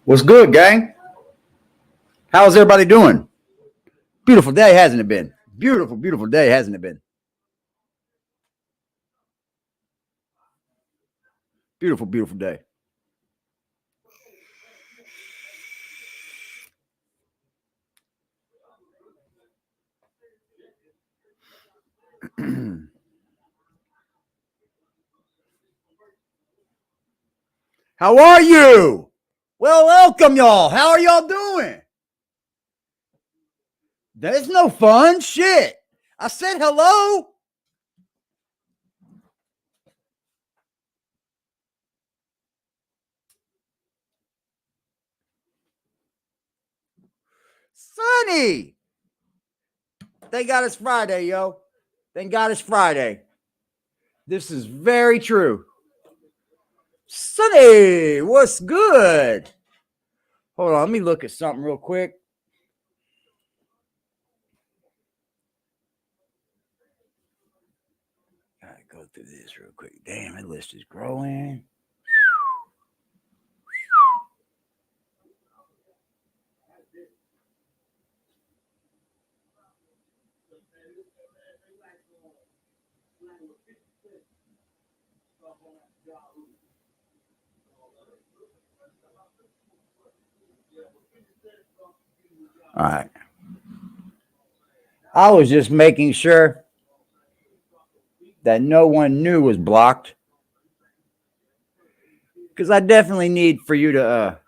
What's good, gang? How's everybody doing? Beautiful day, hasn't it been? Beautiful, beautiful day, hasn't it been? Beautiful, beautiful day. How are you? Well, welcome, y'all. How are y'all doing? There's no fun. Shit. I said hello. Sunny. Thank God it's Friday, yo. Thank God it's Friday. This is very true. Sunny, what's good? Hold on, let me look at something real quick. All right, go through this real quick. Damn, that list is growing. All right. I was just making sure that no one new was blocked, because I definitely need for you to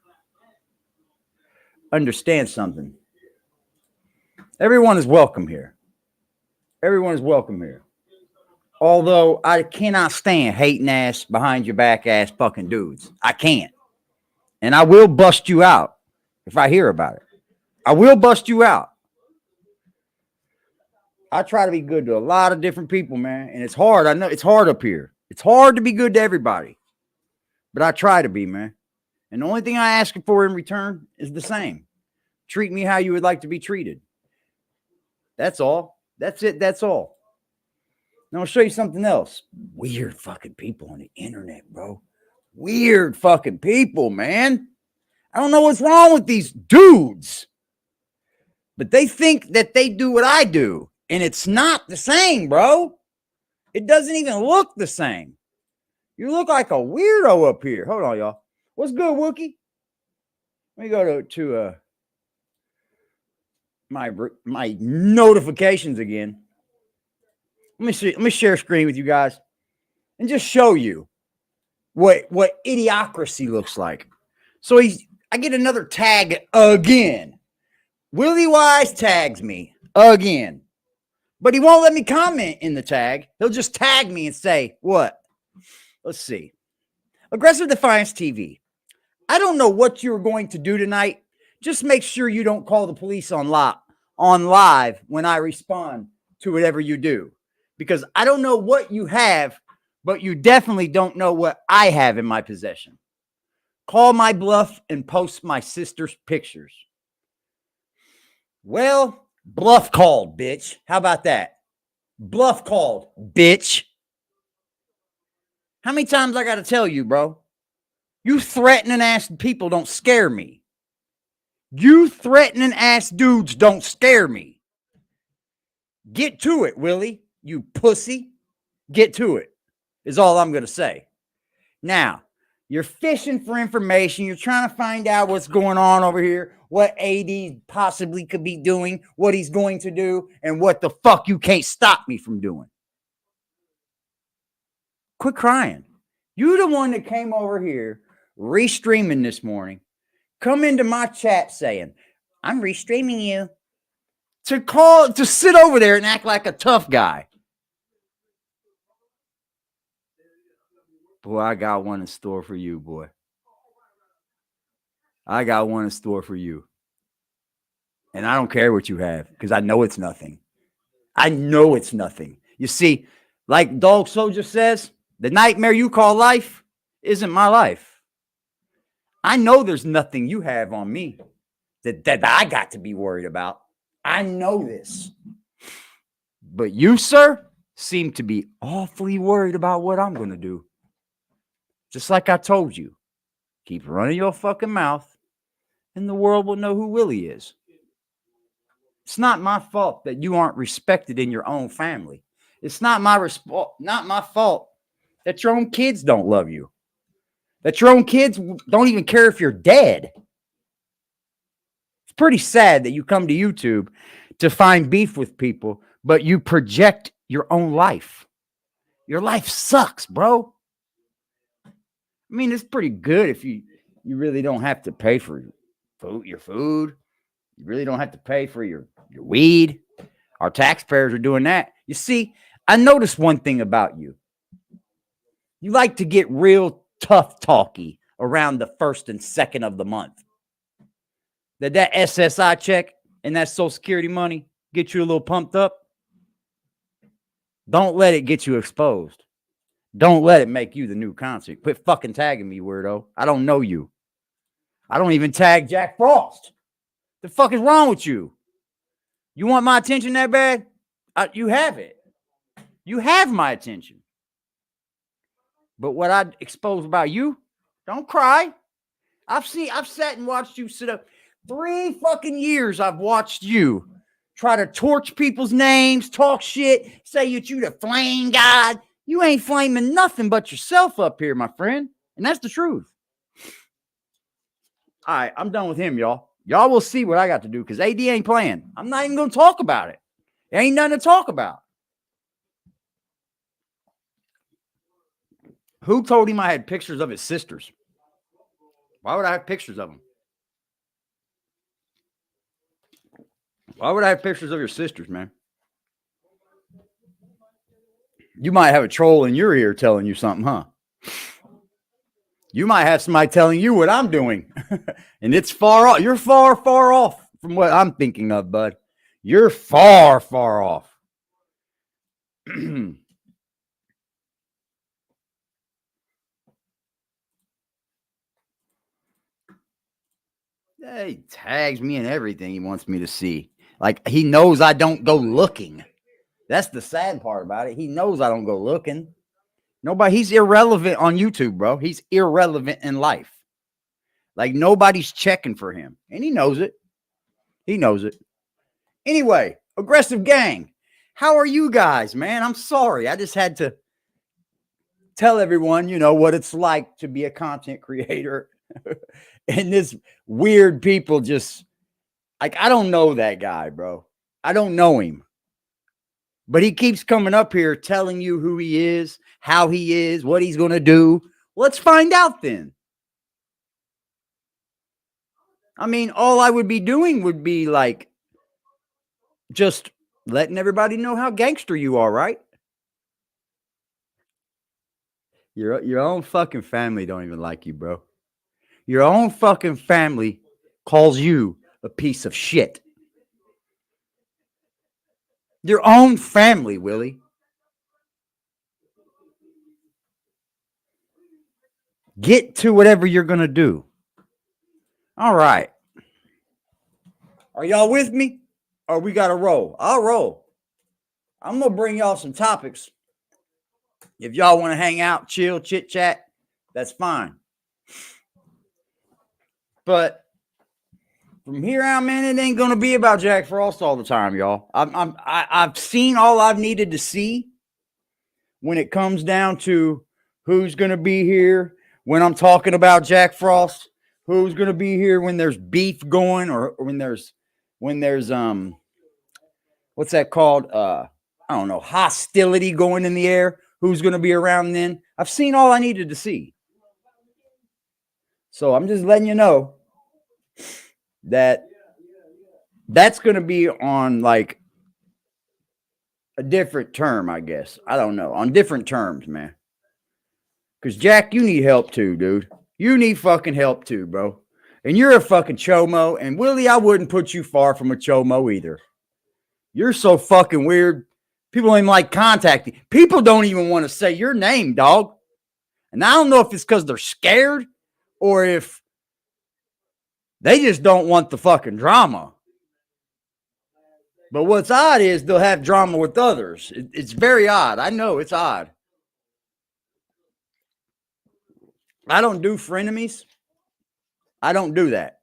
understand something. Everyone is welcome here. Everyone is welcome here. Although I cannot stand hating ass, behind your back ass fucking dudes. I can't. And I will bust you out if I hear about it. I will bust you out. I try to be good to a lot of different people, man. And it's hard. I know it's hard up here. It's hard to be good to everybody. But I try to be, man. And the only thing I ask for in return is the same. Treat me how you would like to be treated. That's all. That's it. That's all. Now I'll show you something else. Weird fucking people on the internet, bro. Weird fucking people, man. I don't know what's wrong with these dudes. But they think that they do what I do. And it's not the same, bro. It doesn't even look the same. You look like a weirdo up here. Hold on, y'all. What's good, Wookie? Let me go to my notifications again. Let me share screen with you guys and just show you what idiocracy looks like. So I get another tag again. Willie Wise tags me again. But he won't let me comment in the tag. He'll just tag me and say, what? Let's see. Aggressive Defiance TV. I don't know what you're going to do tonight. Just make sure you don't call the police on live when I respond to whatever you do. Because I don't know what you have, but you definitely don't know what I have in my possession. Call my bluff and post my sister's pictures. Well, bluff called, bitch. How about that? Bluff called, bitch. How many times I got to tell you, bro? You threatening ass people don't scare me. You threatening ass dudes don't scare me. Get to it, Willie, you pussy. Get to it, is all I'm going to say. Now, you're fishing for information. You're trying to find out what's going on over here, what AD possibly could be doing, what he's going to do, and what the fuck you can't stop me from doing. Quit crying. You the one that came over here restreaming this morning, come into my chat saying, I'm restreaming you. To sit over there and act like a tough guy. Boy, I got one in store for you, boy. I got one in store for you. And I don't care what you have, because I know it's nothing. I know it's nothing. You see, like Dog Soldier says, the nightmare you call life isn't my life. I know there's nothing you have on me that I got to be worried about. I know this. But you, sir, seem to be awfully worried about what I'm going to do. Just like I told you, keep running your fucking mouth and the world will know who Willie is. It's not my fault that you aren't respected in your own family. It's not my fault that your own kids don't love you. That your own kids don't even care if you're dead. It's pretty sad that you come to YouTube to find beef with people, but you project your own life. Your life sucks, bro. I mean, it's pretty good if you really don't have to pay for your food. You really don't have to pay for your weed. Our taxpayers are doing that. You see, I noticed one thing about you. You like to get real tough talky around the 1st and 2nd of the month. That SSI check and that Social Security money get you a little pumped up. Don't let it get you exposed. Don't let it make you the new concert. Quit fucking tagging me, weirdo. I don't know you. I don't even tag Jack Frost. The fuck is wrong with you? You want my attention that bad? You have it. You have my attention. But what I expose about you, don't cry. I've sat and watched you sit up 3 fucking years. I've watched you try to torch people's names, talk shit, say you the flame god. You ain't flaming nothing but yourself up here, my friend. And that's the truth. All right, I'm done with him, y'all. Y'all will see what I got to do because AD ain't playing. I'm not even going to talk about it. There ain't nothing to talk about. Who told him I had pictures of his sisters? Why would I have pictures of them? Why would I have pictures of your sisters, man? You might have a troll in your ear telling you something, huh? You might have somebody telling you what I'm doing. And it's far off. You're far, far off from what I'm thinking of, bud. You're far, far off. He tags me in everything he wants me to see. Like, he knows I don't go looking. That's the sad part about it. He knows I don't go looking. He's irrelevant on YouTube, bro. He's irrelevant in life. Like, nobody's checking for him. And he knows it. He knows it. Anyway, Aggressive Gang. How are you guys, man? I'm sorry. I just had to tell everyone, what it's like to be a content creator. And this weird people just, like, I don't know that guy, bro. I don't know him. But he keeps coming up here telling you who he is, how he is, what he's going to do. Let's find out then. I mean, all I would be doing would be like just letting everybody know how gangster you are, right? Your own fucking family don't even like you, bro. Your own fucking family calls you a piece of shit. Your own family, Willie. Get to whatever you're going to do. All right. Are y'all with me? Or we got to roll? I'll roll. I'm going to bring y'all some topics. If y'all want to hang out, chill, chit chat, that's fine. But from here out, man, it ain't going to be about Jack Frost all the time, y'all. I've seen all I've needed to see when it comes down to who's going to be here when I'm talking about Jack Frost, who's going to be here when there's beef going or when there's what's that called? I don't know, hostility going in the air. Who's going to be around then? I've seen all I needed to see. So I'm just letting you know that that's going to be on like a different term, I guess. I don't know. On different terms, man. Because Jack, you need help too, dude. You need fucking help too, bro. And you're a fucking chomo. And Willie, I wouldn't put you far from a chomo either. You're so fucking weird. People don't even like contacting. People don't even want to say your name, dog. And I don't know if it's because they're scared or if they just don't want the fucking drama. But what's odd is they'll have drama with others. It's very odd. I know it's odd. I don't do frenemies. I don't do that.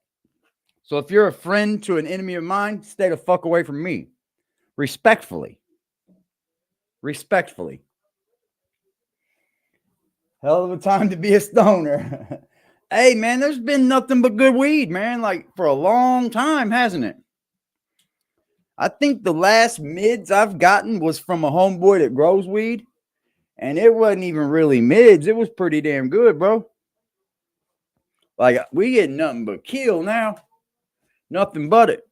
So if you're a friend to an enemy of mine, stay the fuck away from me. Respectfully. Respectfully. Hell of a time to be a stoner. Hey, man, there's been nothing but good weed, man, like for a long time, hasn't it? I think the last mids I've gotten was from a homeboy that grows weed, and it wasn't even really mids. It was pretty damn good, bro. Like, we get nothing but kill now. Nothing but it.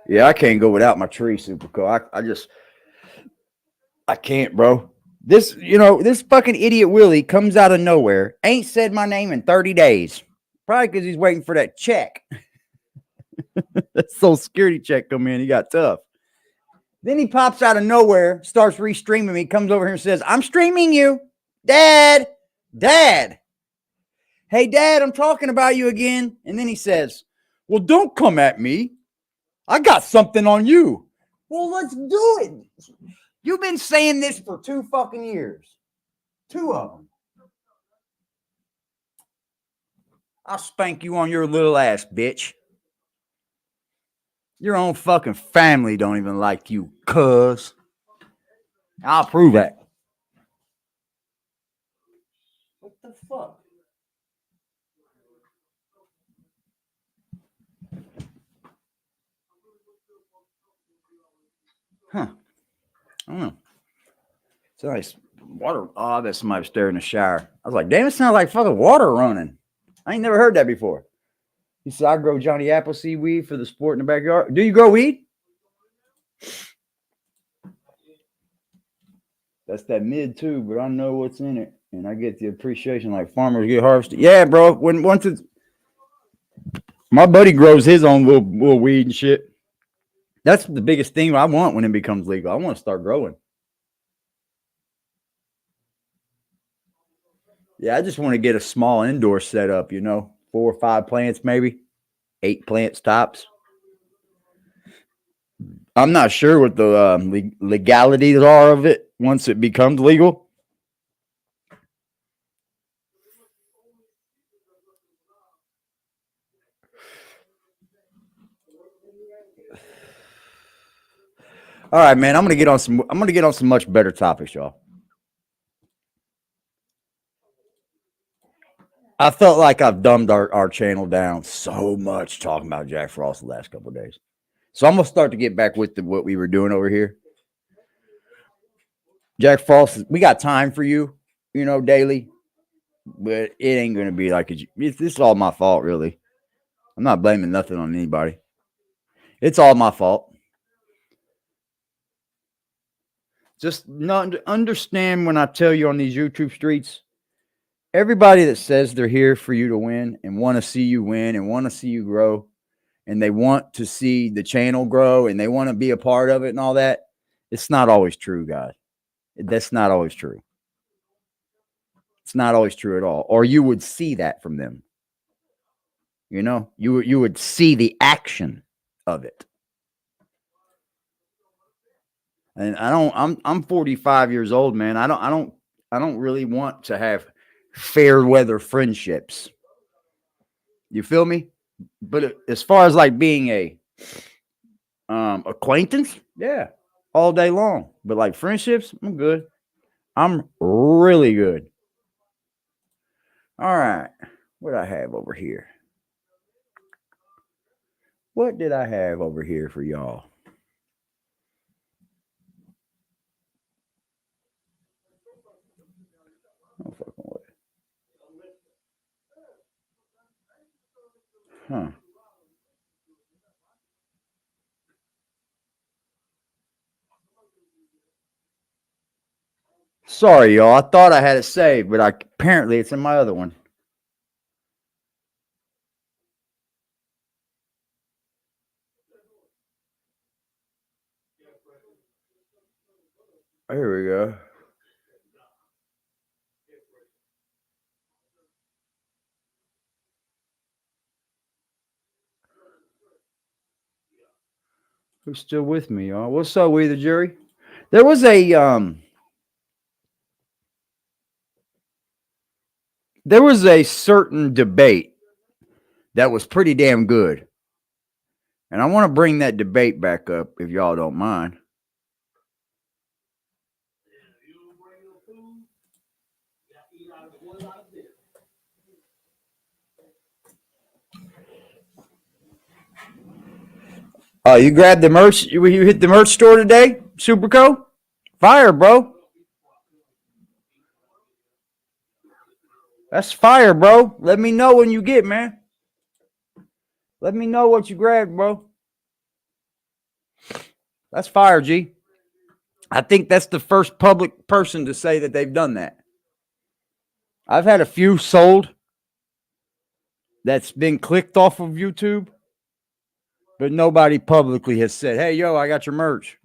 Yeah, I can't go without my tree, Superco. I can't, bro. This fucking idiot Willie comes out of nowhere, ain't said my name in 30 days. Probably because he's waiting for that check. That Social Security check come in. He got tough. Then he pops out of nowhere, starts restreaming me, comes over here and says, I'm streaming you. Dad. Hey, Dad, I'm talking about you again. And then he says, well, don't come at me. I got something on you. Well, let's do it. You've been saying this for 2 fucking years. 2 of them. I'll spank you on your little ass, bitch. Your own fucking family don't even like you, cuz. I'll prove that. What the fuck? Huh. I don't know. It's nice water. Oh, that's somebody staring in the shower. I was like, damn, it sounds like fucking water running. I ain't never heard that before. He said, I grow Johnny Appleseed weed for the sport in the backyard. Do you grow weed? That's that mid too, but I know what's in it. And I get the appreciation like farmers get harvested. Yeah, bro. Once it's my buddy grows his own little weed and shit. That's the biggest thing I want when it becomes legal. I want to start growing. Yeah, I just want to get a small indoor setup, 4 or 5 plants, maybe 8 plants tops. I'm not sure what the legalities are of it once it becomes legal. All right, man. I'm gonna get on some much better topics, y'all. I felt like I've dumbed our channel down so much talking about Jack Frost the last couple of days. So I'm gonna start to get back with what we were doing over here. Jack Frost, we got time for you, daily, but it ain't gonna be like this is all my fault, really. I'm not blaming nothing on anybody. It's all my fault. Just not understand when I tell you on these YouTube streets, everybody that says they're here for you to win and want to see you win and want to see you grow and they want to see the channel grow and they want to be a part of it and all that, it's not always true, guys. That's not always true. It's not always true at all. Or you would see that from them. You would see the action of it. And I'm 45 years old, man. I don't really want to have fair weather friendships. You feel me? But as far as like being a acquaintance, yeah, all day long. But like friendships, I'm good. I'm really good. All right. What I have over here? What did I have over here for y'all? Oh, fucking what? Huh. Sorry, y'all. I thought I had it saved, but apparently it's in my other one. Here we go. Who's still with me, y'all? What's up, we the jury? There was a there was a certain debate that was pretty damn good. And I want to bring that debate back up if y'all don't mind. Oh, you grabbed the merch? You hit the merch store today, Superco? Fire, bro. That's fire, bro. Let me know when you get, man. Let me know what you grabbed, bro. That's fire, G. I think that's the first public person to say that they've done that. I've had a few sold that's been clicked off of YouTube, but nobody publicly has said, hey, yo, I got your merch.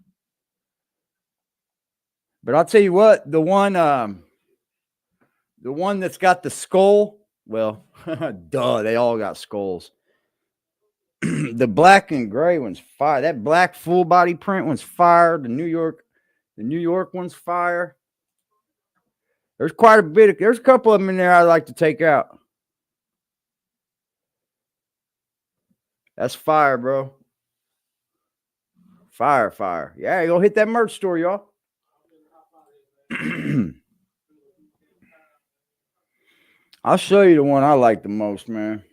But I'll tell you what, the one that's got the skull, well, duh, they all got skulls. The black and gray one's fire. That black full body print one's fire. The New York one's fire. There's quite a bit. There's a couple of them in there I'd like to take out. That's fire, bro. Fire, fire. Yeah, go hit that merch store, y'all. I'll show you the one I like the most, man.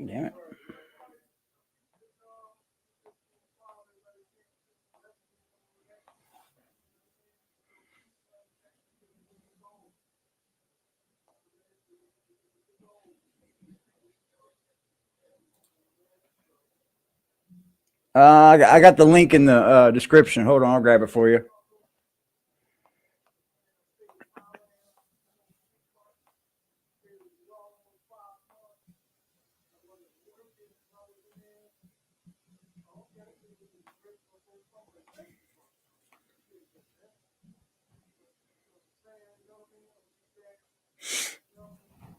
Damn it. I got the link in the description. Hold on, I'll grab it for you.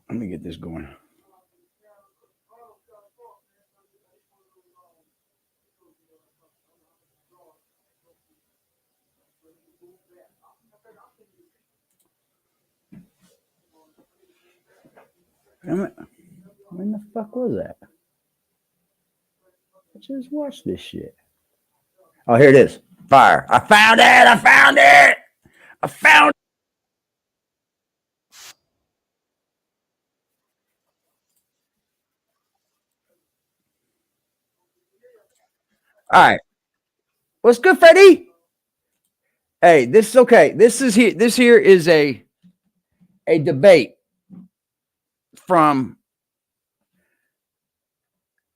Let me get this going. Damn it. When the fuck was that? I just watched this shit. Oh, here it is. Fire. I found it. I found it. I found it. All right. What's good, Freddie? Hey, this is okay. This here is a debate from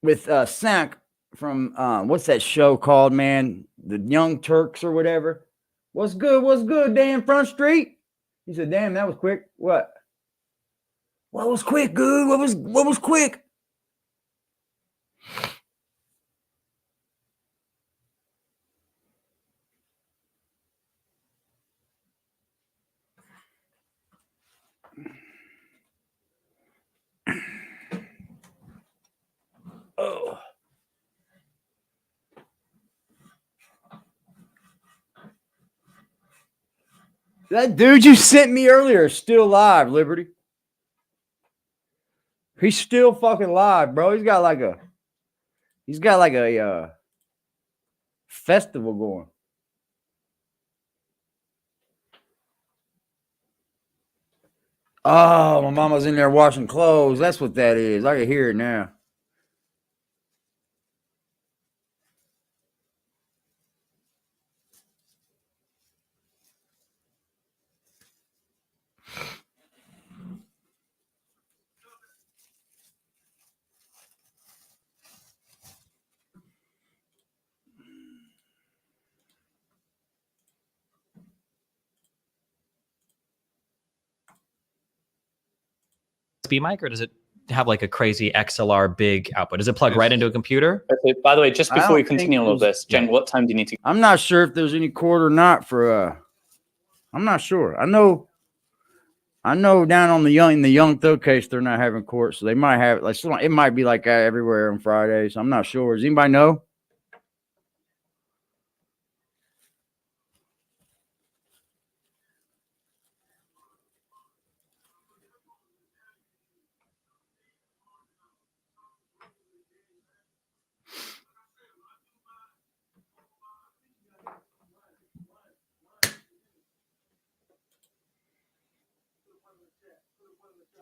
with Sank from what's that show called, man? The Young Turks or whatever. What's good? What's good? Damn Front Street. He said, "Damn, that was quick." What? What was quick, good? What was quick? Oh. That dude you sent me earlier is still live, Liberty. He's still fucking live, bro. He's got like a festival going. Oh, my mama's in there washing clothes. That's what that is. I can hear it now. USB mic, or does it have like a crazy XLR big output? Does it plug right into a computer? Okay, by the way, just before we continue all of this, Jen, what time do you need to? I'm not sure if there's any court or not for I'm not sure. I know down on the Young Thug case they're not having court, so they might have like it might be like that everywhere on Fridays. I'm not sure. Does anybody know?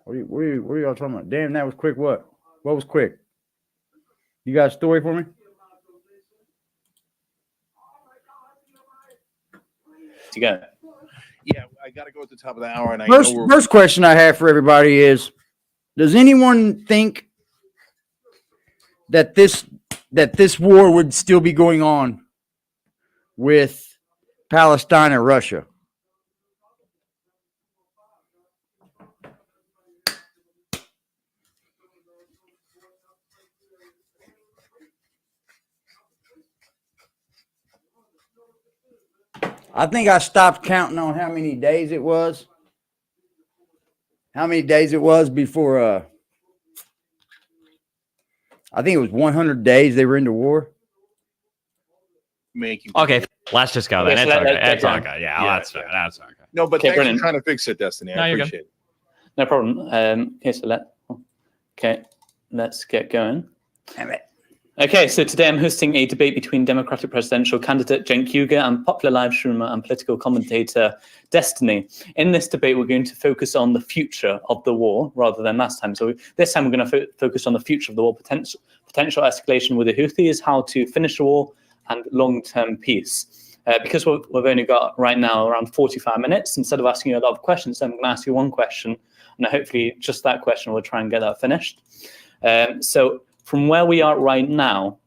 What are y'all talking about? Damn, that was quick. What was quick? You got a story for me? To go. Yeah, I got to go at the top of the hour. And First question I have for everybody is: does anyone think that this war would still be going on with Palestine and Russia? I think I stopped counting on how many days it was. How many days it was before I think it was 100 days they were into war. Okay, let's just go then. It's okay. Yeah, that's fair. That's okay. No, but thanks for trying to fix it, Destiny. I appreciate it. No problem. Let's get going. Damn it. Okay, so today I'm hosting a debate between Democratic presidential candidate Cenk Uygur and popular live streamer and political commentator Destiny. In this debate, we're going to focus on the future of the war rather than last time. So this time we're going to focus on the future of the war, potential escalation with the Houthis, how to finish the war, and long-term peace. Because we've only got right now around 45 minutes, instead of asking you a lot of questions, I'm going to ask you one question, and hopefully just that question will try and get that finished. So from where we are right now,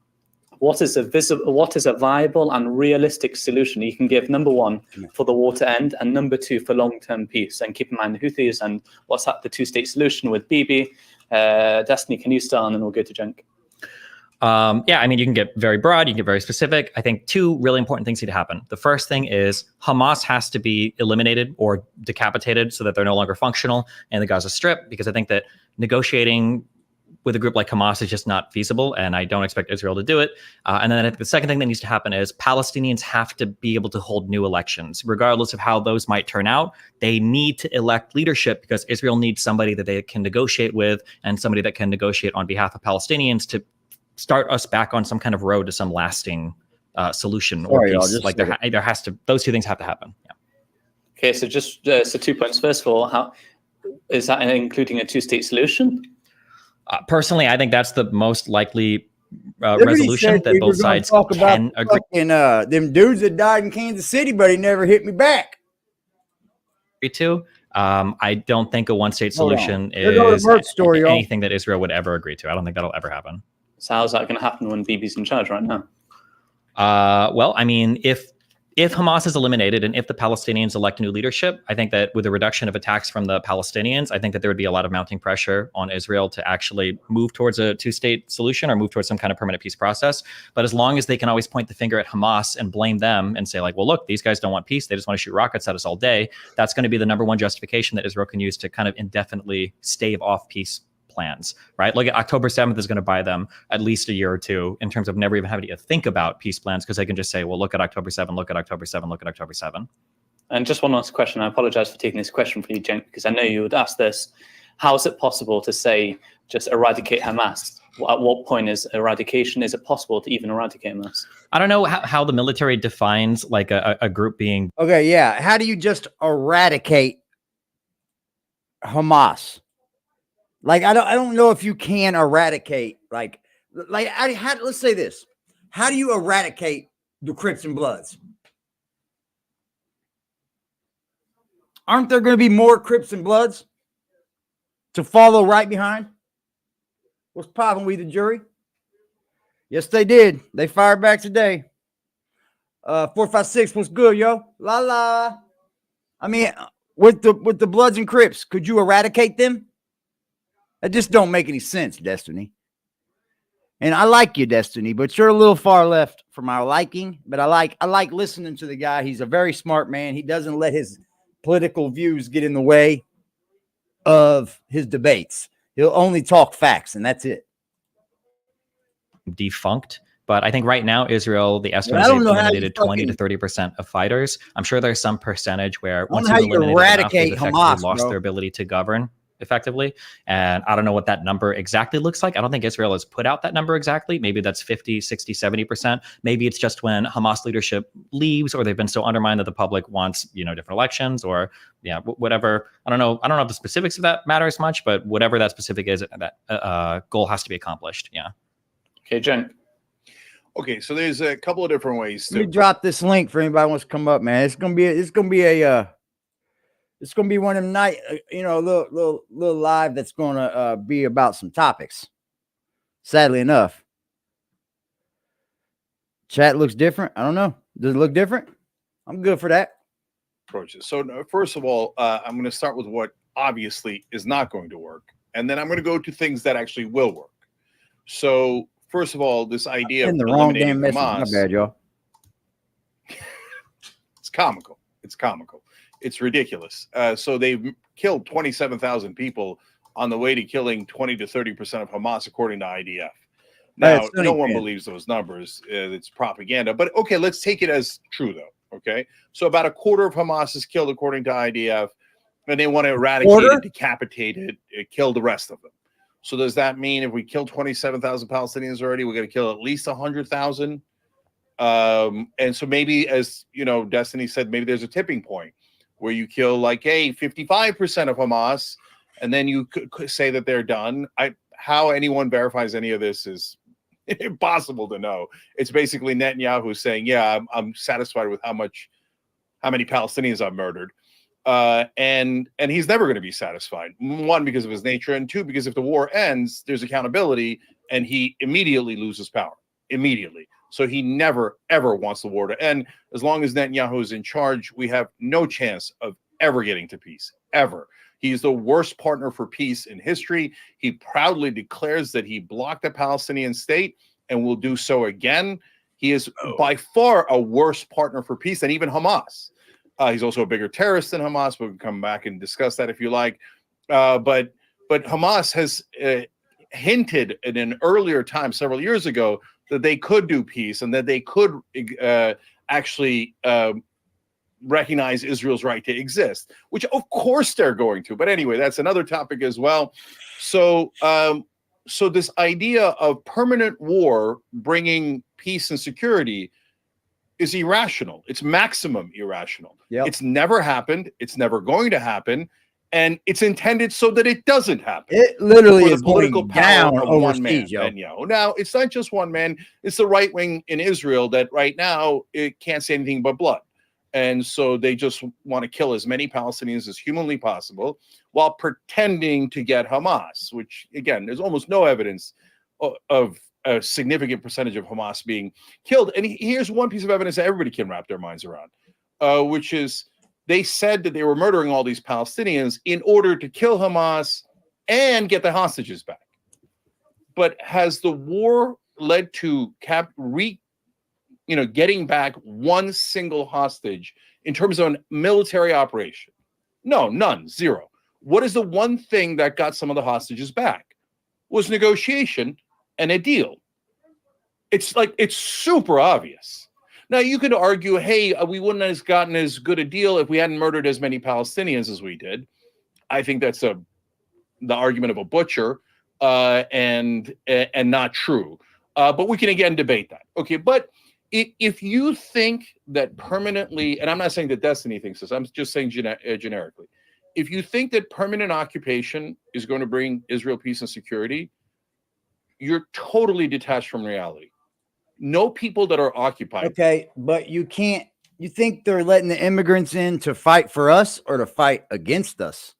what is a viable and realistic solution you can give, number one, for the war to end, and number two, for long-term peace? And keep in mind the Houthis and what's the two-state solution with Bibi. Destiny, can you start, and then we'll go to Cenk. Yeah, I mean, you can get very broad, you can get very specific. I think two really important things need to happen. The first thing is Hamas has to be eliminated or decapitated so that they're no longer functional in the Gaza Strip, because I think that negotiating with a group like Hamas is just not feasible, and I don't expect Israel to do it. And then I think the second thing that needs to happen is Palestinians have to be able to hold new elections. Regardless of how those might turn out, they need to elect leadership, because Israel needs somebody that they can negotiate with and somebody that can negotiate on behalf of Palestinians to start us back on some kind of road to some lasting solution or peace. Like there has to, those two things have to happen. Yeah. Okay, so just so 2 points. First of all, how is that including a two-state solution? Personally, I think that's the most likely resolution that both sides can agree. And them dudes that died in Kansas City, but he never hit me back. To. I don't think a one-state solution is anything that Israel would ever agree to. I don't think that'll ever happen. So how's that going to happen when Bibi's in charge right now? Well, I mean, if Hamas is eliminated and if the Palestinians elect new leadership, I think that with a reduction of attacks from the Palestinians, I think that there would be a lot of mounting pressure on Israel to actually move towards a two-state solution or move towards some kind of permanent peace process. But as long as they can always point the finger at Hamas and blame them and say, like, well, look, these guys don't want peace. They just want to shoot rockets at us all day. That's going to be the number one justification that Israel can use to kind of indefinitely stave off peace plans, right? Look, October 7th is going to buy them at least a year or two in terms of never even having to think about peace plans, because they can just say, well, look at October 7, look at October 7, look at October 7. And just one last question. I apologize for taking this question from you, Cenk, because I know you would ask this. How is it possible to say just eradicate Hamas? At what point is eradication? Is it possible to even eradicate Hamas? I don't know how the military defines like a group being. Okay, yeah. How do you just eradicate Hamas? Like, I don't know if you can eradicate, let's say this. How do you eradicate the Crips and Bloods? Aren't there going to be more Crips and Bloods to follow right behind? What's the problem with the jury? Yes, they did. They fired back today. 456, what's good, yo? La la. I mean, with the Bloods and Crips, could you eradicate them? That just don't make any sense, Destiny. And I like you, Destiny, but you're a little far left for my liking. But I like listening to the guy. He's a very smart man. He doesn't let his political views get in the way of his debates. He'll only talk facts, and that's it. Defunct. But I think right now, Israel, the estimate is I they've don't know how eliminated you 20 to fucking- 30% of fighters. I'm sure there's some percentage where don't once know how you've you eliminated enough, they've eradicate effectively Hamas, lost bro. their ability to govern effectively. And I don't know what that number exactly looks like. I don't think Israel has put out that number exactly. Maybe that's 50, 60, 70%. Maybe it's just when Hamas leadership leaves, or they've been so undermined that the public wants, you know, different elections, or whatever. I don't know. I don't know if the specifics of that matter as much, but whatever that specific is, that goal has to be accomplished. Yeah. Okay, Jen. Okay, so there's a couple of different ways Let me to. drop this link for anybody who wants to come up, man. It's gonna be one of them night, little live that's gonna be about some topics. Sadly enough, chat looks different. I don't know. Does it look different? I'm good for that. Approaches. So first of all, I'm going to start with what obviously is not going to work, and then I'm going to go to things that actually will work. So first of all, this idea In the of wrong eliminating damn message. Hamas, My bad, y'all. it's comical. It's comical. It's ridiculous. So they've killed 27,000 people on the way to killing 20 to 30% of Hamas, according to IDF. Now, no one believes those numbers. It's propaganda. But okay, let's take it as true, though. Okay, so about a quarter of Hamas is killed, according to IDF, and they want to eradicate it, decapitate it, kill the rest of them. So does that mean if we kill 27,000 Palestinians already, we're going to kill at least 100,000? And so maybe, as you know, Destiny said, maybe there's a tipping point where you kill like 55% of Hamas, and then you could say that they're done. How anyone verifies any of this is impossible to know. It's basically Netanyahu saying, "Yeah, I'm satisfied with how many Palestinians I've murdered," and he's never going to be satisfied. One, because of his nature, and two, because if the war ends, there's accountability, and he immediately loses power. Immediately. So he never, ever wants the war to end. As long as Netanyahu is in charge, we have no chance of ever getting to peace, ever. He's the worst partner for peace in history. He proudly declares that he blocked the Palestinian state and will do so again. He is by far a worse partner for peace than even Hamas. He's also a bigger terrorist than Hamas. We can come back and discuss that if you like. But Hamas has hinted in an earlier time, several years ago, that they could do peace and that they could actually recognize Israel's right to exist, which of course they're going to. But anyway, that's another topic as well. So, so this idea of permanent war bringing peace and security is irrational. It's maximum irrational. Yep. It's never happened. It's never going to happen. And it's intended so that it doesn't happen. It literally For the is political going power down of one man. overseas, yo. Now, it's not just one man. It's the right wing in Israel that right now it can't say anything but blood. And so they just want to kill as many Palestinians as humanly possible while pretending to get Hamas, which, again, there's almost no evidence of a significant percentage of Hamas being killed. And here's one piece of evidence that everybody can wrap their minds around, which is they said that they were murdering all these Palestinians in order to kill Hamas and get the hostages back. But has the war led to getting back one single hostage in terms of a military operation? No, none, zero. What is the one thing that got some of the hostages back? Was negotiation and a deal. It's super obvious. Now, you could argue, hey, we wouldn't have gotten as good a deal if we hadn't murdered as many Palestinians as we did. I think that's the argument of a butcher and not true. But we can, again, debate that. Okay, but if you think that permanently, and I'm not saying that Destiny thinks this, I'm just saying generically, if you think that permanent occupation is going to bring Israel peace and security, you're totally detached from reality. No people that are occupied. Okay, but you can't. You think they're letting the immigrants in to fight for us or to fight against us?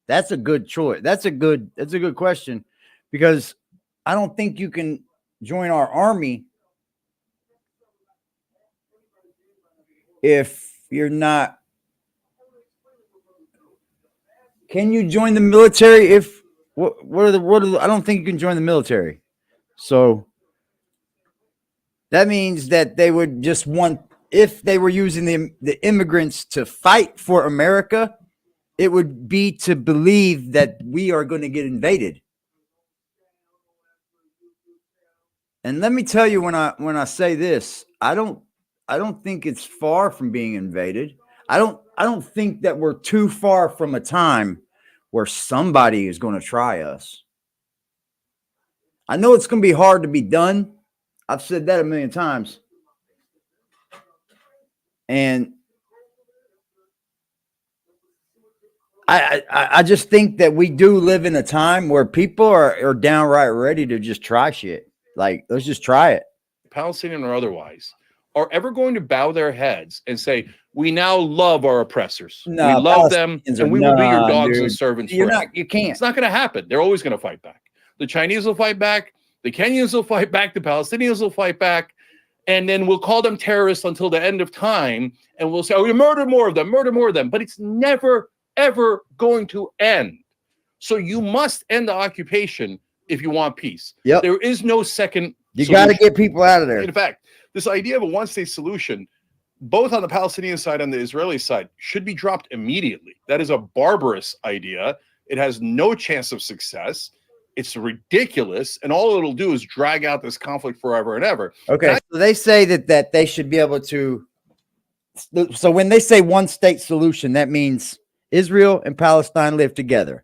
That's a good choice. That's a good question, because I don't think you can join our army if you're not. Can you join the military if I don't think you can join the military. So that means that they would just want, if they were using the immigrants to fight for America, it would be to believe that we are going to get invaded. And let me tell you, when I say this, I don't think it's far from being invaded. I don't think that we're too far from a time where somebody is going to try us. I know it's going to be hard to be done. I've said that a million times. And I just think that we do live in a time where people are downright ready to just try shit. Like, let's just try it. Palestinian or otherwise, are ever going to bow their heads and say, we now love our oppressors. No, we love them, and we will be your dogs and servants forever. You can't. It's not going to happen. They're always going to fight back. The Chinese will fight back. The Kenyans will fight back. The Palestinians will fight back. And then we'll call them terrorists until the end of time. And we'll say, oh, you murder more of them, murder more of them. But it's never, ever going to end. So you must end the occupation if you want peace. Yep. There is no second You got to get people out of there. In fact, this idea of a one-state solution, both on the Palestinian side and the Israeli side, should be dropped immediately. That is a barbarous idea. It has no chance of success. It's ridiculous, and all it'll do is drag out this conflict forever and ever. Okay, so they say that they should be able to. So when they say one-state solution, that means Israel and Palestine live together.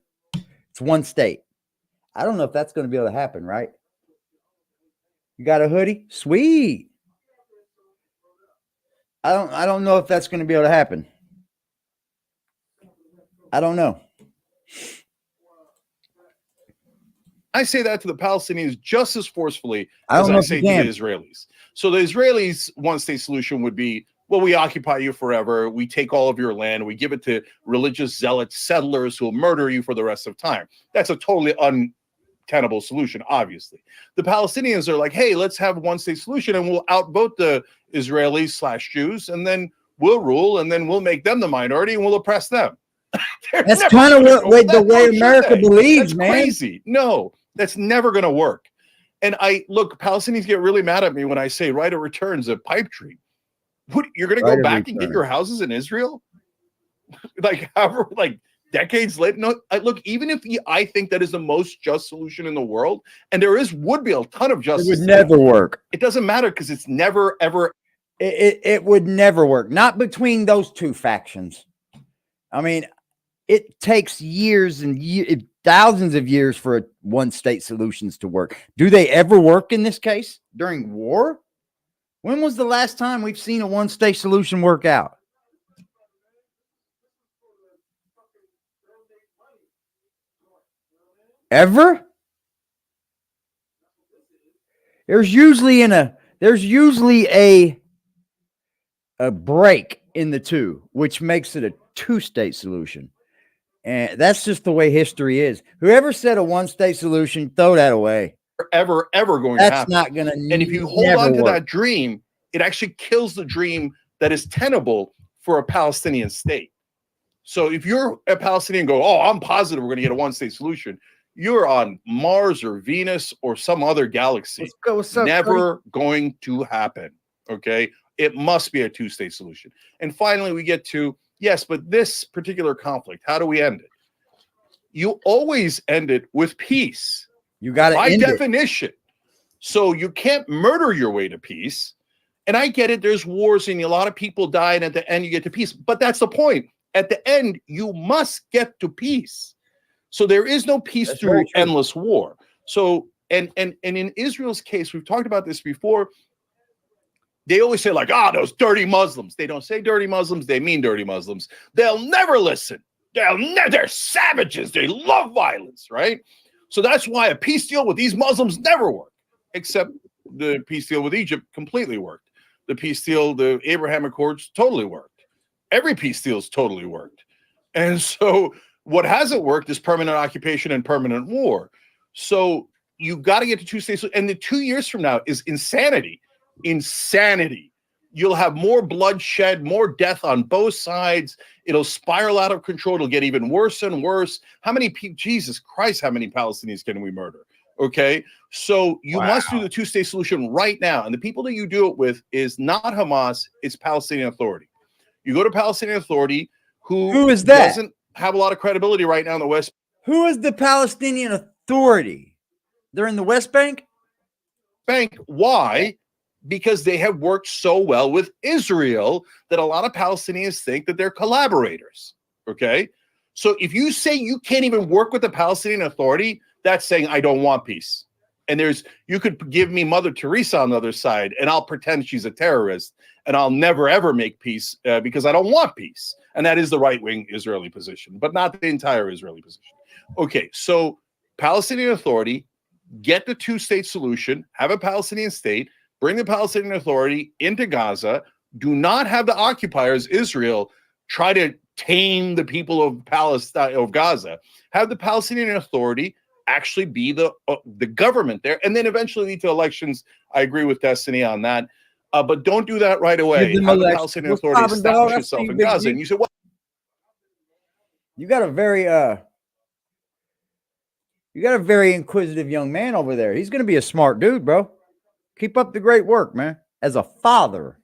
It's one state. I don't know if that's going to be able to happen, right? You got a hoodie? Sweet. I don't know if that's going to be able to happen. I don't know. I say that to the Palestinians just as forcefully as I say to the Israelis. So the Israelis' one-state solution would be, well, we occupy you forever. We take all of your land. We give it to religious zealot settlers who will murder you for the rest of time. That's a totally untenable solution, obviously. The Palestinians are like, hey, let's have a one-state solution, and we'll outvote the Israelis/Jews, and then we'll rule, and then we'll make them the minority, and we'll oppress them. That's kind of the way America believes, man. Crazy. No, that's never going to work. And Palestinians get really mad at me when I say right of return's a pipe dream. What, you're going to go back and get your houses in Israel? Decades later? No, even if I think that is the most just solution in the world, and would be a ton of justice. It would never work. It doesn't matter because it's never, ever. It would never work. Not between those two factions. I mean, it takes years and thousands of years for one-state solutions to work. Do they ever work in this case during war? When was the last time we've seen a one-state solution work out? Ever? There's usually a break in the two, which makes it a two-state solution. And that's just the way history is. Whoever said a one-state solution, throw that away. Ever going to happen. That's not going to. And if you hold on to that dream, it actually kills the dream that is tenable for a Palestinian state. So if you're a Palestinian, go, oh, I'm positive we're going to get a one-state solution. You're on Mars or Venus or some other galaxy. What's up, Never going to happen. Okay, it must be a two-state solution. And finally, we get to. Yes, but this particular conflict, how do we end it? You always end it with peace. You got to by definition. So you can't murder your way to peace. And I get it. There's wars and a lot of people die, and at the end you get to peace. But that's the point. At the end, you must get to peace. So there is no peace through endless war. So and in Israel's case, we've talked about this before. They always say those dirty Muslims. They don't say dirty Muslims. They mean dirty Muslims. They'll never listen. They're savages. They love violence, right? So that's why a peace deal with these Muslims never worked, except the peace deal with Egypt completely worked. The peace deal, the Abraham Accords totally worked. Every peace deal's totally worked. And so what hasn't worked is permanent occupation and permanent war. So you got to get to two states. And the 2 years from now is insanity. you'll have more bloodshed, more death on both sides. It'll spiral out of control. It'll get even worse and worse. How many people, Jesus Christ, how many Palestinians can we murder? Okay, so you must do the two-state solution right now. And the people that you do it with is not Hamas, it's Palestinian Authority. You go to Palestinian Authority, who is that? Doesn't have a lot of credibility right now in the West. Who is the Palestinian Authority? They're in the West Bank? Why? Because they have worked so well with Israel that a lot of Palestinians think that they're collaborators. Okay, so if you say you can't even work with the Palestinian Authority, that's saying I don't want peace. And you could give me Mother Teresa on the other side, and I'll pretend she's a terrorist, and I'll never ever make peace because I don't want peace. And that is the right-wing Israeli position, but not the entire Israeli position. Okay, so Palestinian Authority, get the two-state solution, have a Palestinian state, bring the Palestinian Authority into Gaza. Do not have the occupiers, Israel, try to tame the people of Palestine, of Gaza. Have the Palestinian Authority actually be the government there, and then eventually lead to elections. I agree with Destiny on that, but don't do that right away. Have the Palestinian Authority establish itself in Gaza. And you said, what? You got a very inquisitive young man over there. He's going to be a smart dude, bro. Keep up the great work, man. As a father,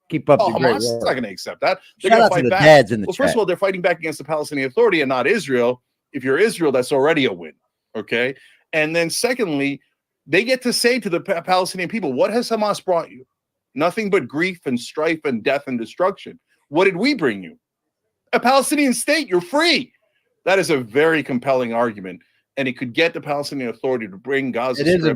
keep up the great work. Hamas is not going to accept that. They're Shout going out to fight to the back. dads in the chat. First of all, they're fighting back against the Palestinian Authority and not Israel. If you're Israel, that's already a win. Okay. And then secondly, they get to say to the Palestinian people, what has Hamas brought you? Nothing but grief and strife and death and destruction. What did we bring you? A Palestinian state. You're free. That is a very compelling argument. And it could get the Palestinian Authority to bring Gaza under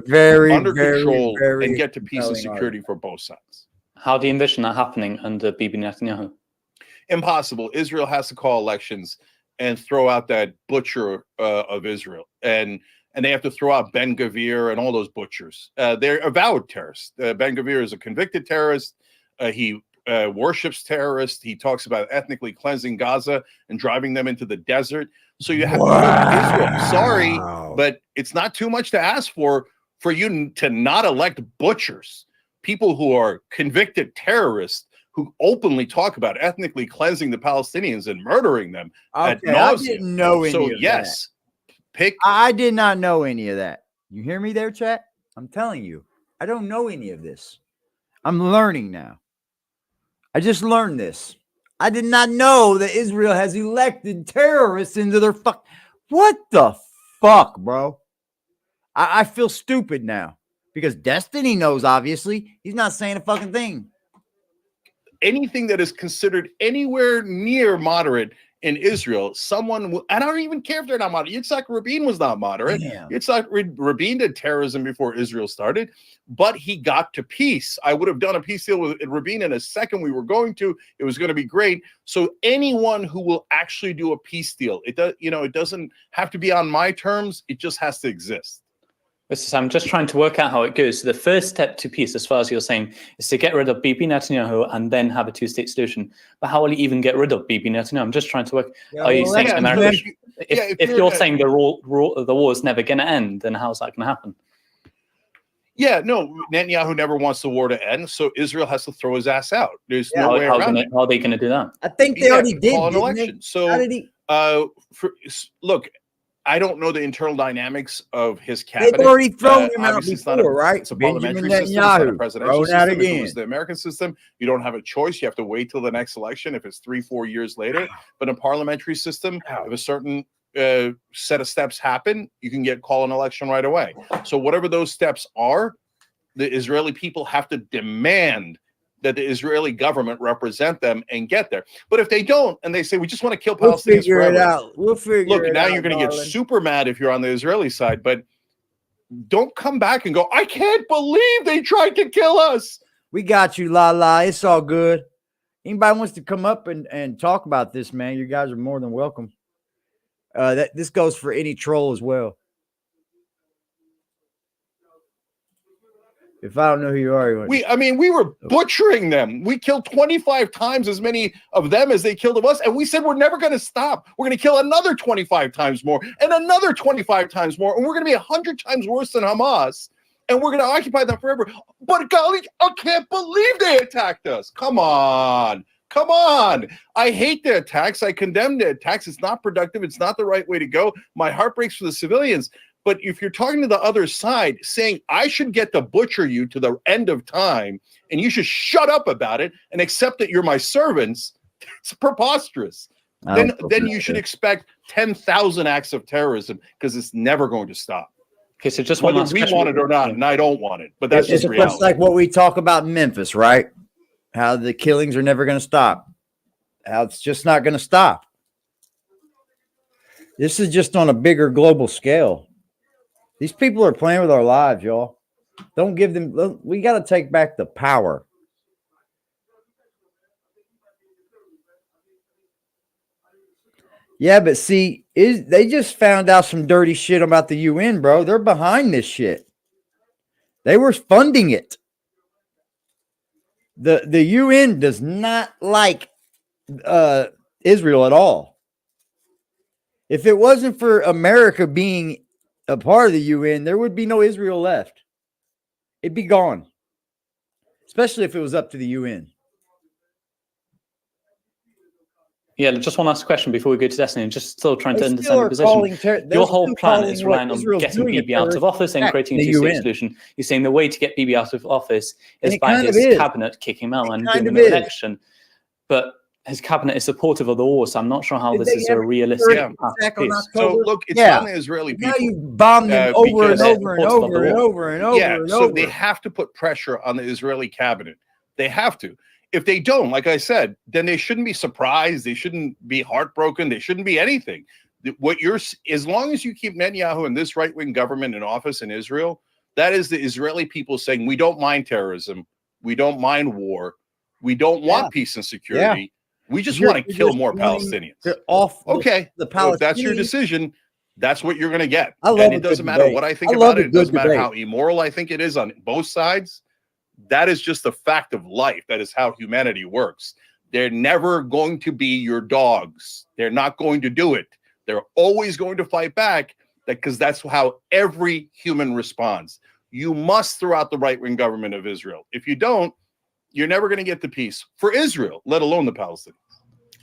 control and get to peace and security for both sides. How do you envision that happening under Bibi Netanyahu? Impossible. Israel has to call elections and throw out that butcher of Israel. And they have to throw out Ben Gvir and all those butchers. They're avowed terrorists. Ben Gvir is a convicted terrorist. He worships terrorists. He talks about ethnically cleansing Gaza and driving them into the desert. So you have to Israel. Sorry, but it's not too much to ask for you to not elect butchers, people who are convicted terrorists, who openly talk about ethnically cleansing the Palestinians and murdering them ad nauseam. I didn't know any of yes, that. I did not know any of that. You hear me there, chat? I'm telling you, I don't know any of this. I'm learning now. I just learned this. I did not know that Israel has elected terrorists into their fuck. What the fuck, bro? I feel stupid now because Destiny knows, obviously. He's not saying a fucking thing. Anything that is considered anywhere near moderate in Israel, someone will, and I don't even care if they're not moderate. Yitzhak Rabin was not moderate. Yitzhak Rabin did terrorism before Israel started, but he got to peace. I would have done a peace deal with Rabin in a second. We were going to. It was going to be great. So anyone who will actually do a peace deal, it doesn't have to be on my terms. It just has to exist. I'm just trying to work out how it goes. So the first step to peace, as far as you're saying, is to get rid of Bibi Netanyahu and then have a two-state solution. But how will you even get rid of Bibi Netanyahu? I'm just trying to work. Are you saying America? If you're saying the war is never going to end, then how's that going to happen? Yeah, no, Netanyahu never wants the war to end, so Israel has to throw his ass out. There's no way around it. How are they going to do that? I think they already did an election. So, look. I don't know the internal dynamics of his cabinet. They've already thrown him out before, right? It's a parliamentary system, it's not a presidential system. If it was the American system, you don't have a choice. You have to wait till the next election if it's 3-4 years later. But in a parliamentary system, if a certain set of steps happen, you can call an election right away. So whatever those steps are, the Israeli people have to demand that the Israeli government represent them and get there. But if they don't, and they say, we just want to kill Palestinians forever. We'll figure it out. Look, now you're going to get super mad if you're on the Israeli side, but don't come back and go, I can't believe they tried to kill us. We got you, la. It's all good. Anybody wants to come up and talk about this, man, you guys are more than welcome. This goes for any troll as well. If I don't know who you are, we were butchering them. We killed 25 times as many of them as they killed of us, and we said we're never going to stop. We're going to kill another 25 times more, and another 25 times more, and we're going to be 100 times worse than Hamas. and we're going to occupy them forever. But golly, I can't believe they attacked us. Come on. Come on. I hate the attacks. I condemn the attacks. It's not productive. It's not the right way to go. My heart breaks for the civilians. But if you're talking to the other side saying, I should get to butcher you to the end of time, and you should shut up about it and accept that you're my servants, it's preposterous. Then you should expect 10,000 acts of terrorism, because it's never going to stop. Okay, so just whether we want it or not, and I don't want it, but that's just reality. It's like what we talk about in Memphis, right? How the killings are never going to stop. How it's just not going to stop. This is just on a bigger global scale. These people are playing with our lives, y'all. Don't give them. We got to take back the power. Yeah, but see, they just found out some dirty shit about the UN, bro. They're behind this shit. They were funding it. The UN does not like Israel at all. If it wasn't for America being a part of the UN, there would be no Israel left. It'd be gone. Especially if it was up to the UN. Yeah, just one last question before we go to Destiny, and just still trying to understand the position. Your whole plan is relying on getting Bibi out of office and creating a two-state solution. You're saying the way to get Bibi out of office is by his cabinet kicking him out and doing an election. But his cabinet is supportive of the war, so I'm not sure how this is a realistic path. So look, it's on the Israeli people. Now you bomb them over and over and over and over and over and over. So they have to put pressure on the Israeli cabinet. They have to. If they don't, like I said, then they shouldn't be surprised. They shouldn't be heartbroken. They shouldn't be anything. As long as you keep Netanyahu and this right-wing government in office in Israel, that is the Israeli people saying, we don't mind terrorism. We don't mind war. We don't want peace and security. We just want to kill more Palestinians. Okay, if that's your decision, that's what you're going to get. And it doesn't matter what I think about it. It doesn't matter how immoral I think it is on both sides. That is just a fact of life. That is how humanity works. They're never going to be your dogs. They're not going to do it. They're always going to fight back, because that's how every human responds. You must throw out the right-wing government of Israel. If you don't, you're never going to get the peace for Israel, let alone the Palestinians.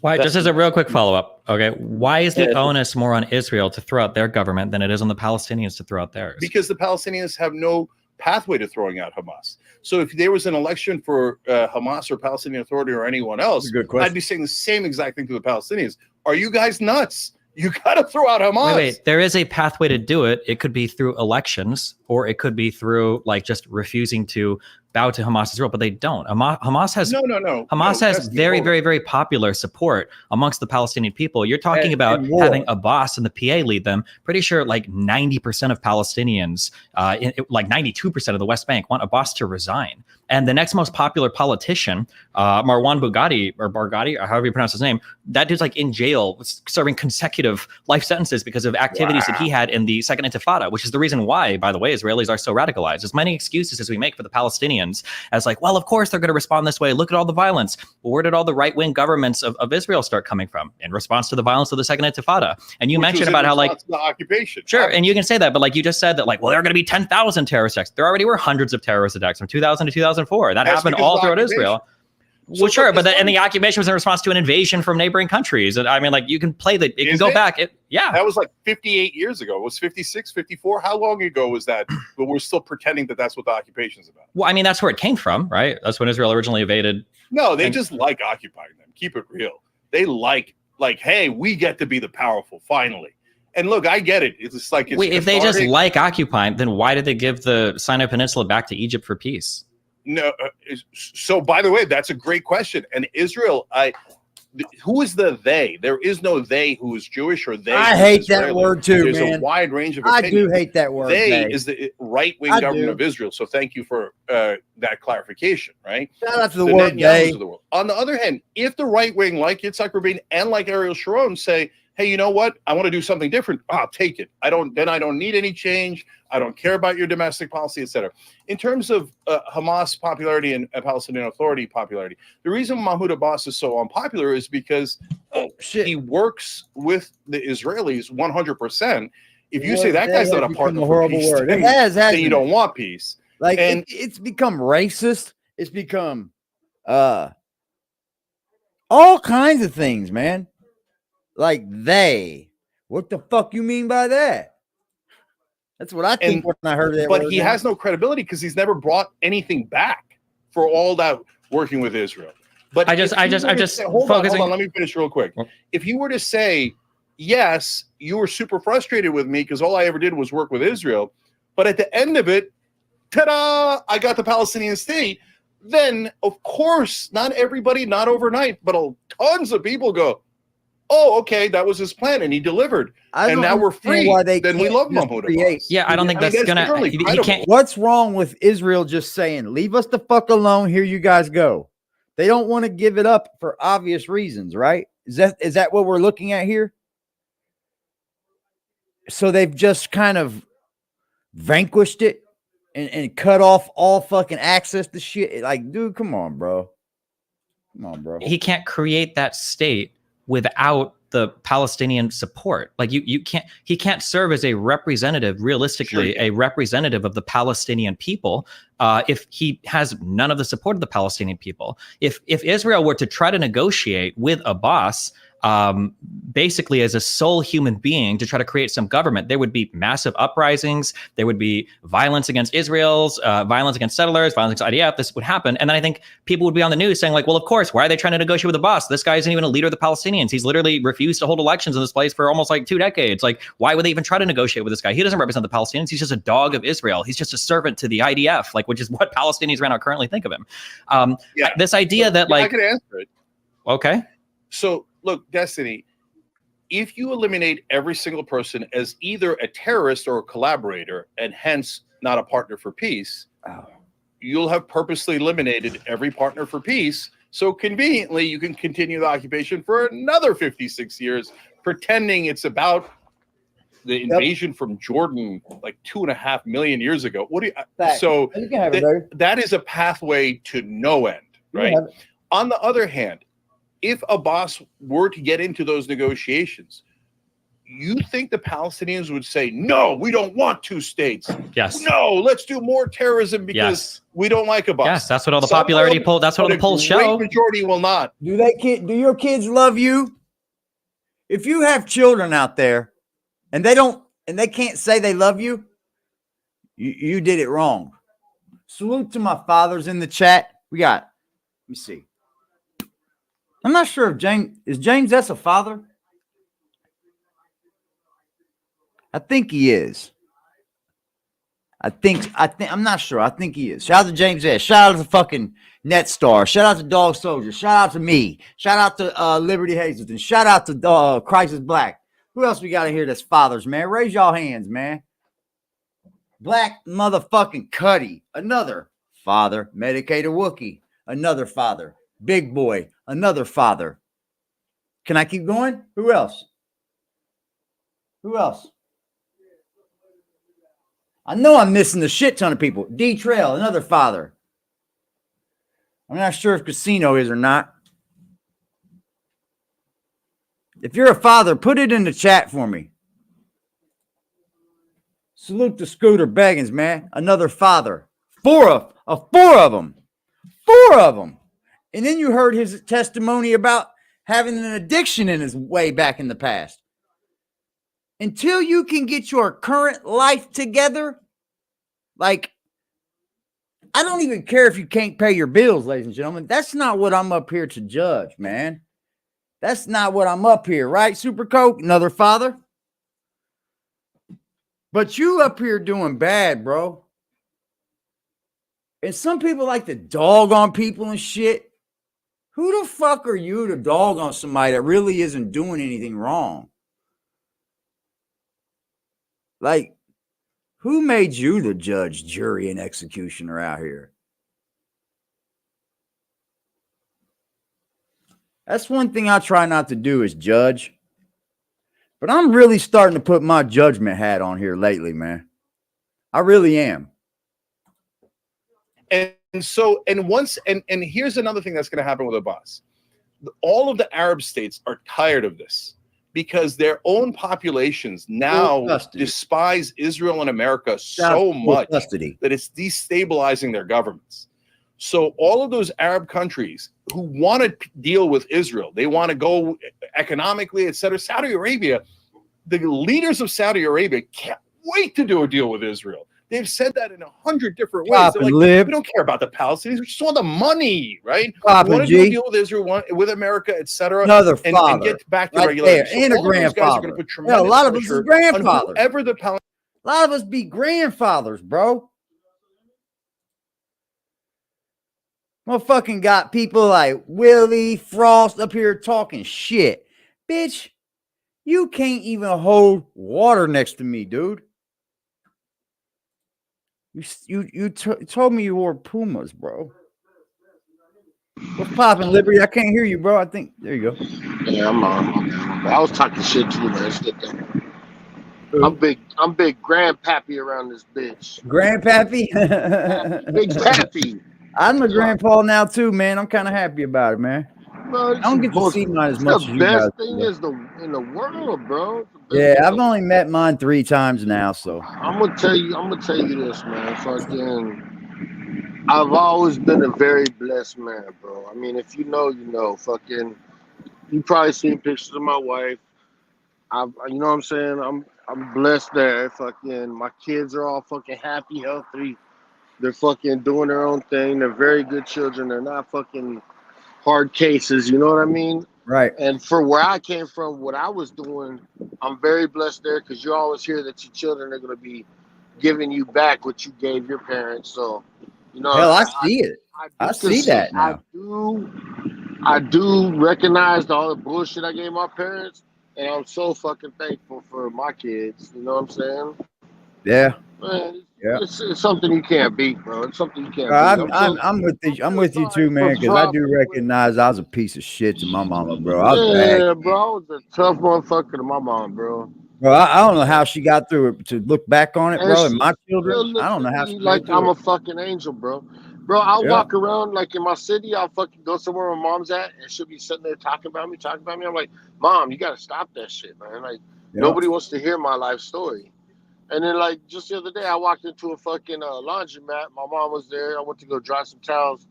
Why? Just as a real quick follow-up, okay? Why is the onus more on Israel to throw out their government than it is on the Palestinians to throw out theirs? Because the Palestinians have no pathway to throwing out Hamas. So if there was an election for Hamas or Palestinian Authority or anyone else, I'd be saying the same exact thing to the Palestinians. Are you guys nuts? You got to throw out Hamas. Wait, there is a pathway to do it. It could be through elections, or it could be through just refusing to bow to Hamas's rule, but they don't. Hamas has Hamas has very, very, very popular support amongst the Palestinian people. You're talking about having a boss and the PA lead them. Pretty sure 90% of Palestinians, 92% of the West Bank want a boss to resign. And the next most popular politician, Marwan Barghouti, or however you pronounce his name, that dude's in jail serving consecutive life sentences because of activities that he had in the Second Intifada, which is the reason why, by the way, Israelis are so radicalized. As many excuses as we make for the Palestinians as well, of course they're going to respond this way. Look at all the violence. Well, where did all the right-wing governments of Israel start coming from? In response to the violence of the Second Intifada. And you mentioned about how the occupation. Sure, and you can say that, but you just said that there are going to be 10,000 terrorist attacks. There already were hundreds of terrorist attacks from 2000 to 2004. That happened all throughout Israel. Well, sure, but and the occupation was in response to an invasion from neighboring countries. And I mean, you can play it can go back. That was 58 years ago. It was 56, 54. How long ago was that? But we're still pretending that that's what the occupation is about. Well, I mean, that's where it came from, right? That's when Israel originally invaded. No, they just like occupying them. Keep it real. They like, hey, we get to be the powerful finally. And look, I get it. It's wait, if they just like occupying, then why did they give the Sinai Peninsula back to Egypt for peace? No. So, by the way, that's a great question. And Israel, who is the they? There is no they who is Jewish or they. I hate that word too, There's a wide range of opinions. I do hate that word. They is the right-wing government of Israel. So thank you for that clarification, right? Shout out to the word they. On the other hand, if the right wing, like Yitzhak Rabin and like Ariel Sharon, say, hey, you know what? I want to do something different. I'll take it. I don't need any change. I don't care about your domestic policy, etc. In terms of Hamas popularity and Palestinian Authority popularity, the reason Mahmoud Abbas is so unpopular is because he works with the Israelis 100%. If you say that guy's not a partner for peace, then you don't want peace. Like, and it's become racist. It's become all kinds of things, man. Like what the fuck you mean by that? That's what I think when I heard that. But he has no credibility because he's never brought anything back for all that working with Israel. But I just hold on, let me finish real quick. If you were to say, yes, you were super frustrated with me because all I ever did was work with Israel, but at the end of it, ta-da, I got the Palestinian state, then of course, not everybody, not overnight, but tons of people go, oh, okay, that was his plan and he delivered. And now we're free. Then we love Mahmoud Abbas. Yeah, I don't think that's gonna. He can't. What's wrong with Israel just saying, leave us the fuck alone, here you guys go? They don't want to give it up for obvious reasons, right? Is that what we're looking at here? So they've just kind of vanquished it and cut off all fucking access to shit. Like, dude, come on, bro. Come on, bro. He can't create that state without the Palestinian support. Like he can't serve as a representative, realistically, a representative of the Palestinian people if he has none of the support of the Palestinian people. If Israel were to try to negotiate with Abbas, basically as a sole human being to try to create some government, there would be massive uprisings. There would be violence against Israel's, violence against settlers, violence against IDF. This would happen. And then I think people would be on the news saying like, well, of course, why are they trying to negotiate with Abbas? This guy isn't even a leader of the Palestinians. He's literally refused to hold elections in this place for almost like 2 decades. Like, why would they even try to negotiate with this guy? He doesn't represent the Palestinians. He's just a dog of Israel. He's just a servant to the IDF, like, which is what Palestinians right now currently think of him. This idea that like, I can answer it. Okay. So look, Destiny, if you eliminate every single person as either a terrorist or a collaborator, and hence not a partner for peace, you'll have purposely eliminated every partner for peace. So conveniently, you can continue the occupation for another 56 years, pretending it's about the invasion from Jordan like 2.5 million years ago. What do you? So that is a pathway to no end, right? On the other hand, if Abbas were to get into those negotiations, you think the Palestinians would say, no, we don't want 2 states. Yes. No, let's do more terrorism because we don't like Abbas. Yes, that's what all the popularity polls, that's what all the polls show. The majority will not. Do your kids love you? If you have children out there and they can't say they love you, you did it wrong. Salute to my fathers in the chat. Let me see. I'm not sure if James S. a father? I think he is. I'm not sure. I think he is. Shout out to James S. Shout out to fucking NetStar. Shout out to Dog Soldier. Shout out to me. Shout out to Liberty Hazleton. Shout out to Crisis Black. Who else we got in here that's fathers, man? Raise y'all hands, man. Black motherfucking Cuddy. Another father. Medicated Wookie. Another father. Big Boy. Another father. Can I keep going? Who else? I know I'm missing a shit ton of people. D Trail, another father. I'm not sure if Casino is or not. If you're a father, put it in the chat for me. Salute to Scooter Beggins, man. Another father. Four of them. And then you heard his testimony about having an addiction in his way back in the past. Until you can get your current life together, like, I don't even care if you can't pay your bills, ladies and gentlemen. That's not what I'm up here to judge, man. That's not what I'm up here, right? Super Coke, another father. But you up here doing bad, bro. And some people like to dog on people and shit. Who the fuck are you to dog on somebody that really isn't doing anything wrong? Like, who made you the judge, jury, and executioner out here? That's one thing I try not to do is judge. But I'm really starting to put my judgment hat on here lately, man. I really am. And here's another thing that's going to happen with Abbas. All of the Arab states are tired of this. because their own populations now despise Israel and America so much that it's destabilizing their governments. So all of those Arab countries who want to deal with Israel, they want to go economically, etc. Saudi Arabia, the leaders of Saudi Arabia can't wait to do a deal with Israel. They've said that in 100 different ways. They're like, we don't care about the Palestinians. We just want the money, right? We want to do a deal with Israel, with America, etc. And get back to regulation. So and a grandfather. Guys are going to put tremendous a lot of us is grandfathers. Whoever the a lot of us be grandfathers, bro. Motherfucking got people like Willie Frost up here talking shit. Bitch, you can't even hold water next to me, dude. You told me you wore Pumas, bro. What's popping, Liberty? I can't hear you, bro. I think there you go. Yeah, I'm on. I was talking shit too, man. I'm big grandpappy around this bitch. Grandpappy? Big pappy. I'm a grandpa now too, man. I'm kind of happy about it, man. Bro, I don't get to see mine as much as you guys. The best thing is in the world, bro. Yeah, I've only met mine 3 times now, so I'm gonna tell you this, man. Fucking, I've always been a very blessed man, bro. I mean, if you know, you know. Fucking, you probably seen pictures of my wife. You know what I'm saying? I'm blessed there. Fucking, my kids are all fucking happy, healthy. They're fucking doing their own thing. They're very good children. They're not fucking hard cases. You know what I mean? Right. And for where I came from, what I was doing, I'm very blessed there because you always hear that your children are going to be giving you back what you gave your parents. So, you know, hell, I see it. I see that now. I do recognize all the bullshit I gave my parents, and I'm so fucking thankful for my kids. You know what I'm saying? Yeah. Man, yeah. It's something you can't beat, bro. It's something you can't beat. I'm with you too, man, because I do recognize I was a piece of shit to my mama, bro. I was bad. Bro, I was a tough motherfucker to my mom, bro. Bro, I don't know how she got through it. To look back on it, bro, and my children, I don't know how she like I'm a fucking angel, bro. Bro, I'll walk around like in my city. I'll fucking go somewhere where mom's at, and she'll be sitting there talking about me. I'm like, Mom, you gotta stop that shit, man. Like nobody wants to hear my life story. And then, like, just the other day, I walked into a fucking laundromat. My mom was there. I went to go dry some towels,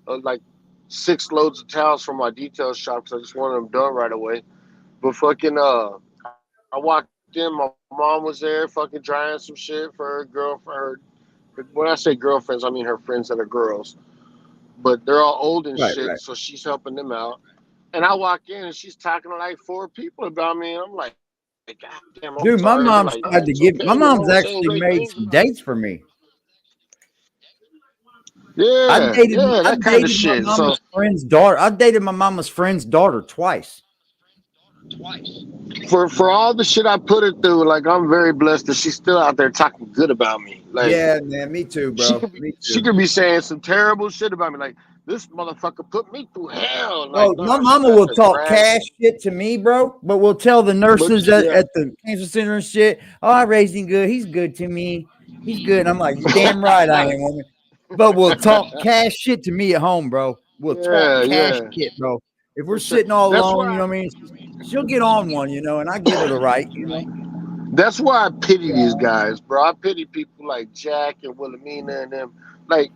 like 6 loads of towels from my detail shop because I just wanted them done right away. But fucking, I walked in. My mom was there fucking drying some shit for her girlfriend. When I say girlfriends, I mean her friends that are girls. But they're all old and shit, so she's helping them out. And I walk in, and she's talking to, like, 4 people about me. And I'm like, God damn, dude, my mom's tried to give. My mom's actually made some dates for me. Yeah, I dated that kind of shit. My mama's friend's daughter. I dated my mama's friend's daughter twice. For all the shit I put her through, like I'm very blessed that she's still out there talking good about me. Like, yeah, man, me too, bro. She could be saying some terrible shit about me, like this motherfucker put me through hell. Like, my mama will talk cash shit to me, bro, but will tell the nurses at the cancer center and shit, oh, I raised him good. He's good to me. He's good. And I'm like, you damn right I am, woman. But we'll talk cash shit to me at home, bro. We'll talk cash shit, bro. If we're sitting all alone, you know what I mean? She'll get on one, you know, and I give her the right, you know. That's why I pity these guys, bro. I pity people like Jack and Wilhelmina and them. Like,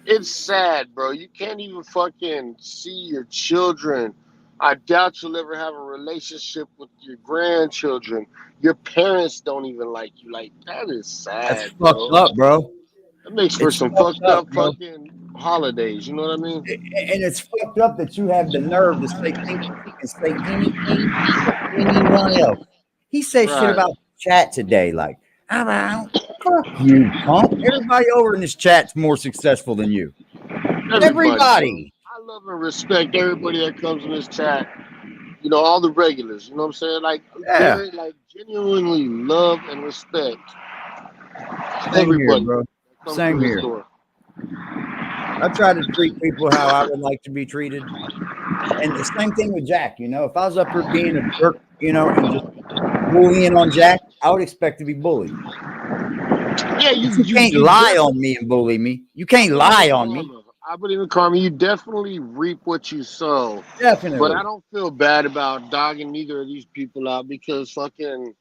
it's sad, bro. You can't even fucking see your children. I doubt you'll ever have a relationship with your grandchildren. Your parents don't even like you. Like, that is sad. That's fucked up, bro. That makes for some fucked up fucking holidays. You know what I mean? And it's fucked up that you have the nerve to say things you can say anything to anyone else. He said shit about chat today, like, fuck you, punk. Everybody over in this chat's more successul than you. Everybody. I love and respect everybody that comes in this chat. You know, all the regulars. You know what I'm saying? Like, very, like, genuinely love and respect everybody. Bro. Same here. I try to treat people how I would like to be treated. And the same thing with Jack, you know. If I was up here being a jerk, you know, and just bullying on Jack, I would expect to be bullied. Yeah, you can't lie on me and bully me. You can't lie on me. I believe in karma. You definitely reap what you sow. Definitely. But I don't feel bad about dogging neither of these people out because fucking.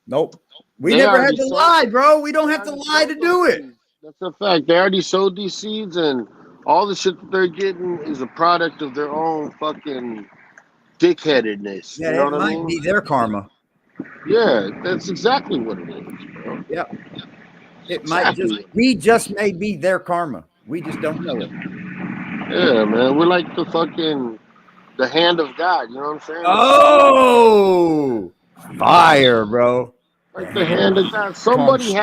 Nope. We never had to lie, bro. We don't have to lie to do it. That's a fact. They already sowed these seeds, and all the shit that they're getting is a product of their own fucking dickheadedness. Yeah, you know it what I might mean? be their karma. Yeah, that's exactly what it is, bro. Yeah. It might just may be their karma. We just don't know it. Yeah, man. We're like the hand of God, you know what I'm saying? Oh, fire, bro. Like the hand of God. Somebody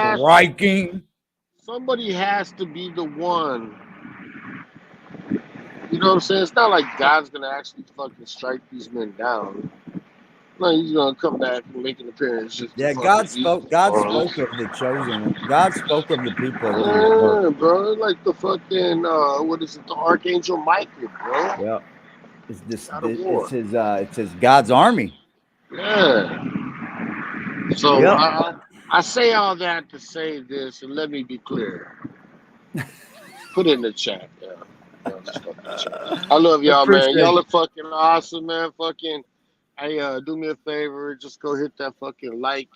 has to be the one. You know what I'm saying? It's not like God's gonna actually fucking strike these men down. No, he's gonna come back and make an appearance. Yeah, God spoke of the chosen. God spoke of the people. Yeah, bro. Like the fucking what is it? The Archangel Michael, bro. Yeah. It's his God's army. Yeah. So yep. I say all that to say this, and let me be clear. Put it in the chat. Yeah. I love y'all, man. Y'all are fucking awesome, man. Fucking, hey, do me a favor. Just go hit that fucking like,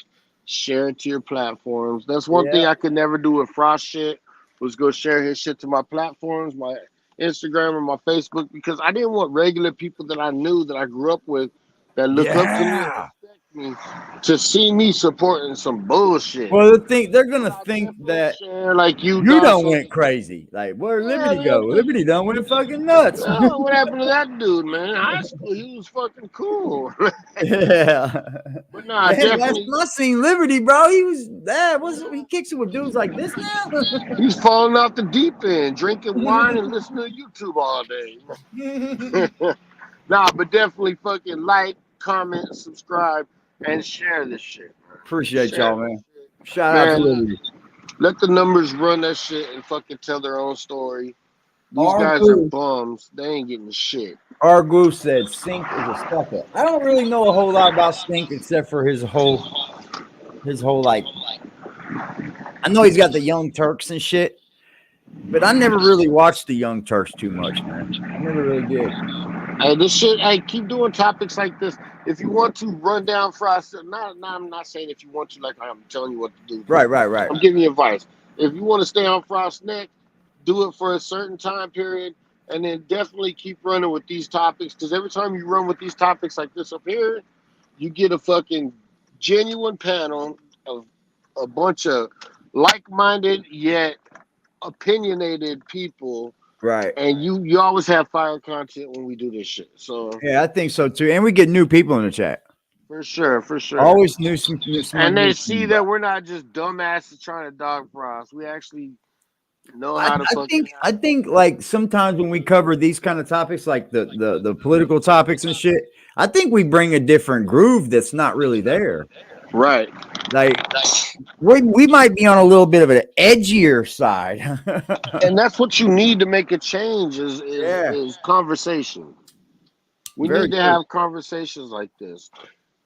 share it to your platforms. That's one thing I could never do with Frost shit, was go share his shit to my platforms, my Instagram and my Facebook, because I didn't want regular people that I knew, that I grew up with, that look up to me and respect me, to see me supporting some bullshit. Well, they're gonna think that like you done went crazy. Like, where'd Liberty go? Liberty done went fucking nuts. What happened to that dude, man? In high school, he was fucking cool. Yeah. But nah, definitely. I seen Liberty, bro. He was that. He kicks it with dudes like this now. He's falling off the deep end, drinking wine and listening to YouTube all day. Nah, but definitely fucking like, comment, subscribe, and share this shit. Appreciate y'all, man. Shout out to Liberty. Let the numbers run that shit and fucking tell their own story. These guys are bums. They ain't getting shit. Argu said Sync is a sucker. I don't really know a whole lot about Sync except for his whole like. I know he's got the Young Turks and shit, but I never really watched the Young Turks too much, man. I never really did. This shit, I keep doing topics like this. If you want to run down Frost, I'm not saying if you want to, like I'm telling you what to do. Right. I'm giving you advice. If you want to stay on Frost's neck, do it for a certain time period, and then definitely keep running with these topics, because every time you run with these topics like this up here, you get a fucking genuine panel of a bunch of like-minded yet opinionated people. Right. And you always have fire content when we do this shit. So yeah, I think so too. And we get new people in the chat. For sure. Always new. And they see that we're not just dumbasses trying to dog Frost. We actually know how to I think like sometimes when we cover these kind of topics, like the political topics and shit, I think we bring a different groove that's not really there. Right. Like we might be on a little bit of an edgier side. And that's what you need to make a change is conversation. We need to have conversations like this.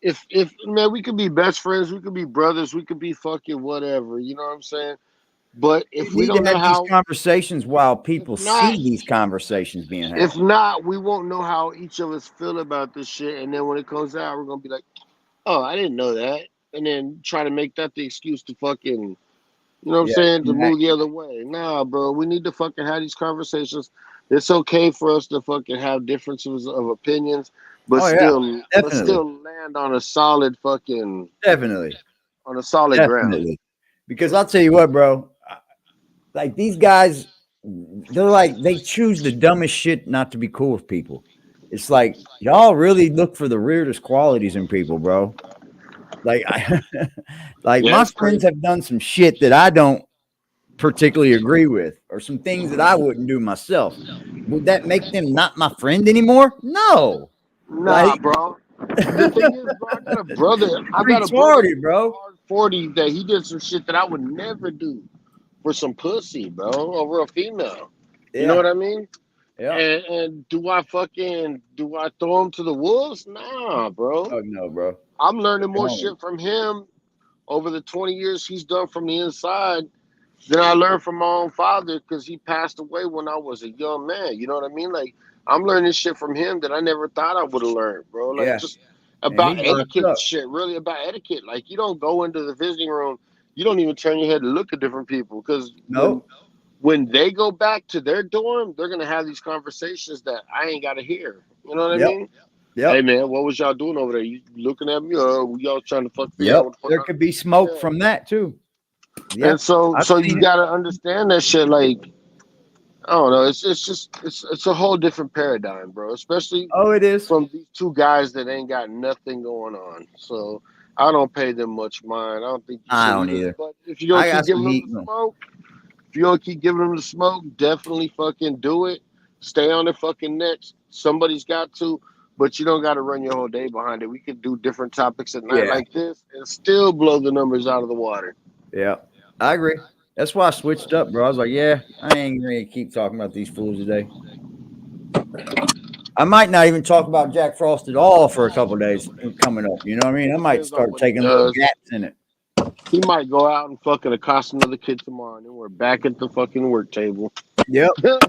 If man, we could be best friends, we could be brothers, we could be fucking whatever, you know what I'm saying? But if we don't know how these conversations while people see these conversations being had. If not, we won't know how each of us feel about this shit. And then when it comes out, we're gonna be like, oh, I didn't know that. And then try to make that the excuse to fucking, you know what I'm saying, to move the other way. Nah, bro, we need to fucking have these conversations. It's okay for us to fucking have differences of opinions, but still land on a solid fucking on a solid ground. Because I'll tell you what, bro, like these guys, they're like, they choose the dumbest shit not to be cool with people. It's like, y'all really look for the weirdest qualities in people, bro. Like, my friends have done some shit that I don't particularly agree with, or some things that I wouldn't do myself. Would that make them not my friend anymore? No. Nah, bro. The thing is, bro, I got a brother, bro, 40, that he did some shit that I would never do for some pussy, bro, over a female. You know what I mean? Yeah. And do I throw him to the wolves? Nah, bro. Oh no, bro. I'm learning more shit from him over the 20 years he's done from the inside Then I learned from my own father because he passed away when I was a young man. You know what I mean? Like I'm learning shit from him that I never thought I would have learned, bro. Like Yeah. just And about he brought us etiquette and up. shit. Really about etiquette. Like you don't go into the visiting room. You don't even turn your head to look at different people because Nope. when they go back to their dorm, they're gonna have these conversations that I ain't gotta hear. You know what I Yep. mean? Hey Yep. man, what was y'all doing over there? You looking at me or y'all trying to figure out Yep. what the fuck? There could be smoke Yeah. from that too. And Yep. so I've you seen it. gotta understand that shit. Like I don't know, it's a whole different paradigm, bro. Especially Oh, it is. from these two guys that ain't got nothing going on. So I don't pay them much mind. I don't think you I should don't either. either. But if you don't I keep got some giving them heat. the smoke. If you don't keep giving them the smoke, definitely fucking do it. Stay on their fucking necks. Somebody's got to, but you don't got to run your whole day behind it. We could do different topics at night Yeah. like this and still blow the numbers out of the water. Yeah. I agree. That's why I switched up, bro. I was like, yeah, I ain't ready to keep talking about these fools today. I might not even talk about Jack Frost at all for a couple of days coming up. You know what I mean? I might Depends on start what he taking little does. gaps in it. He might go out and fucking accost another kid tomorrow, and then we're back at the fucking work table. Yep. You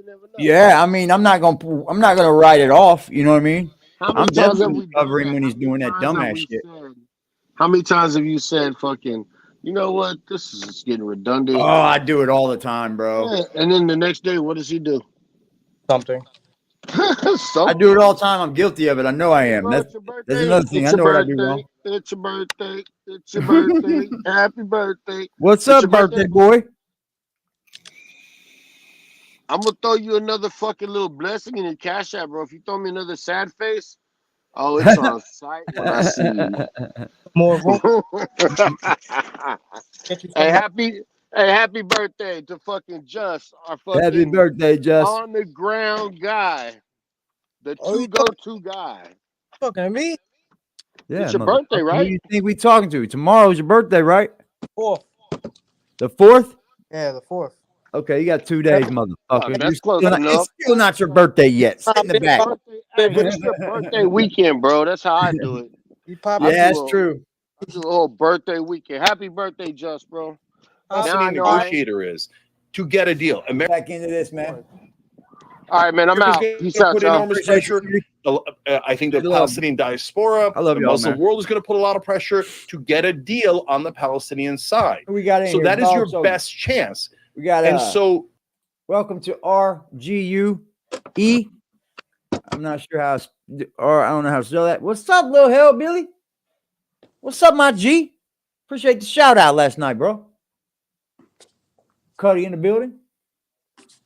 never know. Yeah. I mean, I'm not gonna write it off. You know what I mean? How many I'm times have definitely we done cover him that? when How he's many doing that times have dumbass we shit. said? How many times have you said fucking? You know what? This is just getting redundant. Oh, I do it all the time, bro. Yeah, and then the next day, what does he do? Something. I do it all the time. I'm guilty of it. I know I am. Bro, That's it's your birthday. that's another thing. It's I your know what I do wrong. birthday. It's your birthday. It's your birthday. Happy birthday. What's It's up, your birthday boy? I'm gonna throw you another fucking little blessing in your cash app, bro. If you throw me another sad face, oh, it's on sight when I see you. More room. hey, Get you some. happy birthday to fucking Just, our Happy fucking birthday, Just. on the ground guy, the Oh, you go-to guy. talking to me? Yeah, It's your birthday, motherfucker. Who right? you think we talking to? Tomorrow's your birthday, right? 4th. The 4th? Yeah, the 4th. Okay, you got 2 days, motherfucker. Oh, that's close It's enough. still not your birthday yet. Sit in the back. Hey, it's your birthday weekend, bro. That's how I do it. You pop I it. Yeah, do that's a true. whole birthday weekend. Happy birthday, Just, bro. Now I Palestinian know I ain't. negotiator is to get a deal. Back into this, man. All right, man. I'm America's out. going Peace to out, put y'all. enormous Appreciate you. pressure. I think the Good love. Palestinian diaspora, I love the y'all, Muslim man. world is going to put a lot of pressure to get a deal on the Palestinian side. Who we got in So here? that is your Dog Soldier. best chance. We got And so welcome to RGUE. I'm not sure how or I don't know how to spell that. What's up, little hellbilly? What's up, my G? Appreciate the shout out last night, bro. Cuddy in the building.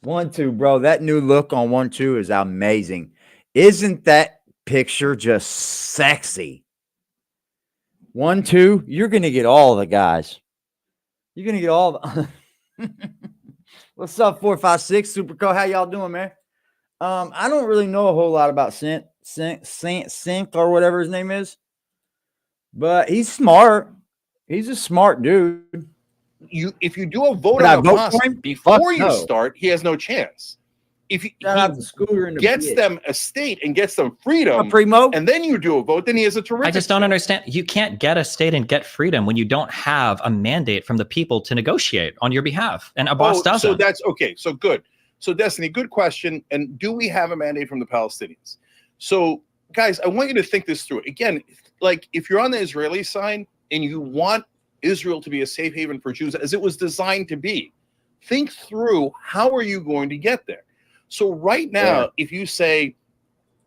1-2, bro. That new look on 1-2 is amazing. Isn't that picture just sexy? 1-2, you're gonna get all the guys. You're gonna get all the What's up, 456 Superco? How y'all doing, man? I don't really know a whole lot about Sync or whatever his name is, but he's smart. He's a smart dude. if you do a vote Would I on vote Hamas for him? before Fuck you no. start, he has no chance. If he Shout out to Scooter and the gets bitch. them a state and gets them freedom, Primo. and then you do a vote, then he has a terrific I just don't chance. understand. You can't get a state and get freedom when you don't have a mandate from the people to negotiate on your behalf. And Abbas doesn't. So that's okay. So good. So Destiny, good question. And do we have a mandate from the Palestinians? So guys, I want you to think this through. Again, like if you're on the Israeli side and you want Israel to be a safe haven for Jews as it was designed to be, think through how are you going to get there? So right now, if you say,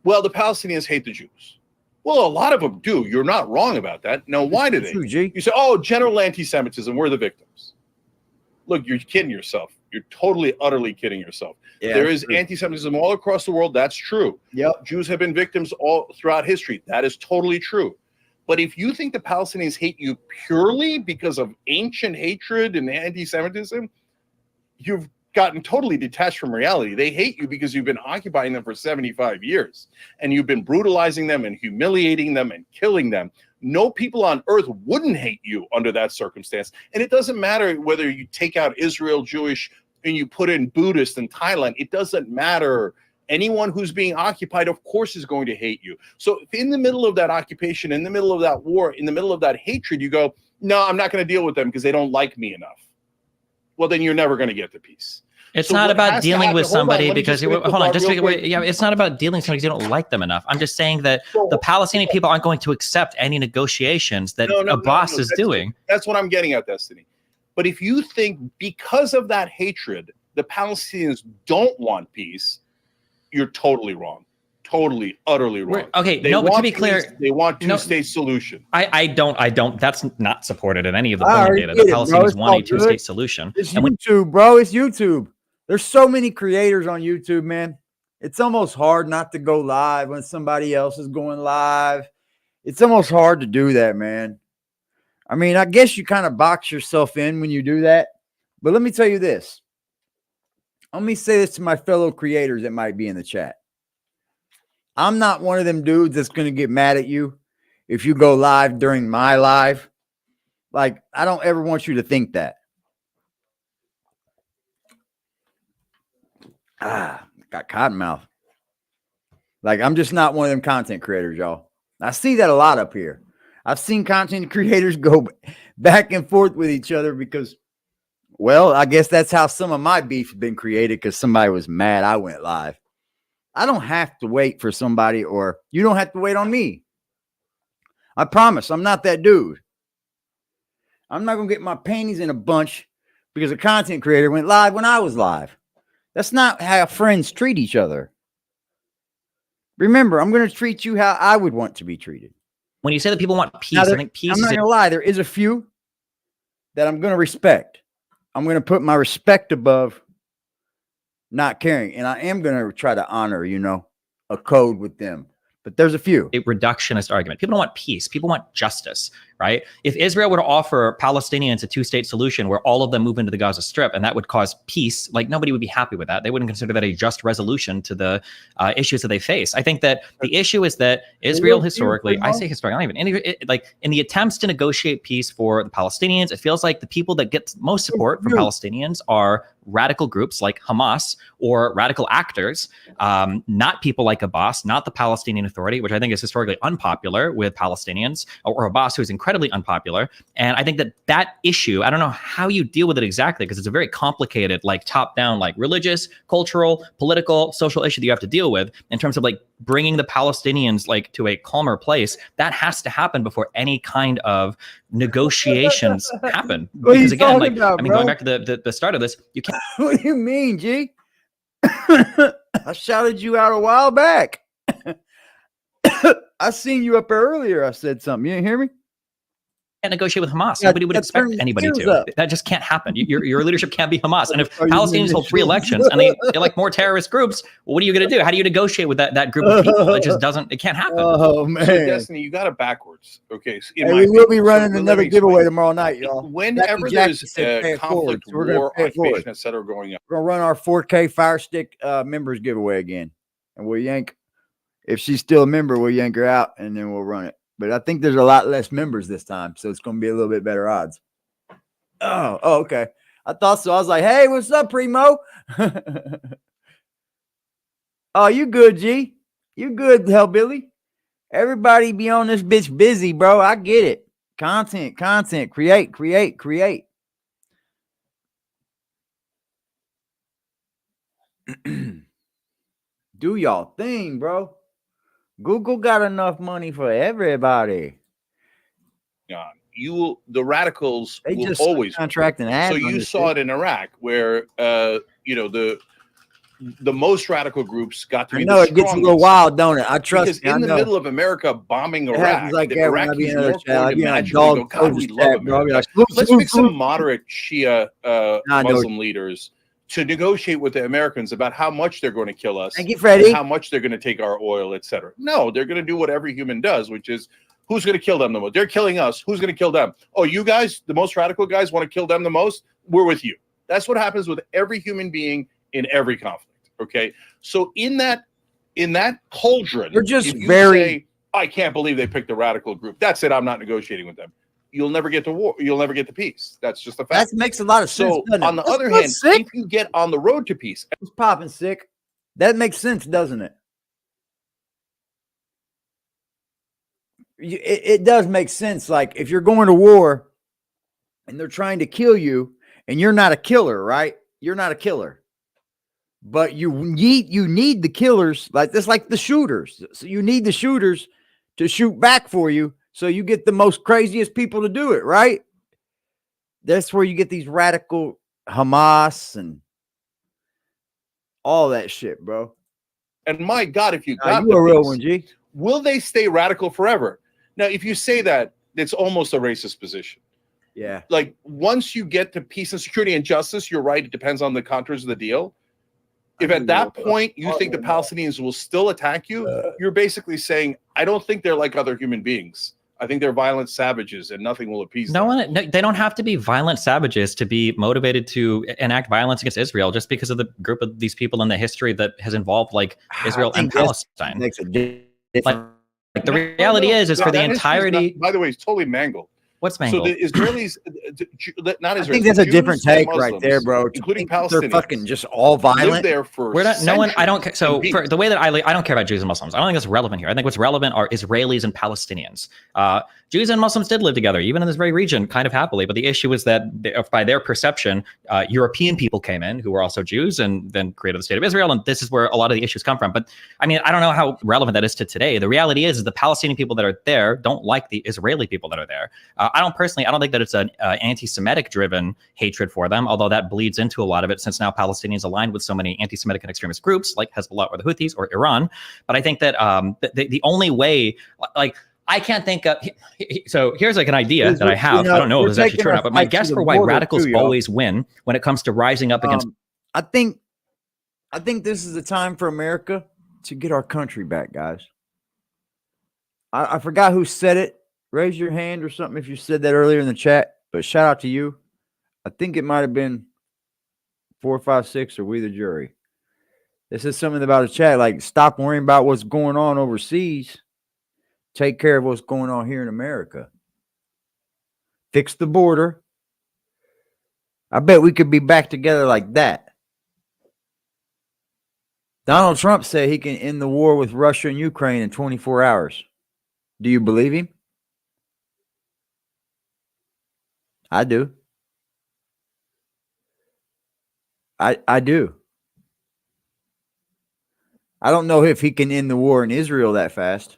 well, the Palestinians hate the Jews. Well, a lot of them do. You're not wrong about that. Now, why do they? You say, oh, general anti-Semitism, we're the victims. Look, you're kidding yourself. You're totally, utterly kidding yourself. Yeah, there is anti-Semitism all across the world. That's true. Yep. Jews have been victims all throughout history. That is totally true. But if you think the Palestinians hate you purely because of ancient hatred and anti-Semitism, you've gotten totally detached from reality. They hate you because you've been occupying them for 75 years and you've been brutalizing them and humiliating them and killing them. No people on earth wouldn't hate you under that circumstance. And it doesn't matter whether you take out Israel, Jewish, and you put in Buddhist and Thailand. It doesn't matter. Anyone who's being occupied, of course, is going to hate you. So if in the middle of that occupation, in the middle of that war, in the middle of that hatred, you go, no, I'm not going to deal with them because they don't like me enough. well, then you're never going to get the peace. It's So not what about has to dealing happen- with hold on, somebody let me because just finish the hold on, thought just real quick. yeah, it's not about dealing with somebody because you don't like them enough. I'm just saying that So- the Palestinian people aren't going to accept any negotiations that Abbas is doing. That's what I'm getting at, Destiny. But if you think because of that hatred, the Palestinians don't want peace, you're totally wrong. Totally, utterly wrong. Okay, They no, but to want be clear, peace, they want two-state solution. I don't. That's not supported in any of the I polling already data. get The it, bro. Palestinians It's want all a two-state solution. It's And when YouTube, bro. It's YouTube. There's so many creators on YouTube, man. It's almost hard not to go live when somebody else is going live. It's almost hard to do that, man. I mean, I guess you kind of box yourself in when you do that. But let me tell you this. Let me say this to my fellow creators that might be in the chat. I'm not one of them dudes that's going to get mad at you if you go live during my live. Like, I don't ever want you to think that. Got cotton mouth. Like, I'm just not one of them content creators, y'all. I see that a lot up here. I've seen content creators go back and forth with each other because, well, I guess that's how some of my beef has been created because somebody was mad I went live. I don't have to wait for somebody, or you don't have to wait on me. I promise I'm not that dude. I'm not going to get my panties in a bunch because a content creator went live when I was live. That's not how friends treat each other. Remember, I'm going to treat you how I would want to be treated. when you say that people want peace, Now, I think peace I'm is not going to lie. There is a few that I'm going to respect. I'm going to put my respect above not caring. And I am going to try to honor, a code with them. But there's a few. a reductionist argument. People don't want peace. People want justice, right? If Israel were to offer Palestinians a two-state solution where all of them move into the Gaza Strip and that would cause peace, like nobody would be happy with that. They wouldn't consider that a just resolution to the issues that they face. I think that the issue is that Israel historically, I say historically, not even, like in the attempts to negotiate peace for the Palestinians, it feels like the people that get most support from Palestinians are radical groups like Hamas or radical actors, not people like Abbas, not the Palestinian Authority, which I think is historically unpopular with Palestinians, or Abbas, who is incredibly unpopular. And I think that issue, I don't know how you deal with it exactly, because it's a very complicated, like top-down, like religious, cultural, political, social issue that you have to deal with in terms of like bringing the Palestinians like to a calmer place. That has to happen before any kind of negotiations happen. Because again, like, going back to the start of this, you can't. What do you mean, G? I shouted you out a while back. I seen you up there earlier. I said something. You didn't hear me? Can't negotiate with Hamas. Nobody would expect anybody to. That just can't happen. Your leadership can't be Hamas. And if Palestinians hold free elections and they elect more terrorist groups, well, what are you going to do? How do you negotiate with that group of people? It just doesn't. It can't happen. Oh man, so Destiny, you got it backwards. Okay, so we will be running another giveaway tomorrow night, y'all. Whenever there's conflict, war, occupation, etc., going on, we're gonna run our 4K Fire Stick members giveaway again, and we'll yank. If she's still a member, we'll yank her out, and then we'll run it. But I think there's a lot less members this time, so it's going to be a little bit better odds. Oh, okay. I thought so. I was like, hey, what's up, Primo? Oh, you good, G? You good, Hellbilly? Everybody be on this bitch busy, bro. I get it. Content, create. Do y'all thing, bro. Google got enough money for everybody. The radicals will always contract an ad. So you saw it in Iraq, where the most radical groups got to be. I know it gets a little wild, don't it? I trust. Because in the middle of America bombing Iraq, the Iraqis more going to magically go, God, we love America. Let's pick some moderate Shia Muslim leaders to negotiate with the Americans about how much they're going to kill us, thank you, Freddie, and how much they're going to take our oil, etc. No, they're going to do what every human does, which is, who's going to kill them the most? They're killing us. Who's going to kill them? Oh, you guys, the most radical guys, want to kill them the most? We're with you. That's what happens with every human being in every conflict. Okay, so in that cauldron, you're just say, I can't believe they picked the radical group. That's it. I'm not negotiating with them. You'll never get to war. You'll never get to peace. That's just a fact. That makes a lot of sense. So on the other hand, if you get on the road to peace, it's popping sick. That makes sense, doesn't it? It does make sense. Like if you're going to war and they're trying to kill you and you're not a killer, right? You're not a killer, but you need the killers like this, like the shooters. So you need the shooters to shoot back for you, so you get the most craziest people to do it, right? That's where you get these radical Hamas and all that shit, bro. And my God, if you got you a real one, G. Will they stay radical forever? Now, if you say that, it's almost a racist position. Yeah. Like, once you get to peace and security and justice, you're right. It depends on the contours of the deal. If at that point you think the Palestinians will still attack you, you're basically saying, I don't think they're like other human beings. I think they're violent savages, and nothing will appease them. They don't have to be violent savages to be motivated to enact violence against Israel, just because of the group of these people and the history that has involved like Israel and Palestine. Makes a difference. Like the reality is for the entirety. By the way, it's totally mangled. What's mangled? So the Israelis, not Israelis. I think that's a different take right there, bro. Including They're Palestinians. fucking just all violent. Live there for We're not. No one. I don't. centuries So and for the way that I don't care about Jews and Muslims. I don't think that's relevant here. I think what's relevant are Israelis and Palestinians. Jews and Muslims did live together, even in this very region, kind of happily. But the issue is that by their perception, European people came in who were also Jews and then created the state of Israel. And this is where a lot of the issues come from. But I mean, I don't know how relevant that is to today. The reality is the Palestinian people that are there don't like the Israeli people that are there. I don't think that it's an anti-Semitic driven hatred for them, although that bleeds into a lot of it since now Palestinians aligned with so many anti-Semitic and extremist groups like Hezbollah or the Houthis or Iran. But I think that the only way, like, I can't think of. So here's like an idea that I have. I don't know if it's actually true or not, but my guess for why radicals always win when it comes to rising up against. I think this is the time for America to get our country back, guys. I forgot who said it. Raise your hand or something if you said that earlier in the chat. But shout out to you. I think it might have been 456 or We the Jury. This is something about a chat like stop worrying about what's going on overseas. Take care of what's going on here in America. Fix the border. I bet we could be back together like that. Donald Trump said he can end the war with Russia and Ukraine in 24 hours. Do you believe him? I do. I do. I don't know if he can end the war in Israel that fast.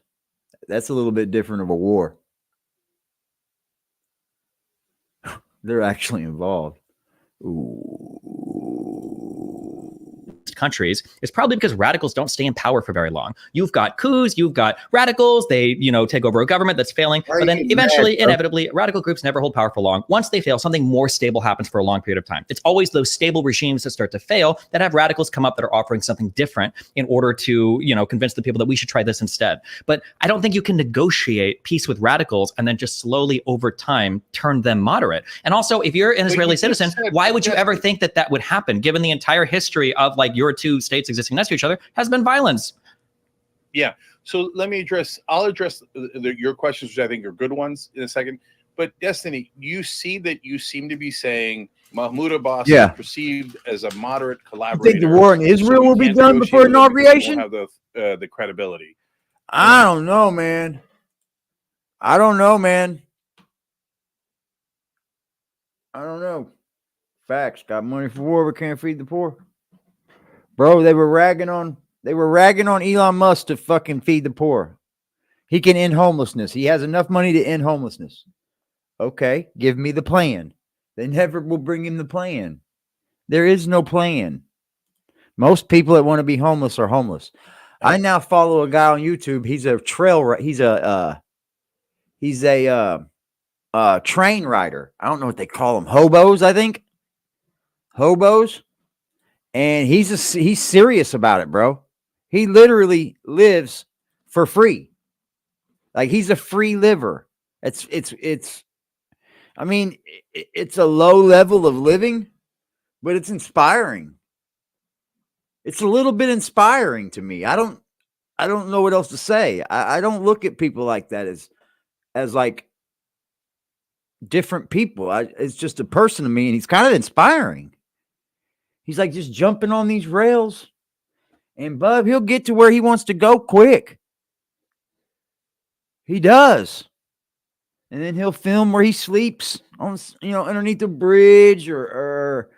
That's a little bit different of a war. They're actually involved. Ooh. Countries is probably because radicals don't stay in power for very long. You've got coups, you've got radicals, they take over a government that's failing, but then eventually, inevitably, radical groups never hold power for long. Once they fail, something more stable happens for a long period of time. It's always those stable regimes that start to fail that have radicals come up that are offering something different in order to, convince the people that we should try this instead. But I don't think you can negotiate peace with radicals and then just slowly over time turn them moderate. And also, if you're an Israeli citizen, why would you ever think that would happen given the entire history of like your two states existing next to each other has been violence? Yeah. So I'll address your questions, which I think are good ones in a second. But Destiny, you seem to be saying Mahmoud Abbas is perceived as a moderate collaborator. You think the war in Israel will be done before inauguration? Have the credibility. I don't know, man. I don't know. Facts. Got money for war, but can't feed the poor. Bro, they were ragging on Elon Musk to fucking feed the poor. He can end homelessness. He has enough money to end homelessness. Okay, give me the plan. They never will bring him the plan. There is no plan. Most people that want to be homeless are homeless. I now follow a guy on YouTube. He's a train rider. I don't know what they call them. Hobos, I think. Hobos. And he's serious about it, bro. He literally lives for free. Like he's a free liver. It's a low level of living, but it's inspiring. It's a little bit inspiring to me. I don't know what else to say. I don't look at people like that as like different people. It's just a person to me, and he's kind of inspiring. He's like just jumping on these rails, and Bub, he'll get to where he wants to go quick. He does. And then he'll film where he sleeps. on, underneath the bridge or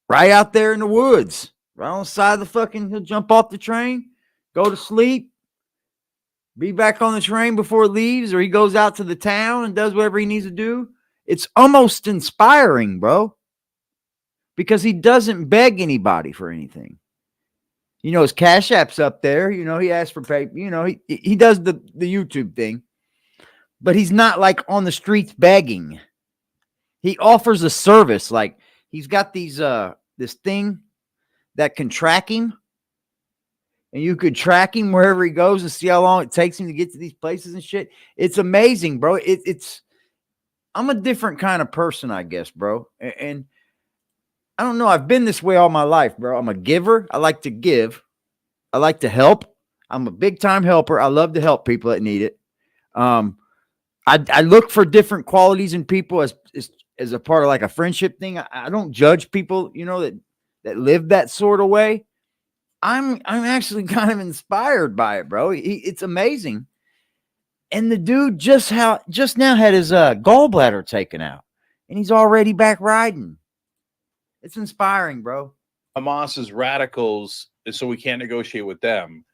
right out there in the woods, right on the side of the fucking. He'll jump off the train, go to sleep, be back on the train before it leaves, or he goes out to the town and does whatever he needs to do. It's almost inspiring, bro, because he doesn't beg anybody for anything. His Cash App's up there. He asks for pay. He does the YouTube thing, but he's not like on the streets begging. He offers a service. Like he's got this thing that can track him, and you could track him wherever he goes and see how long it takes him to get to these places and shit. It's amazing, bro. I'm a different kind of person, I guess, bro. And I don't know. I've been this way all my life, bro. I'm a giver. I like to give. I like to help. I'm a big time helper. I love to help people that need it. I look for different qualities in people as a part of like a friendship thing. I don't judge people, that live that sort of way. I'm actually kind of inspired by it, bro. It's amazing. And the dude just now had his gallbladder taken out, and he's already back riding. It's inspiring, bro. Hamas is radicals, so we can't negotiate with them.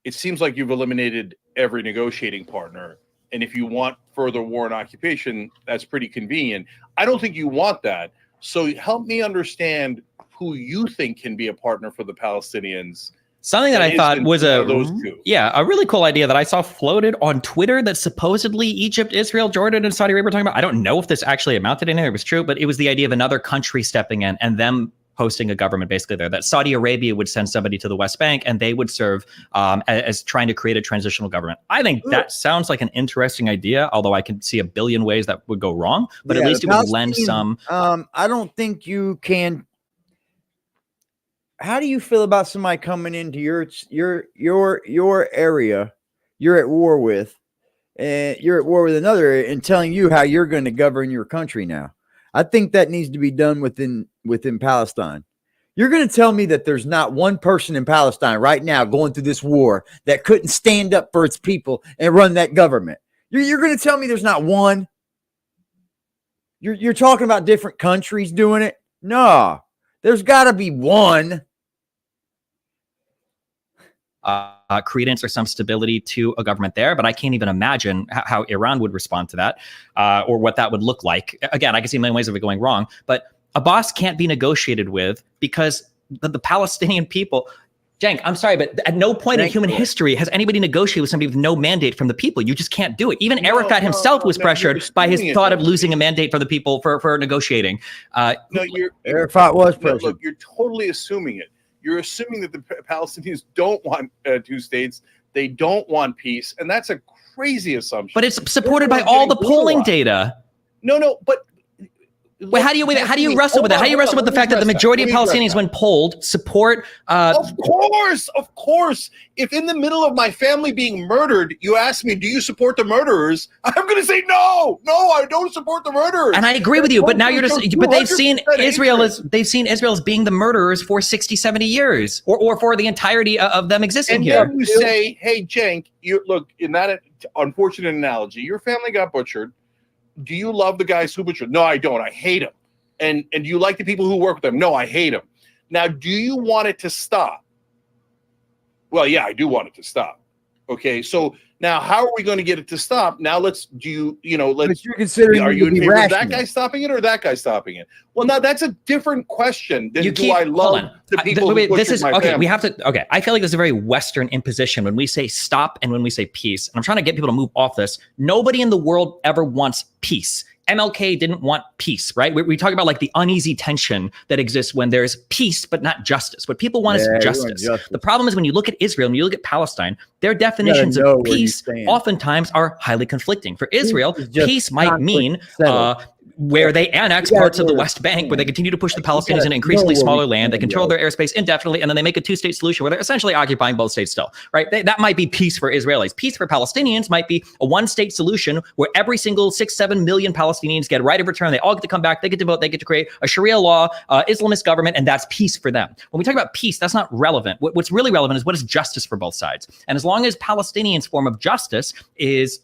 It seems like you've eliminated every negotiating partner. And if you want further war and occupation, that's pretty convenient. I don't think you want that. So help me understand who you think can be a partner for the Palestinians. Something that I thought was a really cool idea that I saw floated on Twitter that supposedly Egypt, Israel, Jordan, and Saudi Arabia were talking about. I don't know if this actually amounted to anything, it was true, but it was the idea of another country stepping in and them hosting a government basically there, that Saudi Arabia would send somebody to the West Bank and they would serve as trying to create a transitional government. I think that sounds like an interesting idea, although I can see a billion ways that would go wrong, but at least it would lend some. I don't think you can. How do you feel about somebody coming into your area you're at war with, and you're at war with another area and telling you how you're going to govern your country now? I think that needs to be done within Palestine. You're going to tell me that there's not one person in Palestine right now going through this war that couldn't stand up for its people and run that government? You're going to tell me there's not one? You're talking about different countries doing it? No, there's got to be one. Credence or some stability to a government there, but I can't even imagine how Iran would respond to that, or what that would look like. Again, I can see many ways of it going wrong, but Abbas can't be negotiated with because the Palestinian people. Cenk, I'm sorry, but at no point in human history has anybody negotiated with somebody with no mandate from the people. You just can't do it. Even Arafat himself was pressured by his thought of losing a mandate from the people for negotiating. Arafat was pressured. Look, you're totally assuming it. You're assuming that the Palestinians don't want 2 states. They don't want peace. And that's a crazy assumption. But it's supported by all the polling data. No, but wait, how do you wrestle with that? How do you wrestle with the fact that the majority of Palestinians, when polled, support? Of course. If in the middle of my family being murdered, you ask me, do you support the murderers? I'm going to say no, I don't support the murderers. And I agree with you, but now you're just. But they've seen Israel as being the murderers for 60, 70 years, or for the entirety of them existing here. And then you say, hey, Cenk, you look in that unfortunate analogy, your family got butchered. Do you love the guys who butchered? No, I don't. I hate them. And do you like the people who work with them? No, I hate them. Now, do you want it to stop? Well, yeah, I do want it to stop. Okay, so now how are we going to get it to stop? Now let's are you in favor of that guy stopping it or that guy stopping it? Well, now that's a different question than I love the people who butchered my family. We have to. Okay, I feel like this is a very Western imposition when we say stop and when we say peace. And I'm trying to get people to move off this. Nobody in the world ever wants peace. MLK didn't want peace, right? We talk about like the uneasy tension that exists when there's peace, but not justice. What people want is justice. The problem is when you look at Israel and you look at Palestine, their definitions of peace oftentimes are highly conflicting. For Israel, peace might mean where they annex parts of the West Bank, where they continue to push the Palestinians in increasingly smaller land. They control their airspace indefinitely, and then they make a two-state solution where they're essentially occupying both states still, right? That might be peace for Israelis. Peace for Palestinians might be a one-state solution where every single 6-7 million Palestinians get a right of return. They all get to come back. They get to vote. They get to create a Sharia law, Islamist government, and that's peace for them. When we talk about peace, that's not relevant. What's really relevant is what is justice for both sides. And as long as Palestinians' form of justice is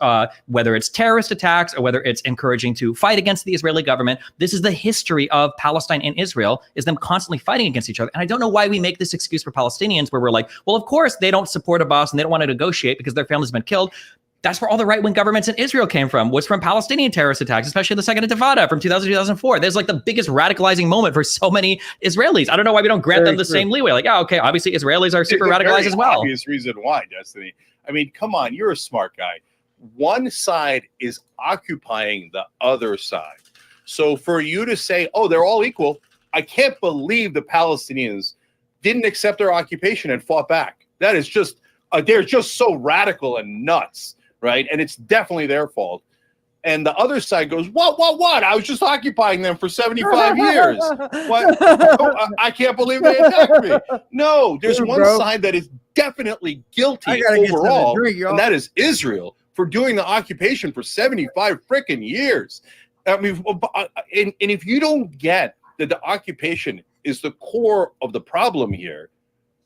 whether it's terrorist attacks or whether it's encouraging to fight against the Israeli government, this is the history of Palestine and Israel, is them constantly fighting against each other. And I don't know why we make this excuse for Palestinians where we're like, well, of course they don't support Abbas and they don't want to negotiate because their family's been killed. That's where all the right-wing governments in Israel came from, was from Palestinian terrorist attacks, especially the Second Intifada from 2000 to 2004. There's like the biggest radicalizing moment for so many Israelis. I don't know why we don't grant them the same leeway. Like, yeah, okay, obviously Israelis are super radicalized as well. Obvious reason why, Destiny. I mean, come on, you're a smart guy. One side is occupying the other side. So for you to say, oh, they're all equal, I can't believe the Palestinians didn't accept their occupation and fought back. That is just, they're just so radical and nuts, right? And it's definitely their fault. And the other side goes, what? I was just occupying them for 75 years. What? Oh, I can't believe they attacked me. No, there's one side that is definitely guilty overall, and that is Israel for doing the occupation for 75 freaking years. I mean, and if you don't get that the occupation is the core of the problem here,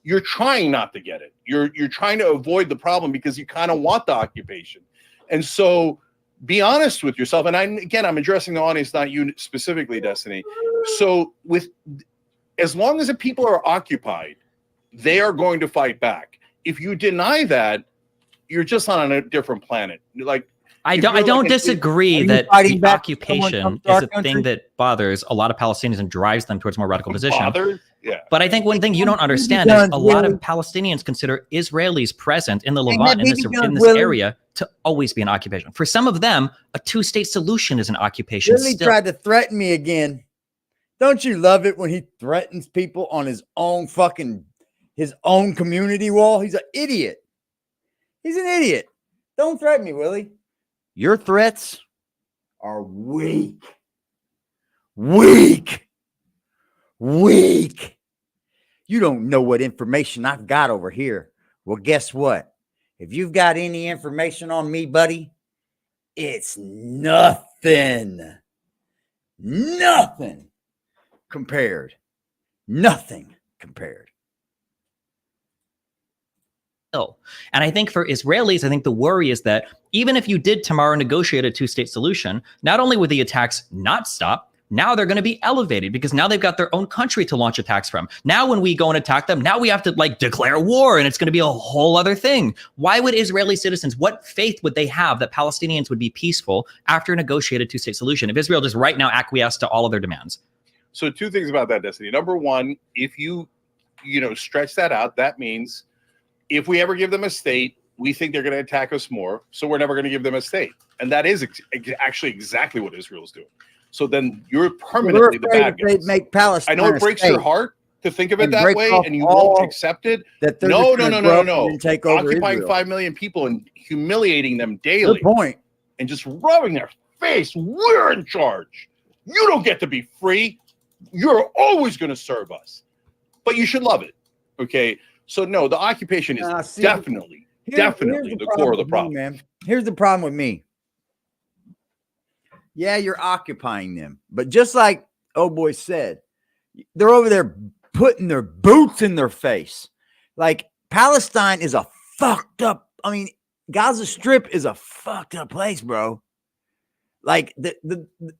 you're trying not to get it. You're trying to avoid the problem because you kind of want the occupation. And so be honest with yourself. And I'm addressing the audience, not you specifically, Destiny. So as long as the people are occupied, they are going to fight back. If you deny that, you're just on a different planet. Like, I don't disagree that the occupation is a thing that bothers a lot of Palestinians and drives them towards a more radical position. Yeah. But I think one thing you don't understand is a lot of Palestinians consider Israelis present in the Levant, in this area, to always be an occupation. For some of them, a two-state solution is an occupation. Willie tried to threaten me again. Don't you love it when he threatens people on his own community wall? He's an idiot. He's an idiot. Don't threaten me, Willie. Your threats are weak. Weak. You don't know what information I've got over here. Well, guess what? If you've got any information on me, buddy, it's nothing. Nothing compared. Nothing compared. And I think for Israelis, I think the worry is that even if you did tomorrow negotiate a two-state solution, not only would the attacks not stop, now they're going to be elevated because now they've got their own country to launch attacks from. Now when we go and attack them, now we have to declare war, and it's going to be a whole other thing. Why would Israeli citizens, what faith would they have that Palestinians would be peaceful after a negotiated two-state solution if Israel just right now acquiesced to all of their demands? So two things about that, Destiny. Number one, if you stretch that out, that means if we ever give them a state, we think they're going to attack us more, so we're never going to give them a state. And that is actually exactly what Israel's doing. So then you're permanently the bad guys. Make Palestine. I know it breaks your heart to think of it that way, and you won't accept it. No. Occupying Israel. 5 million people and humiliating them daily. Good point. And just rubbing their face. We're in charge. You don't get to be free. You're always going to serve us. But you should love it. Okay? So no, the occupation is definitely the core of the problem. Man. Here's the problem with me. Yeah, you're occupying them. But just like old boy said, they're over there putting their boots in their face. Like, Palestine is a fucked up, Gaza Strip is a fucked up place, bro. Like,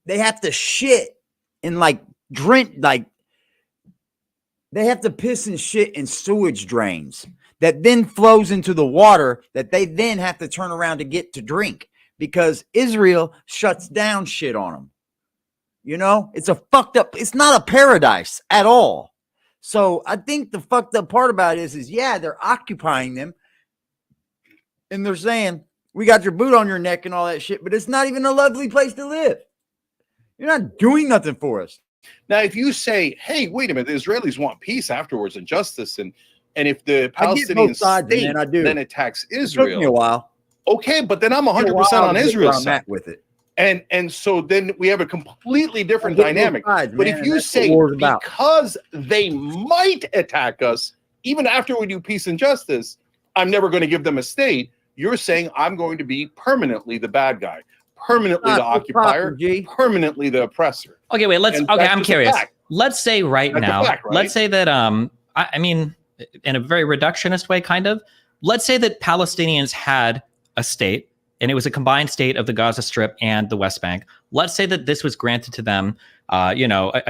they have to shit and drink, they have to piss and shit in sewage drains that then flows into the water that they then have to turn around to get to drink because Israel shuts down shit on them. It's a fucked up, it's not a paradise at all. So I think the fucked up part about it is yeah, they're occupying them and they're saying, we got your boot on your neck and all that shit, but it's not even a lovely place to live. You're not doing nothing for us. Now, if you say, hey, wait a minute, the Israelis want peace afterwards and justice, and if the Palestinian state then attacks Israel. It took me a while. Okay, but then I'm 100% on Israel's side. With it. And so then we have a completely different dynamic. Sides, but man, if you say because they might attack us, even after we do peace and justice, I'm never going to give them a state. You're saying I'm going to be permanently the bad guy, permanently the occupier, permanently the oppressor. Okay, wait, I'm curious. Let's say now, right? Let's say that, I mean, in a very reductionist way, kind of, let's say that Palestinians had a state, and it was a combined state of the Gaza Strip and the West Bank. Let's say that this was granted to them, a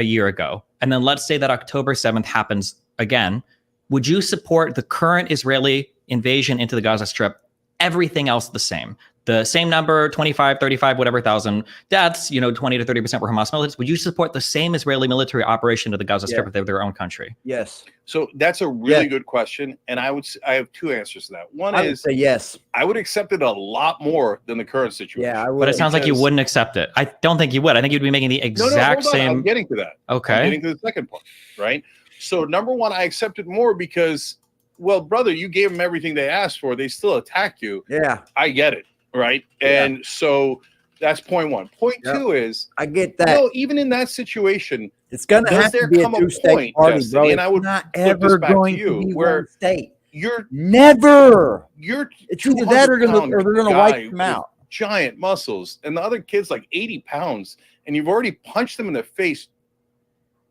year ago. And then let's say that October 7th happens again. Would you support the current Israeli invasion into the Gaza Strip, everything else the same? The same number, 25, 35, whatever thousand deaths, 20 to 30% were Hamas militants. Would you support the same Israeli military operation to the Gaza Strip if they were their own country? Yes. So that's a really good question. And I have two answers to that. One is say yes. I would accept it a lot more, than the current situation. Yeah, I would. But it sounds like you wouldn't accept it. I don't think you would. I think you'd be making the exact same. I'm getting to that. Okay. I'm getting to the second part, right? So number one, I accept it more because, well, brother, you gave them everything they asked for. They still attack you. Yeah. I get it. Right. And so that's point one. Point two is I get that. Even in that situation, it's gonna have to be a two-state party, Destiny, bro. and I would not ever going to be where one state. You're never. It's either that or they're gonna wipe them out. Giant muscles, and the other kid's like 80 pounds, and you've already punched them in the face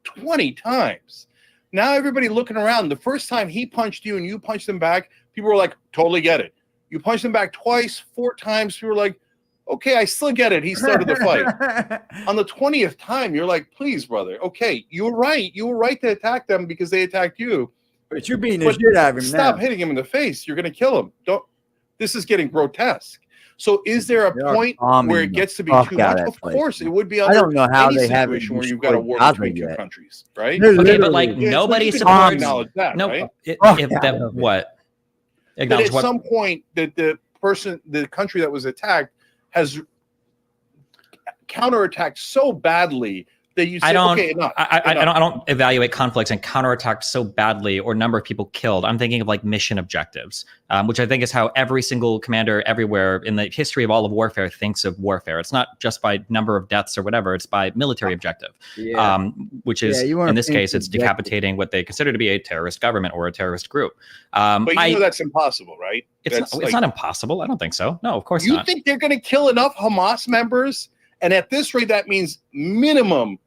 20 times. Now everybody looking around. The first time he punched you and you punched him back, people were like, totally get it. You punched him back twice, 4 times. People were like, okay, I still get it. He started the fight. On the 20th time, you're like, please, brother. Okay, you were right. You were right to attack them because they attacked you. But you're beating the shit out of him. Stop hitting him in the face. You're going to kill him. Don't. This is getting grotesque. So is there a point where it gets to be too much? Of course, it would be. I don't know how they have it where you've got a war between two countries, right? Okay, but like nobody supports. That, no, right? What? That at some point that the country that was attacked has counterattacked so badly that you say, I don't evaluate conflicts and counterattack so badly or number of people killed. I'm thinking of like mission objectives, which I think is how every single commander everywhere in the history of all of warfare thinks of warfare. It's not just by number of deaths or whatever. It's by military objective, which is in this case, it's decapitating what they consider to be a terrorist government or a terrorist group. But that's impossible, right? It's not impossible. I don't think so. No, of course not. You think they're going to kill enough Hamas members? And at this rate, that means minimum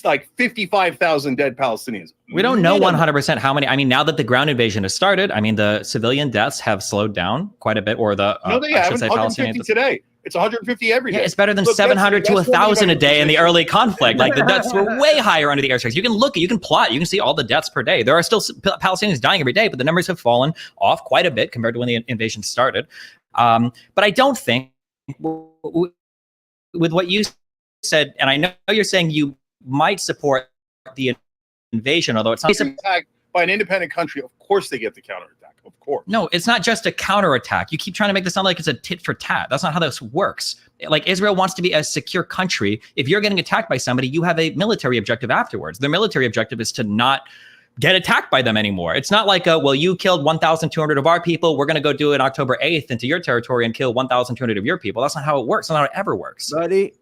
like 55,000 dead Palestinians. We don't know 100% how many. I mean, now that the ground invasion has started, I mean, the civilian deaths have slowed down quite a bit, or the no, they haven't. 150 today. It's 150 every day. Yeah, it's better than 700 to 1,000 a day in the early conflict. Like the deaths were way higher under the airstrikes. You can look, you can plot, you can see all the deaths per day. There are still Palestinians dying every day, but the numbers have fallen off quite a bit compared to when the invasion started. But I don't think with what you said, and I know you're saying you might support the invasion, although it's not attacked by an independent country. Of course they get the counterattack. Of course. No, it's not just a counterattack. You keep trying to make this sound like it's a tit for tat. That's not how this works. Like Israel wants to be a secure country. If you're getting attacked by somebody, you have a military objective afterwards. Their military objective is to not get attacked by them anymore. It's not like, well, you killed 1,200 of our people. We're going to go do it October 8th into your territory and kill 1,200 of your people. That's not how it works. That's not how it ever works. Buddy.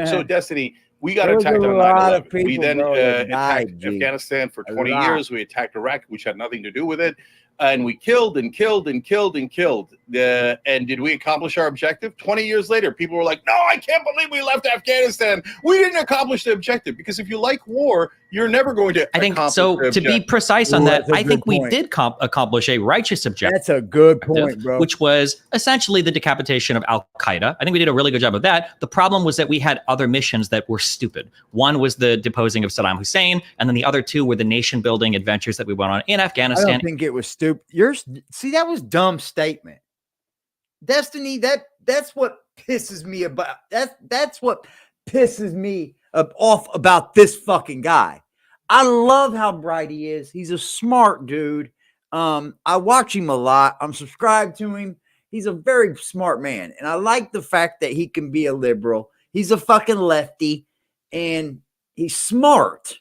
So, Destiny, we got attacked on 9/11. We then attacked Afghanistan for 20 years. We attacked Iraq, which had nothing to do with it. And we killed and killed and killed and killed. And did we accomplish our objective? 20 years later, people were like, no, I can't believe we left Afghanistan. We didn't accomplish the objective. Because if you like war, you're never going to accomplish the objective. To be precise on that, I think we did accomplish a righteous objective. That's a good point, bro. Which was essentially the decapitation of Al-Qaeda. I think we did a really good job of that. The problem was that we had other missions that were stupid. One was the deposing of Saddam Hussein, and then the other two were the nation-building adventures that we went on in Afghanistan. I don't think it was stupid. See, that was dumb statement. Destiny, that's what pisses me about. That's what pisses me off about this fucking guy. I love how bright he is. He's a smart dude. I watch him a lot. I'm subscribed to him. He's a very smart man. And I like the fact that he can be a liberal. He's a fucking lefty and he's smart,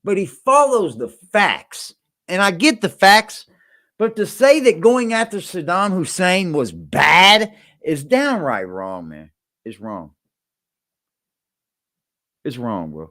but he follows the facts. And I get the facts, but to say that going after Saddam Hussein was bad is downright wrong, man. It's wrong. It's wrong, bro.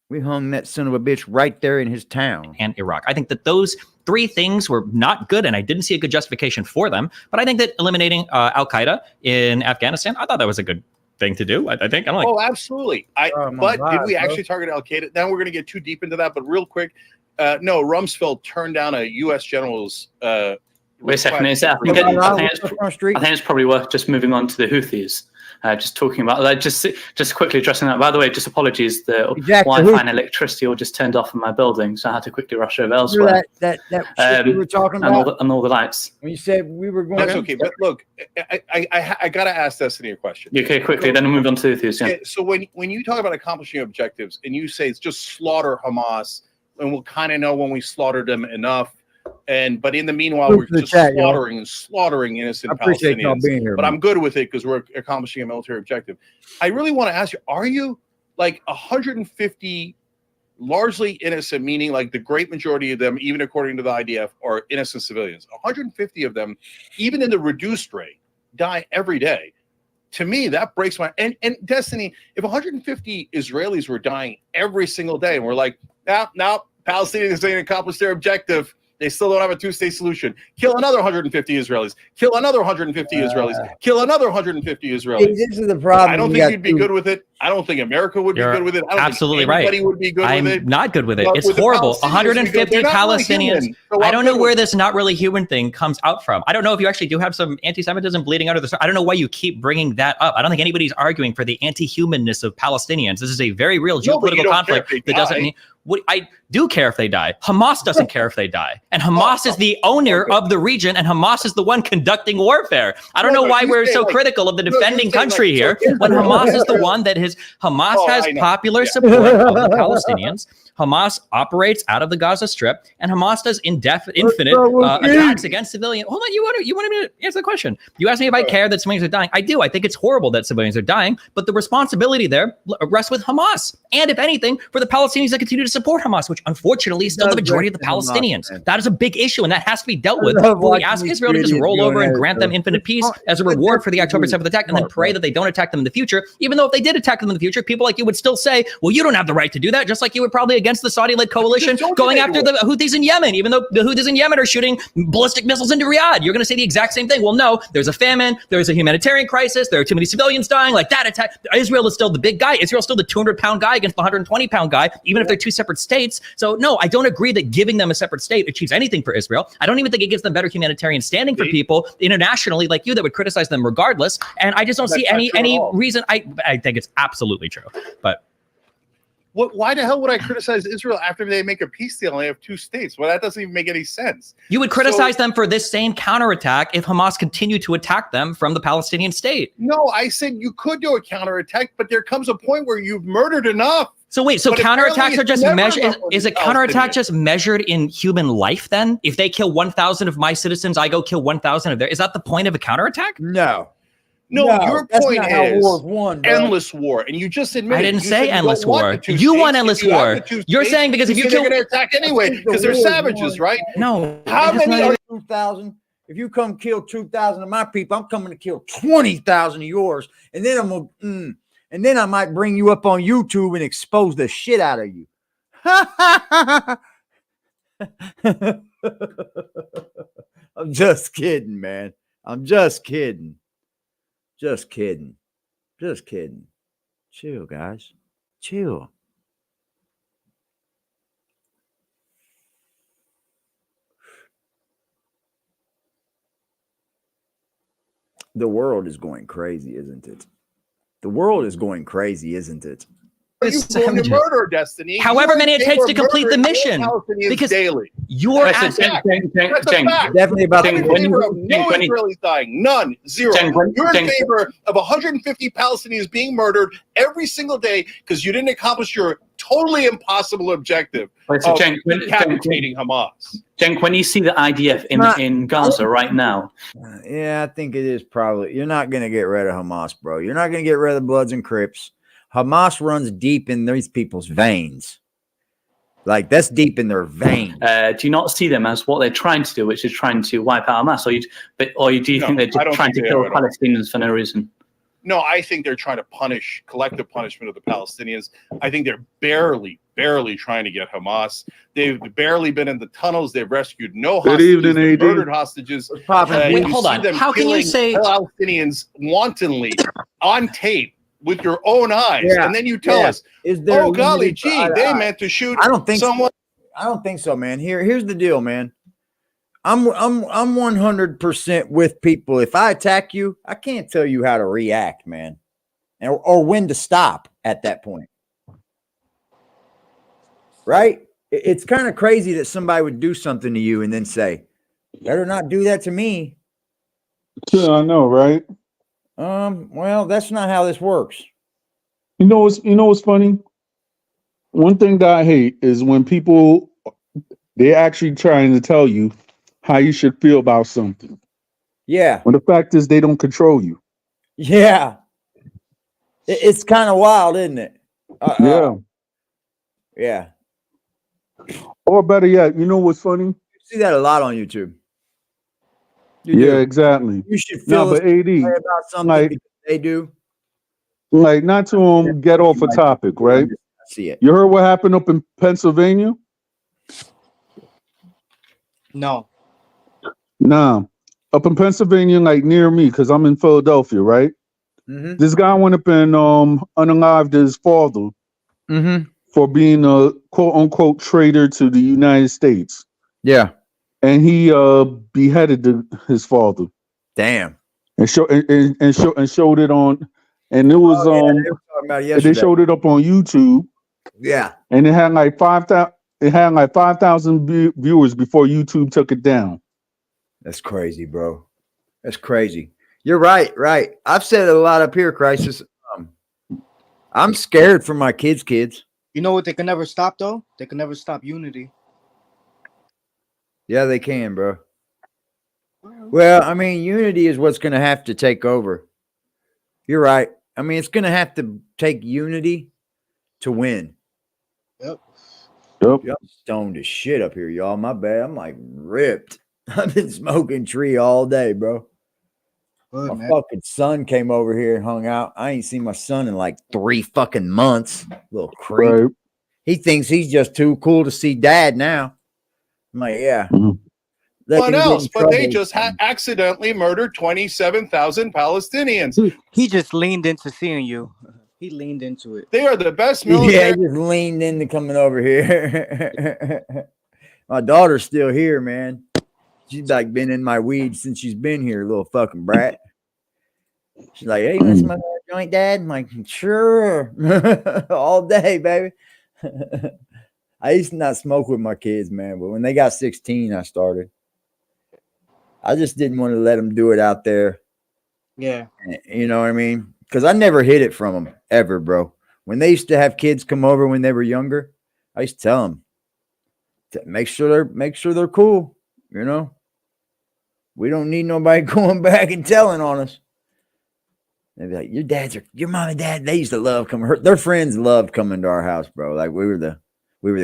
We hung that son of a bitch right there in his town. And Iraq. I think that those three things were not good, and I didn't see a good justification for them. But I think that eliminating Al-Qaeda in Afghanistan, I thought that was a good thing to do. I think. I don't like. Oh, absolutely. But did we actually target Al-Qaeda? Now we're going to get too deep into that. But real quick, no, Rumsfeld turned down a U.S. general's. Wait a second. I think it's probably worth just moving on to the Houthis. Just talking about that, just quickly addressing that. By the way, just apologies, the Wi-Fi and electricity all just turned off in my building, so I had to quickly rush over elsewhere. That shit we were talking about, and all the lights. When you said we were going, that's okay. But look, I gotta ask Destiny a question. Okay, quickly, then we'll move on to the Houthis. Yeah. So when you talk about accomplishing objectives, and you say it's just slaughter Hamas, and we'll kind of know when we slaughtered them enough. But in the meanwhile, we're just slaughtering innocent Palestinians. Being here, but I'm good with it because we're accomplishing a military objective. I really want to ask you: are you like 150 largely innocent, meaning like the great majority of them, even according to the IDF, are innocent civilians? 150 of them, even in the reduced rate, die every day. To me, that breaks my and Destiny. If 150 Israelis were dying every single day, and we're like, no, Palestinians didn't accomplish their objective. They still don't have a two-state solution. Kill another 150 Israelis. Kill another 150 Israelis. Kill another 150 Israelis. This is the problem. I don't think you'd be good with it. I don't think America would be good with it. I don't absolutely think anybody would be good with it. I'm not good with it. It's horrible. 150 Palestinians. So I don't know where this not really human thing comes out from. I don't know if you actually do have some anti-Semitism bleeding out of the. I don't know why you keep bringing that up. I don't think anybody's arguing for the anti-humanness of Palestinians. This is a very real geopolitical conflict that doesn't mean. I do care if they die. Hamas doesn't care if they die. And Hamas is the owner of the region, and Hamas is the one conducting warfare. I don't know why we're so critical of the defending country here when Hamas is the one that Hamas has popular support of the Palestinians. Hamas operates out of the Gaza Strip, and Hamas does infinite attacks against civilians. Hold on, you wanted me to answer the question. You asked me if I care that civilians are dying. I do. I think it's horrible that civilians are dying, but the responsibility there rests with Hamas. And if anything, for the Palestinians that continue to support Hamas, which unfortunately is still the majority of the Palestinians. That is a big issue, and that has to be dealt with. We ask Israel to just roll over and grant them infinite peace as a reward for the October 7th attack, and then pray that they don't attack them in the future. Even though if they did attack them in the future, people like you would still say, well, you don't have the right to do that, just like you would probably against the Saudi-led coalition going after the Houthis in Yemen, even though the Houthis in Yemen are shooting ballistic missiles into Riyadh. You're going to say the exact same thing. Well, no, there's a famine, there's a humanitarian crisis, there are too many civilians dying, like that attack. Israel is still the big guy. Israel's still the 200-pound guy against the 120-pound guy, even if they're two separate states. So no, I don't agree that giving them a separate state achieves anything for Israel. I don't even think it gives them better humanitarian standing for people internationally like you that would criticize them regardless. And I just don't see any reason. I think it's absolutely true. But why the hell would I criticize Israel after they make a peace deal and they have two states? Well, that doesn't even make any sense. You would criticize them for this same counterattack if Hamas continued to attack them from the Palestinian state. No, I said you could do a counterattack, but there comes a point where you've murdered enough. So wait, so counterattacks are just measured? Is a counterattack just measured in human life then? If they kill 1,000 of my citizens, I go kill 1,000 of theirs. Is that the point of a counterattack? No, your point is endless war, and you just admitted. I didn't say endless war. You want endless war. You're saying because if you kill, they're going to attack anyway because they're savages, right? No. How many are 2,000? If you come kill 2,000 of my people, I'm coming to kill 20,000 of yours, and then and then I might bring you up on YouTube and expose the shit out of you. I'm just kidding, man. I'm just kidding. Just kidding. Just kidding. Chill, guys. Chill. The world is going crazy, isn't it? The world is going crazy, isn't it? You going to murder, Destiny? However many it takes to complete the mission. Because daily. You're definitely about no Israelis dying. None. Zero. You're in favor of 150 Palestinians being murdered every single day because you didn't accomplish your totally impossible objective of decapitating Hamas. Cenk, when you see the IDF in Gaza right now. Yeah, I think it is probably. You're not going to get rid of Hamas, bro. You're not going to get rid of the Bloods and Crips. Hamas runs deep in these people's veins. Like that's deep in their veins. Do you not see them as what they're trying to do, which is trying to wipe out Hamas, or do you think they're just trying to kill Palestinians for no reason? No, I think they're trying to punish collective punishment of the Palestinians. I think they're barely trying to get Hamas. They've barely been in the tunnels. They've rescued no hostages. They've murdered hostages. Wait, hold on. How can you say Palestinians wantonly on tape with your own eyes, and then you tell us, "Oh golly, gee, they meant to shoot." I don't think someone. I don't think so, man. Here's the deal, man. I'm 100% with people. If I attack you, I can't tell you how to react, man, or when to stop at that point. Right? It's kind of crazy that somebody would do something to you and then say, "Better not do that to me." Yeah, I know, right? Well, that's not how this works. You know what's funny? One thing that I hate is when people they're actually trying to tell you how you should feel about something. Yeah. When the fact is they don't control you. Yeah. It's kind of wild, isn't it? Yeah. Yeah. Or better yet, you know what's funny? You see that a lot on YouTube. Yeah, exactly. You should feel but AD about something because they do. Like, not to get off a topic, right? I see it. You heard what happened up in Pennsylvania? No. Nah. Up in Pennsylvania, like near me, because I'm in Philadelphia, right? Mm-hmm. This guy went up and unalived his father for being a quote unquote traitor to the United States. Yeah. And he beheaded his father. Damn. And showed it on, and it was they showed it up on YouTube. Yeah. And it had like 5,000. It had like 5,000 viewers before YouTube took it down. That's crazy, bro. That's crazy. You're right. Right. I've said it a lot up here, Crisis. I'm scared for my kids. You know what they can never stop though? They can never stop unity. Yeah, they can, bro. Well, I mean, unity is what's going to have to take over. You're right. I mean, it's going to have to take unity to win. Yep. I'm stoned as shit up here, y'all. My bad. I'm like ripped. I've been smoking tree all day, bro. Good, my fucking son came over here and hung out. I ain't seen my son in like 3 fucking months. Little creep. Right. He thinks he's just too cool to see dad now. I'm like, yeah. What else? But they just accidentally murdered 27,000 Palestinians. He just leaned into seeing you. He leaned into it. They are the best military. Yeah, he just leaned into coming over here. My daughter's still here, man. She's like been in my weed since she's been here, little fucking brat. She's like, "Hey, you want to smoke a joint, Dad?" I'm like, "Sure." All day, baby. I used to not smoke with my kids, man, but when they got 16, I started. I just didn't want to let them do it out there. Yeah. You know what I mean? Because I never hid it from them, ever, bro. When they used to have kids come over when they were younger, I used to tell them, make sure they're cool, you know? We don't need nobody going back and telling on us. They'd be like, your mom and dad, they used to love coming. Their friends loved coming to our house, bro. Like we were the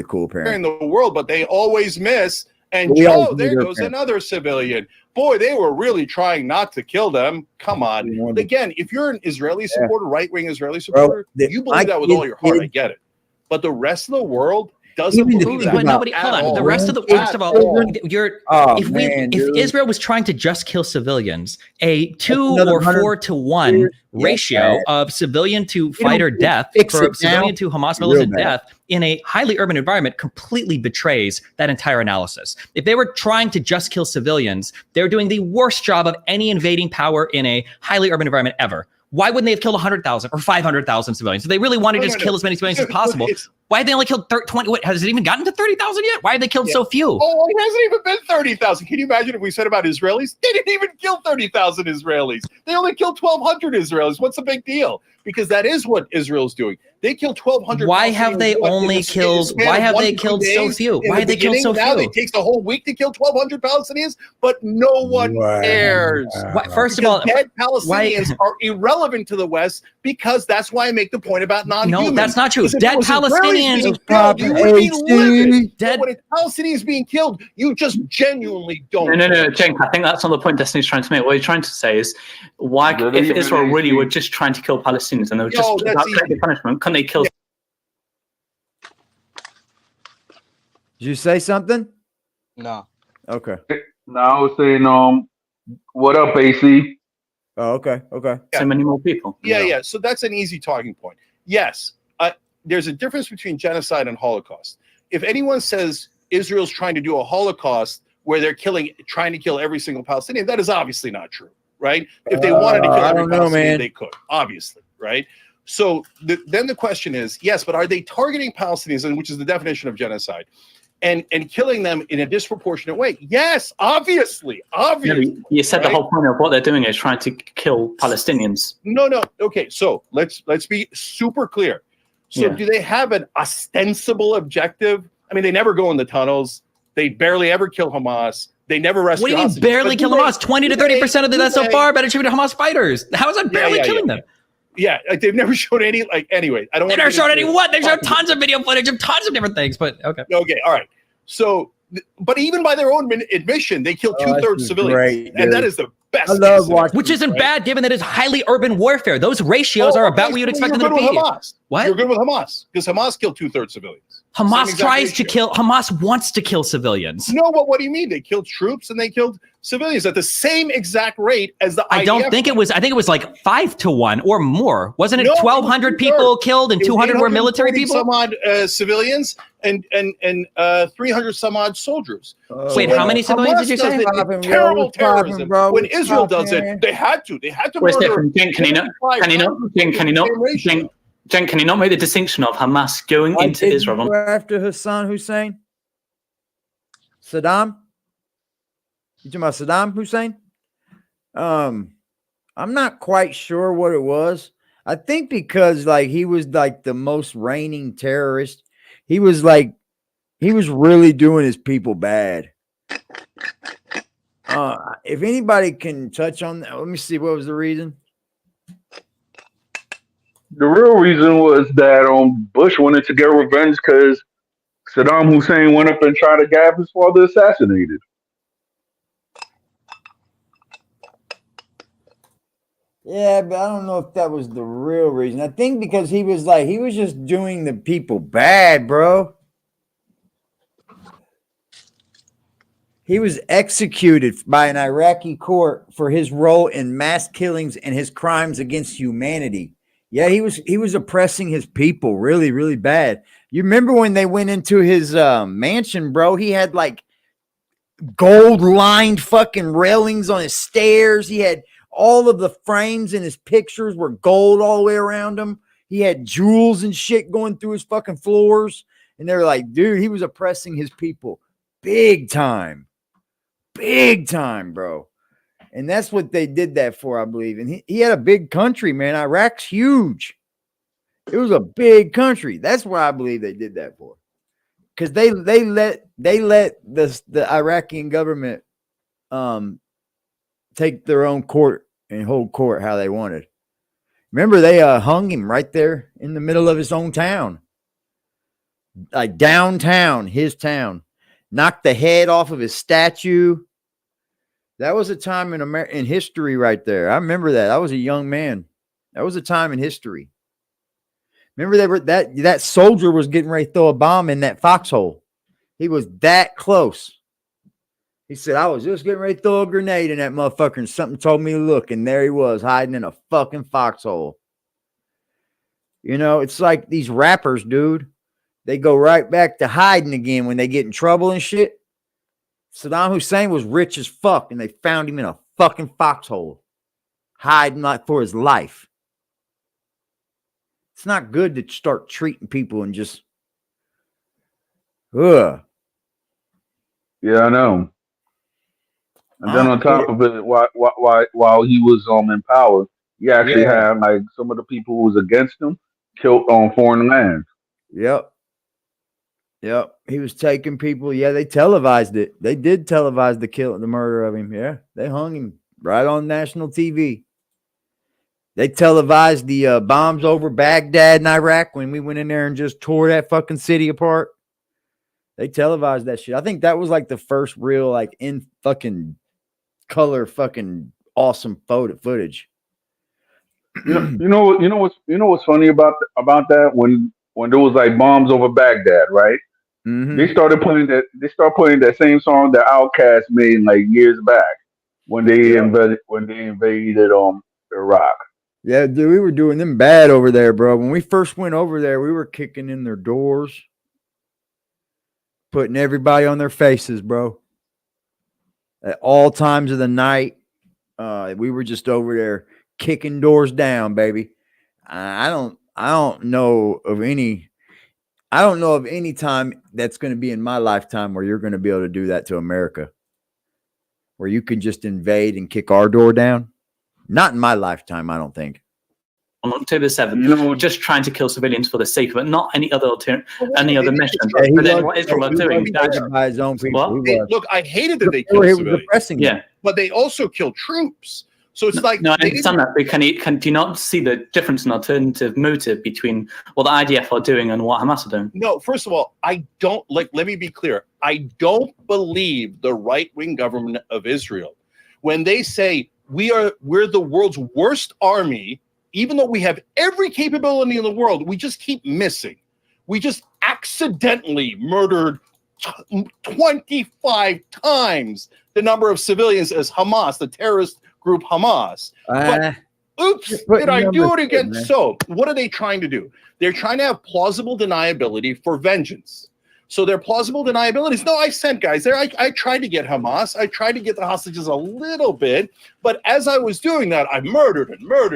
cool parents in the world, but they always miss. And Joe, there goes another civilian. Boy, they were really trying not to kill them. Come on. Again, if you're an Israeli supporter, right-wing Israeli supporter, you believe that with all your heart. I get it. But the rest of the world doesn't believe that. But nobody, hold on. The rest of the first of all, if Israel was trying to just kill civilians, a 2 or 4 to 1 ratio of civilian to fighter death for civilian to Hamas militant death in a highly urban environment completely betrays that entire analysis. If they were trying to just kill civilians, they're doing the worst job of any invading power in a highly urban environment ever. Why wouldn't they have killed 100,000 or 500,000 civilians? If they really wanted to just kill as many civilians as possible, why have they only killed 20? What, has it even gotten to 30,000 yet? Why have they killed so few? Oh, it hasn't even been 30,000. Can you imagine if we said about Israelis? They didn't even kill 30,000 Israelis. They only killed 1,200 Israelis. What's the big deal? Because that is what Israel's doing. They killed 1,200. Why have they only killed? Why have they killed so few? Why have they killed so few? Now it takes a whole week to kill 1,200 Palestinians, but no one cares. First of all, dead Palestinians are irrelevant to the West because that's why I make the point about non-humans. No, that's not true. Dead Palestinians Palestinians killed, you would be livid. dead. When a Palestinian is being killed, you just genuinely don't. No, Cenk, I think that's not the point Destiny's trying to make. What he's trying to say is, why, if Israel really were just trying to kill Palestinians and they were just about collective punishment, couldn't they kill? Did you say something? No. Okay. No, I was saying, what up, AC? Oh, okay. Okay. So many more people. Yeah. So that's an easy talking point. Yes, there's a difference between genocide and Holocaust. If anyone says Israel's trying to do a Holocaust where they're trying to kill every single Palestinian, that is obviously not true, right? If they wanted to kill every Palestinian, they could, obviously, right? So then the question is, yes, but are they targeting Palestinians, which is the definition of genocide, and killing them in a disproportionate way? Yes, obviously. You said the whole point of what they're doing is trying to kill Palestinians. No. Okay, so let's be super clear. So do they have an ostensible objective? I mean, they never go in the tunnels. They barely ever kill Hamas. They never rescue hostages. What do you mean barely kill Hamas? 20 to 30% of the deaths so far have been attributed to Hamas fighters. How is that barely killing them? Yeah, like they've never shown any, anyway. I don't. They've never shown any what? They've shown tons of video footage of tons of different things, but okay. Okay, all right. So, but even by their own admission, they kill 2/3 civilians, and that is the best. I love watching, which isn't bad, given that it's highly urban warfare. Those ratios are about what you'd expect them to be. What? You're good with Hamas because Hamas killed 2/3 civilians. Hamas tries to kill. Hamas wants to kill civilians. No, but what do you mean? They killed troops and they killed civilians at the same exact rate as the IDF. I don't think it was. I think it was like 5 to 1 or more. Wasn't it 1,200 people killed and 200 were military people? Some odd civilians and 300 some odd soldiers. Wait, how many civilians did you say? Terrible terrorism. When Israel does it, they had to. They had to murder. Can you not make the distinction of Hamas going into Israel after Hassan Hussein? Saddam? You talking about Saddam Hussein? I'm not quite sure what it was. I think because he was the most reigning terrorist. He was really doing his people bad. If anybody can touch on that, let me see. What was the reason? The real reason was that Bush wanted to get revenge because Saddam Hussein went up and tried to have his father assassinated. Yeah, but I don't know if that was the real reason. I think because he was just doing the people bad, bro. He was executed by an Iraqi court for his role in mass killings and his crimes against humanity. Yeah, he was oppressing his people really, really bad. You remember when they went into his mansion, bro? He had gold-lined fucking railings on his stairs. He had all of the frames in his pictures were gold all the way around him. He had jewels and shit going through his fucking floors. And they're like, dude, he was oppressing his people big time. Big time, bro. And that's what they did that for, I believe. And he had a big country, man. Iraq's huge. It was a big country. That's what I believe they did that for. Because they let the Iraqi government take their own court and hold court how they wanted. Remember, they hung him right there in the middle of his own town. Like downtown, his town. Knocked the head off of his statue. That was a time in history right there. I remember that. I was a young man. That was a time in history. Remember that soldier was getting ready to throw a bomb in that foxhole. He was that close. He said, I was just getting ready to throw a grenade in that motherfucker, and something told me to look, and there he was hiding in a fucking foxhole. You know, it's like these rappers, dude. They go right back to hiding again when they get in trouble and shit. Saddam Hussein was rich as fuck, and they found him in a fucking foxhole, hiding for his life. It's not good to start treating people and just, Yeah, I know. And then on top of it, while he was in power, he actually had some of the people who was against him killed on foreign lands. Yep. He was taking people. Yeah, they televised it. They did televise the murder of him. Yeah, they hung him right on national TV. They televised the bombs over Baghdad in Iraq when we went in there and just tore that fucking city apart. They televised that shit. I think that was like the first real like in fucking color fucking awesome footage. You know what's funny about that when there was like bombs over Baghdad, right? Mm-hmm. They started playing that same song that Outkast made like years back when they invaded Iraq. Yeah, dude, we were doing them bad over there, bro. When we first went over there, we were kicking in their doors, putting everybody on their faces, bro. At all times of the night, we were just over there kicking doors down, baby. I don't know of any time that's going to be in my lifetime where you're going to be able to do that to America, where you can just invade and kick our door down. Not in my lifetime, I don't think. On October 7th, just trying to kill civilians for the sake of it, not any other mission. Yeah, but then what Israel are doing? By his own people. Look, I hated that they killed civilians. Yeah, but they also killed troops. So it's like, no, I understand that. But do you not see the difference in alternative motive between what the IDF are doing and what Hamas are doing? No, first of all, I don't like. Let me be clear. I don't believe the right-wing government of Israel when they say we're the world's worst army. Even though we have every capability in the world, we just keep missing. We just accidentally murdered 25 times the number of civilians as Hamas, the terrorist group Hamas. But oops, did I do it again? So what are they trying to do? They're trying to have plausible deniability for vengeance. So their plausible deniabilities. No, I sent guys there. I tried to get Hamas. I tried to get the hostages a little bit. But as I was doing that, I murdered,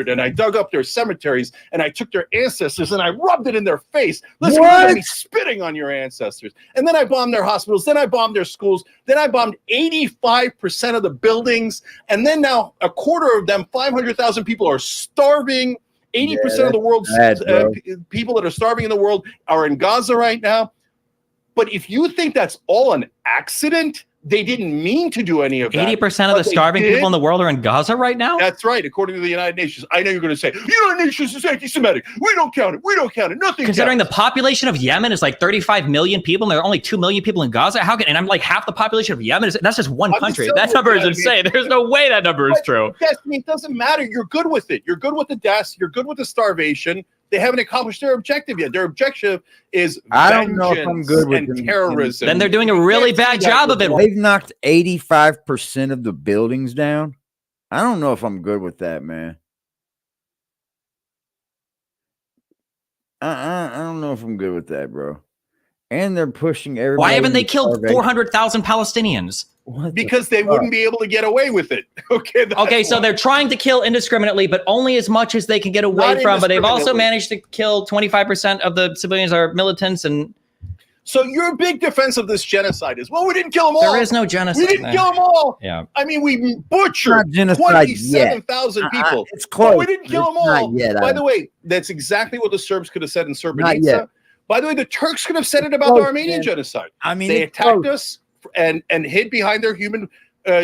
and I dug up their cemeteries, and I took their ancestors, and I rubbed it in their face. Listen, we're going to be spitting on your ancestors. And then I bombed their hospitals. Then I bombed their schools. Then I bombed 85% of the buildings. And then now a quarter of them, 500,000 people, are starving. 80% of the world's people that are starving in the world are in Gaza right now. But if you think that's all an accident, they didn't mean to do any of that. 80% of the starving people in the world are in Gaza right now? That's right, according to the United Nations. I know you're going to say, the United Nations is anti-Semitic. We don't count it. We don't count it. Nothing Considering counts. the population of Yemen is like 35 million people, and there are only 2 million people in Gaza, and I'm like half the population of Yemen. That's just one country. That number is insane. There's no way that number is true. Yes, I mean, it doesn't matter. You're good with it. You're good with the deaths. You're good with the starvation. They haven't accomplished their objective yet. Their objective is I don't know if I'm good with terrorism. Then they're doing a really bad job of it. They've knocked 85% of the buildings down. I don't know if I'm good with that, man. I don't know if I'm good with that, bro. And they're pushing everybody. Why haven't they killed 400,000 Palestinians? Because they wouldn't be able to get away with it. Okay, so they're trying to kill indiscriminately, but only as much as they can get away from. But they've also managed to kill 25% of the civilians are militants. And so your big defense of this genocide is, well, we didn't kill them all. There is no genocide. We didn't kill them all. Yeah. I mean, we butchered 27,000 people. It's close. But we didn't kill them all. By the way, that's exactly what the Serbs could have said in Srebrenica. By the way, the Turks could have said it about the Armenian genocide. I mean, they attacked us and hid behind their human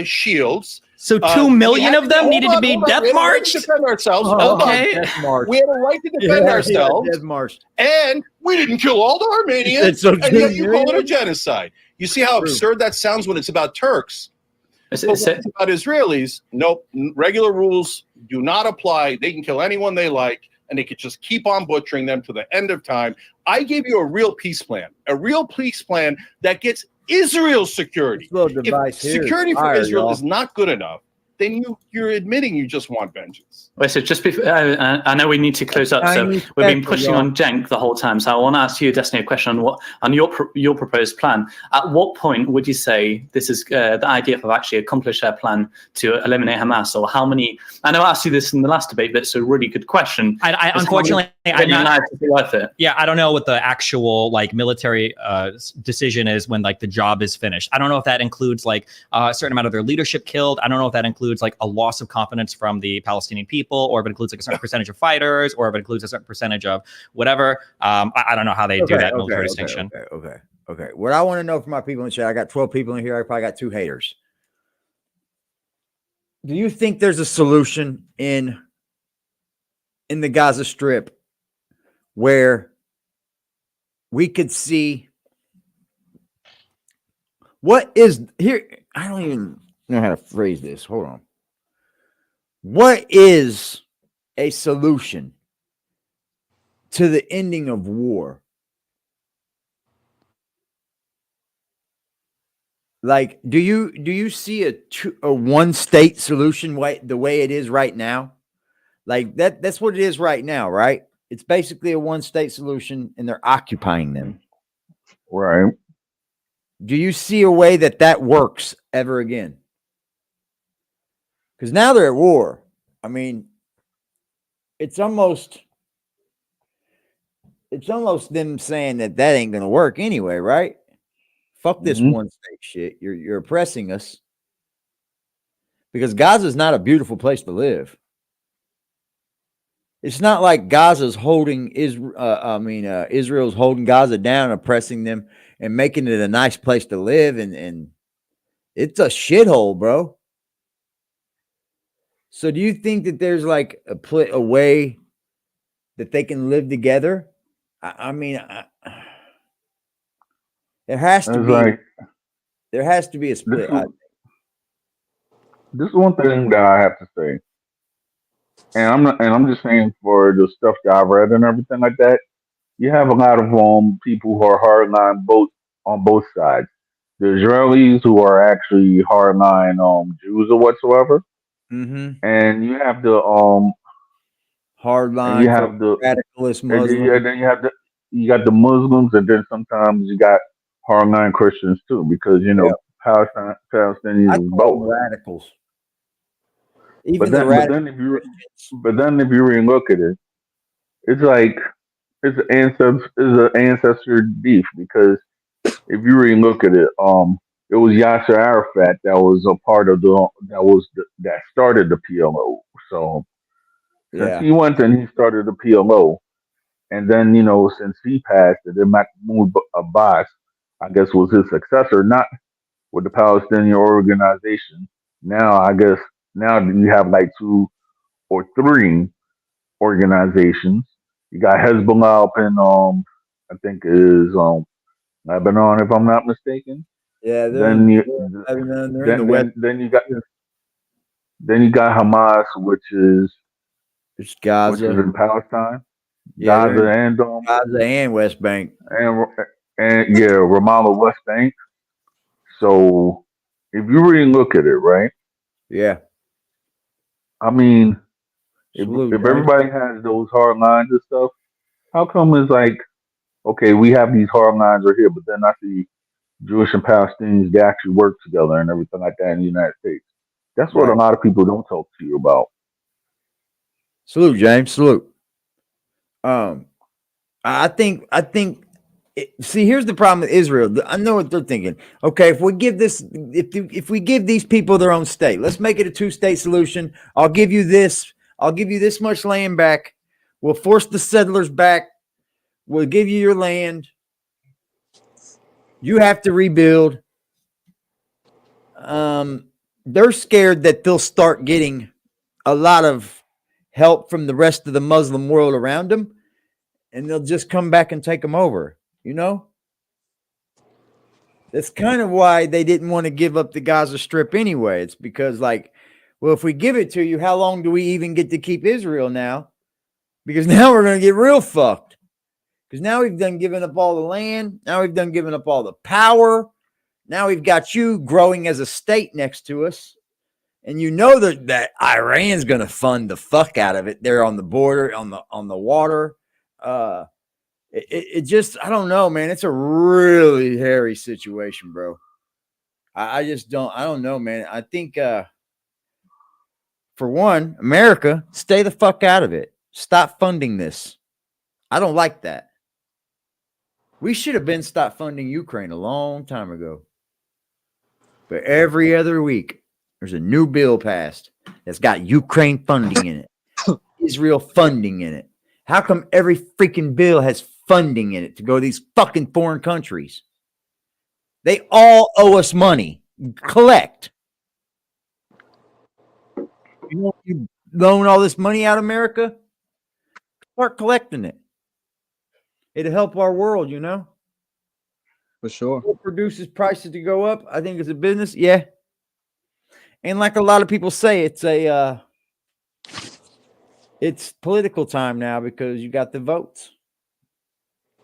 shields. So 2 million of them needed to be death marched? We had a right to defend ourselves. We had a right to defend ourselves. And we didn't kill all the Armenians. And yet you call it a genocide. You see how absurd that sounds when it's about Turks. But when it's about Israelis, nope. Regular rules do not apply. They can kill anyone they like, and they could just keep on butchering them to the end of time. I gave you a real peace plan that gets Israel's security. If security for Israel is not good enough, then you're admitting you just want vengeance. Well, so just before, I know we need to close up. So we've been pushing on Cenk the whole time. So I want to ask you, Destiny, a question on your proposed plan. At what point would you say this is the IDF have actually accomplished their plan to eliminate Hamas? Or how many? I know I asked you this in the last debate, but it's a really good question. I unfortunately, I'm not worth it. Yeah, I don't know what the actual military decision is when the job is finished. I don't know if that includes a certain amount of their leadership killed. I don't know if that includes a loss of confidence from the Palestinian people, or if it includes a certain percentage of fighters, or if it includes a certain percentage of whatever. I don't know how they do that military distinction. Okay. What I want to know from my people in the chat, I got 12 people in here. I probably got 2 haters. Do you think there's a solution in in the Gaza Strip where we could see what is here. I don't even know how to phrase this. Hold on. What is a solution to the ending of war? Like, do you see a one state solution the way it is right now? Like that's what it is right now, right? It's basically a one state solution and they're occupying them. Right. Do you see a way that works ever again? Because now they're at war. I mean, it's almost them saying that ain't going to work anyway, right? Fuck this one state shit. You're oppressing us. Because Gaza's not a beautiful place to live. It's not like Gaza's holding Israel's holding Gaza down, oppressing them, and making it a nice place to live, and it's a shithole, bro. So, do you think that there's like a way that they can live together? There has to be. Like, there has to be a split. This is one thing that I have to say, and I'm just saying for the stuff that I've read and everything like that. You have a lot of people who are hardline on both sides. The Israelis who are actually hardline Jews or whatsoever, and you have the hardline, and you have the radicalist Muslims, and then you got the Muslims, and then sometimes you got hardline Christians too, because Palestinians I is call both radicals. But then if you really look at it, it's like it's an ancestor beef, because if you really look at it, it was Yasser Arafat that was a part of that started the PLO. So since he went and he started the PLO, and then since he passed, and then Mahmoud Abbas, I guess, was his successor, not with the Palestinian organization. Now I guess you have like 2 or 3 organizations. You got Hezbollah up in I think it is Lebanon, if I'm not mistaken. Yeah, then you got Hamas, which is in Palestine, Gaza and West Bank, and Ramallah, West Bank. So if you really look at it, right? Yeah. I mean, if everybody has those hard lines and stuff, how come it's like, okay, we have these hard lines right here, but then I see Jewish and Palestinians, they actually work together and everything like that in the United States. That's what a lot of people don't talk to you about. Salute, James. Salute. I think. See, here's the problem with Israel. I know what they're thinking. Okay, if we give these people their own state, let's make it a 2-state solution. I'll give you this. I'll give you this much land back. We'll force the settlers back. We'll give you your land. You have to rebuild. They're scared that they'll start getting a lot of help from the rest of the Muslim world around them, and they'll just come back and take them over. That's kind of why they didn't want to give up the Gaza Strip anyway. It's because, if we give it to you, how long do we even get to keep Israel now? Because now we're going to get real fucked. Because now we've done given up all the land. Now we've done given up all the power. Now we've got you growing as a state next to us. And that Iran's going to fund the fuck out of it. They're on the border, on the water. It just, I don't know, man. It's a really hairy situation, bro. I don't know, man. I think, for one, America, stay the fuck out of it. Stop funding this. I don't like that. We should have stopped funding Ukraine a long time ago. But every other week, there's a new bill passed that's got Ukraine funding in it, Israel funding in it. How come every freaking bill has funding in it to go to these fucking foreign countries? They all owe us money. Collect. You loan all this money out of America? Start collecting it. It'll help our world, you know. For sure. What produces prices to go up? I think it's a business. Yeah. And like a lot of people say, it's political time now because you got the votes.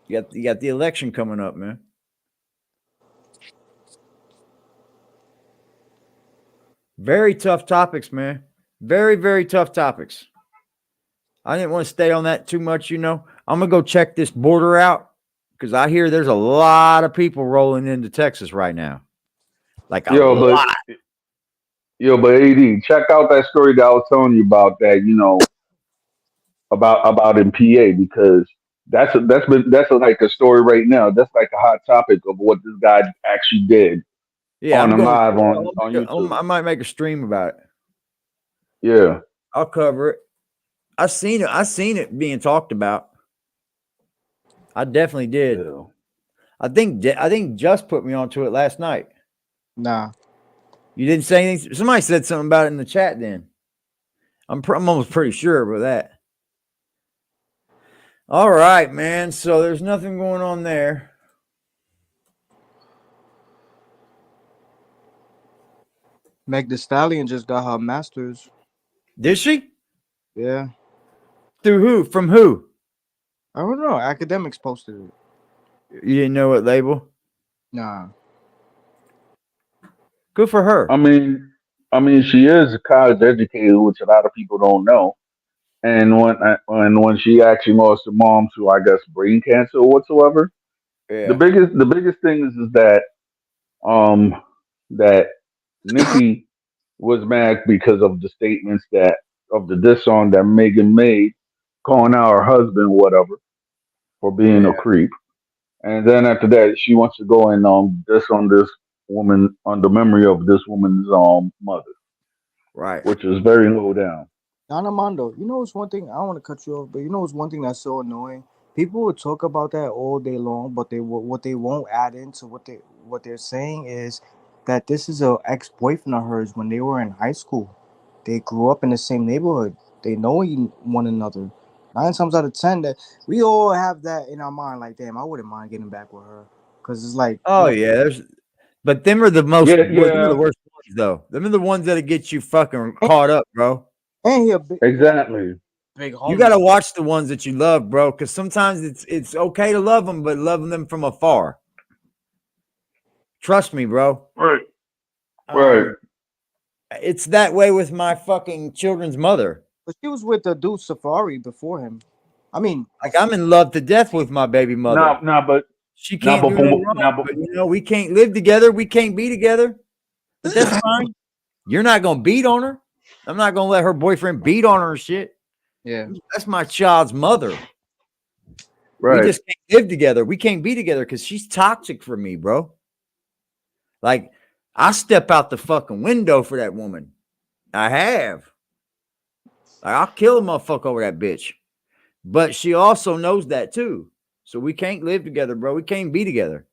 You got the election coming up, man. Very tough topics, man. Very, very tough topics. I didn't want to stay on that too much, you know. I'm going to go check this border out because I hear there's a lot of people rolling into Texas right now. Like a lot. But AD, check out that story that I was telling you about that, you know, about in PA, because that's like a story right now. That's like a hot topic of what this guy actually did Yeah, on live on YouTube. I might make a stream about it. Yeah. I'll cover it. I seen it being talked about. I definitely did. Yeah. I think Just put me onto it last night. Nah. You didn't say anything. Somebody said something about it in the chat. Then I'm almost pretty sure about that. All right, man. So there's nothing going on there. Meg Thee Stallion just got her master's. Did she? Yeah. Through who? From who? I don't know. Academics posted it. You didn't know what label? Nah. Good for her. I mean, she is a college educated, which a lot of people don't know. And when she actually lost her mom to, I guess, brain cancer or whatsoever, Yeah. the biggest thing is that Nicki was mad because of the statements of the diss song that Megan made, calling out her husband, whatever, for being a creep. And then after that, she wants to go and diss on this woman, on the memory of this woman's mother, Right? Which is very low down. Don Armando, you know, it's one thing. I don't want to cut you off, but you know, it's one thing that's so annoying. People will talk about that all day long, but what they won't add into what they're saying is that this is a ex-boyfriend of hers when they were in high school. They grew up in the same neighborhood. They know one another. 9 times out of 10, that we all have that in our mind. Like, damn, I wouldn't mind getting back with her, because it's like, oh yeah, but them are the most. Yeah. Them are the worst ones, though. Them are the ones that get you fucking caught up, bro. And he Exactly. big homie. You got to watch the ones that you love, bro, because sometimes it's okay to love them, but loving them from afar. Trust me, bro. Right. Right. It's that way with my fucking children's mother. But she was with the dude Safari before him. I mean, like, I'm in love to death with my baby mother. But she can't do no wrong. But you know, we can't live together. We can't be together. But that's fine. You're not gonna beat on her. I'm not gonna let her boyfriend beat on her and shit. Yeah, that's my child's mother. Right. We just can't live together. We can't be together because she's toxic for me, bro. Like, I step out the fucking window for that woman. I have. Like, I'll kill a motherfucker over that bitch. But she also knows that too. So we can't live together, bro. We can't be together.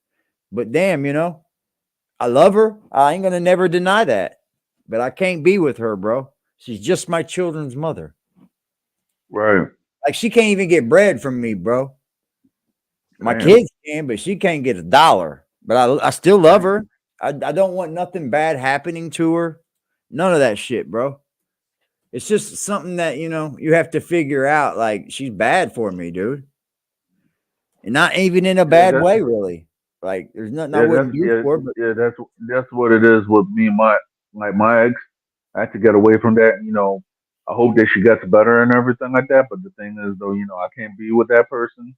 But damn, you know, I love her. I ain't gonna never deny that. But I can't be with her, bro. She's just my children's mother. Right. Like, she can't even get bread from me, bro. My kids can, but she can't get $1. But I still love her. I don't want nothing bad happening to her. None of that shit, bro. It's just something that, you know, you have to figure out. Like, she's bad for me, dude. And not even in a bad way, really. Like, there's nothing I wouldn't do for her. But that's what it is with me and my ex. I had to get away from that. You know, I hope that she gets better and everything like that. But the thing is, though, you know, I can't be with that person.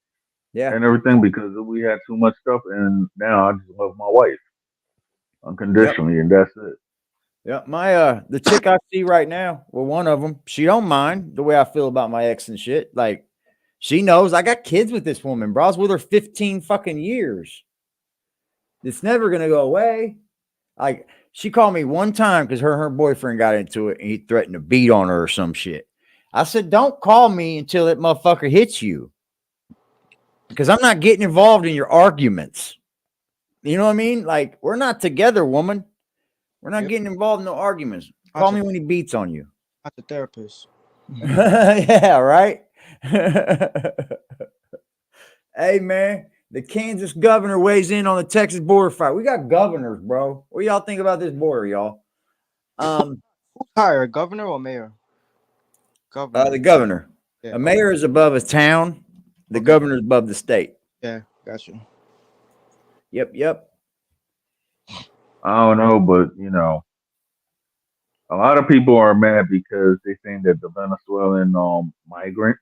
Yeah. And everything because we had too much stuff. And now I just love my wife unconditionally. Yep. And that's it. Yeah, the chick I see right now, well, one of them, she don't mind the way I feel about my ex and shit. Like, she knows I got kids with this woman, bro. I was with her 15 fucking years. It's never gonna go away. Like, she called me one time because her boyfriend got into it and he threatened to beat on her or some shit. I said, don't call me until that motherfucker hits you, because I'm not getting involved in your arguments. You know what I mean? Like, we're not together, woman. We're not getting involved in no arguments. Call me when he beats on you. Not the therapist. Yeah, right. Hey, man, the Kansas governor weighs in on the Texas border fight. We got governors, bro. What do y'all think about this border, y'all? Who's higher, governor or mayor? Governor. The governor. Yeah, A mayor is above a town. The governor is above the state. Yeah, got you. Yep. I don't know, but a lot of people are mad because they think that the Venezuelan migrants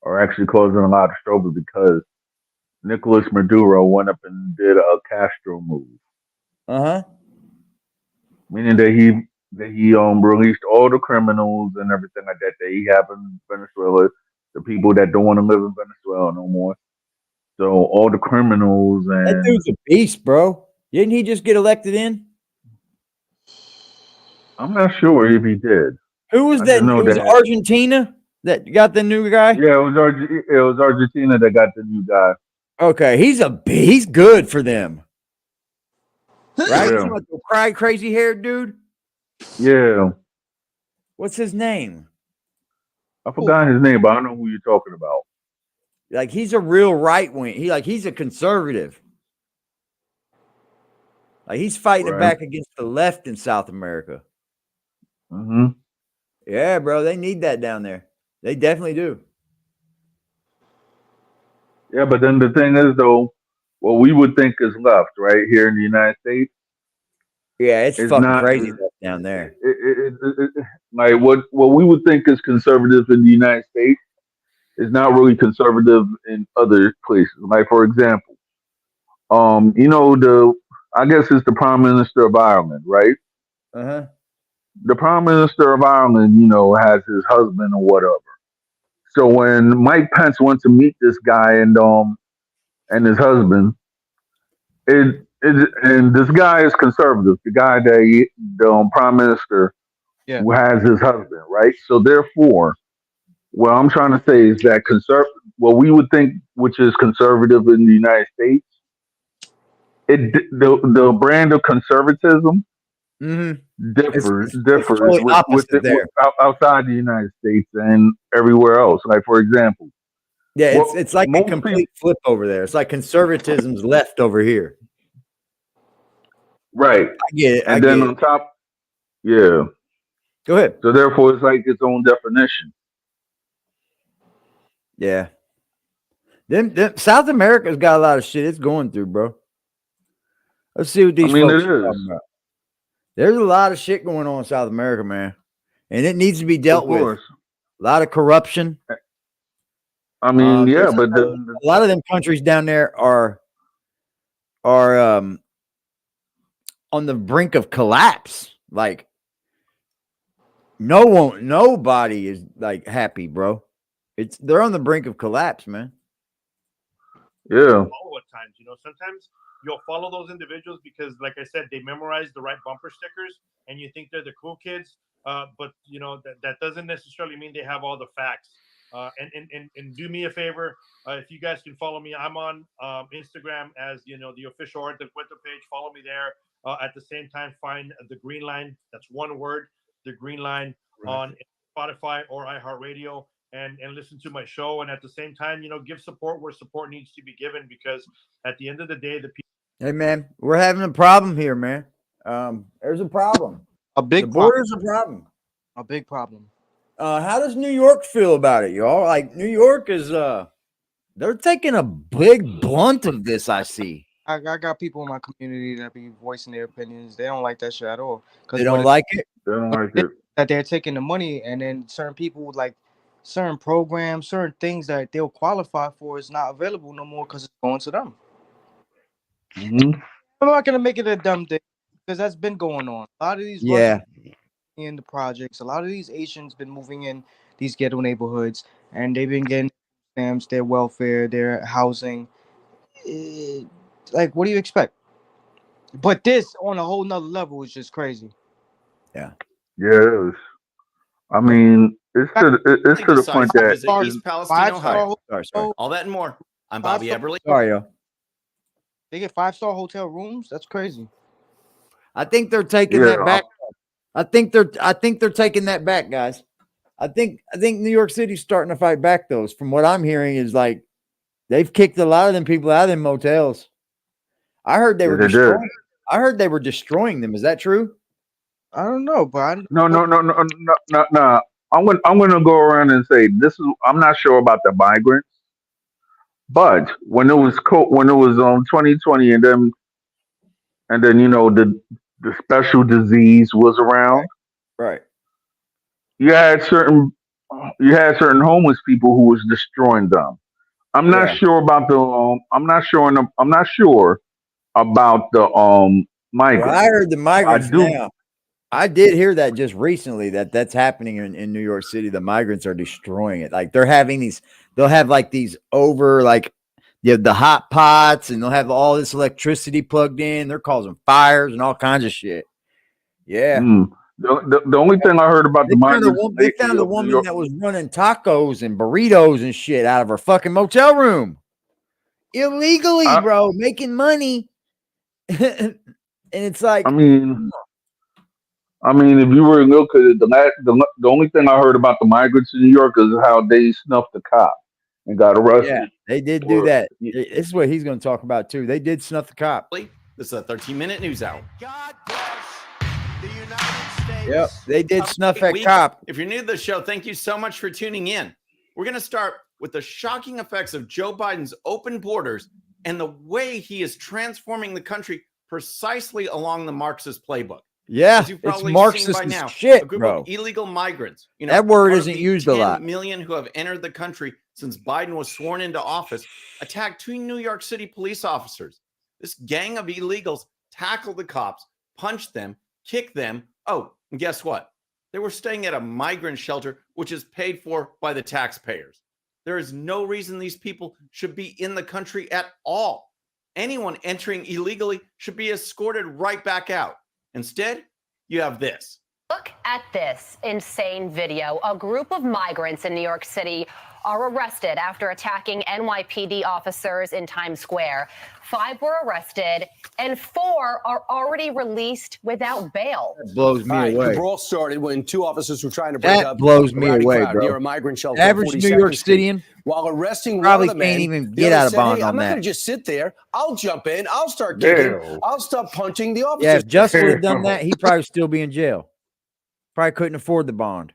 are actually causing a lot of trouble because Nicolas Maduro went up and did a Castro move, meaning that he released all the criminals and everything like that he have in Venezuela, the people that don't want to live in Venezuela no more. So all the criminals That and dude's a beast, bro. Didn't he just get elected in? I'm not sure if he did. Who was I that? just know It was that Argentina that got the new guy. yeah, it was Argentina that got the new guy. Okay, he's good for them, right? Yeah. You want the crazy haired dude? Yeah. What's his name? I forgot his name, but I know who you're talking about. Like he's a real right wing. He's a conservative. Like he's fighting it back against the left in South America. Mm-hmm. Yeah, bro, they need that down there. They definitely do. Yeah, but then the thing is, though, what we would think is left, right here in the United States, Yeah, it's fucking not crazy down there. Like what we would think is conservative in the United States is not really conservative in other places. Like for example, I guess it's the Prime Minister of Ireland, right? The Prime Minister of Ireland, has his husband or whatever. So when Mike Pence went to meet this guy and his husband, and this guy is conservative. The guy the Prime Minister who has his husband, right? So therefore, what I'm trying to say is that what we would think, which is conservative in the United States, the brand of conservatism differs totally outside the United States and everywhere else. Like for example, it's like a complete flip over there. It's like conservatism's left over here. Right. I get it. And then on top, yeah. Go ahead. So therefore, it's like its own definition. Yeah. Them South America's got a lot of shit it's going through, bro. Let's see what these folks are talking about. There's a lot of shit going on in South America, man. And it needs to be dealt with. A lot of corruption. I mean, yeah, but a lot of them countries down there are on the brink of collapse. Like nobody is like happy, bro. They're on the brink of collapse, man. Yeah. Follow at times, sometimes you'll follow those individuals because, like I said, they memorize the right bumper stickers, and you think they're the cool kids. But that doesn't necessarily mean they have all the facts. And do me a favor, if you guys can follow me, I'm on Instagram as the official Art del Cuento page. Follow me there. At the same time, find the Green Line. That's one word, the Green Line, on Spotify or iHeartRadio, and listen to my show. And at the same time, give support where support needs to be given, because at the end of the day, the people. Hey man, we're having a problem here, man. There's a problem. The border's a problem. A big problem. How does New York feel about it, y'all? Like New York is they're taking a big blunt of this, I see. I got people in my community that be voicing their opinions. They don't like that shit at all. They don't like it? They don't like it. That they're taking the money, and then certain people like certain programs, certain things that they'll qualify for is not available no more because it's going to them. Mm-hmm. I'm not gonna make it a dumb thing because that's been going on. A lot of these in the projects, a lot of these Asians been moving in these ghetto neighborhoods, and they've been getting stamps, their welfare, their housing. Like, what do you expect? But this on a whole nother level is just crazy. Yeah. Yeah, it is. I mean, it's to the point that East Palestine, Ohio. Sorry. All that and more. I'm Bobby Eberly. Sorry, yo. They get 5-star hotel rooms. That's crazy. I think they're taking that back. I think they're taking that back, guys. I think New York City's starting to fight back. Those, from what I'm hearing, is like they've kicked a lot of them people out of them motels. I heard they were destroying. I heard they were destroying them. Is that true? I don't know, but No. I'm gonna go around and say this is. I'm not sure about the migrants, but when it was 2020 and then the special disease was around. Right. You had certain homeless people who was destroying them. I'm not sure about the I'm not sure about the migrants. Well, I heard the migrants now. I did hear that just recently that's happening in New York City. The migrants are destroying it. Like they'll have like these over like the hot pots, and they'll have all this electricity plugged in. They're causing fires and all kinds of shit. Yeah. The only thing I heard about the migrants, they found a woman that was running tacos and burritos and shit out of her fucking motel room illegally, bro, making money. And it's like, I mean, if you were to look at it, the only thing I heard about the migrants in New York is how they snuffed the cop and got arrested. Yeah, they did do that. This is what he's going to talk about too. They did snuff the cop. This is a 13-minute news hour. God bless the United States. Yep, they did snuff that cop. If you're new to the show, thank you so much for tuning in. We're going to start with the shocking effects of Joe Biden's open borders and the way he is transforming the country precisely along the Marxist playbook. Yeah, it's Marxist now, shit, a group bro. of illegal migrants. That word isn't used a lot. 10 million who have entered the country since Biden was sworn into office attacked 2 New York City police officers. This gang of illegals tackled the cops, punched them, kicked them. Oh, and guess what? They were staying at a migrant shelter, which is paid for by the taxpayers. There is no reason these people should be in the country at all. Anyone entering illegally should be escorted right back out. Instead, you have this. Look at this insane video. A group of migrants in New York City are arrested after attacking NYPD officers in Times Square. 5 were arrested and 4 are already released without bail. That blows me away. The brawl started when 2 officers were trying to break up. That blows me away, bro. Near a migrant shelter. Average New York Cityan while arresting probably one of the can't men, even get out of bond on I'm not that. going to just sit there. I'll jump in. I'll start kicking. I'll stop punching the officers. Yeah, if Justin would have done that, he'd probably still be in jail. Probably couldn't afford the bond.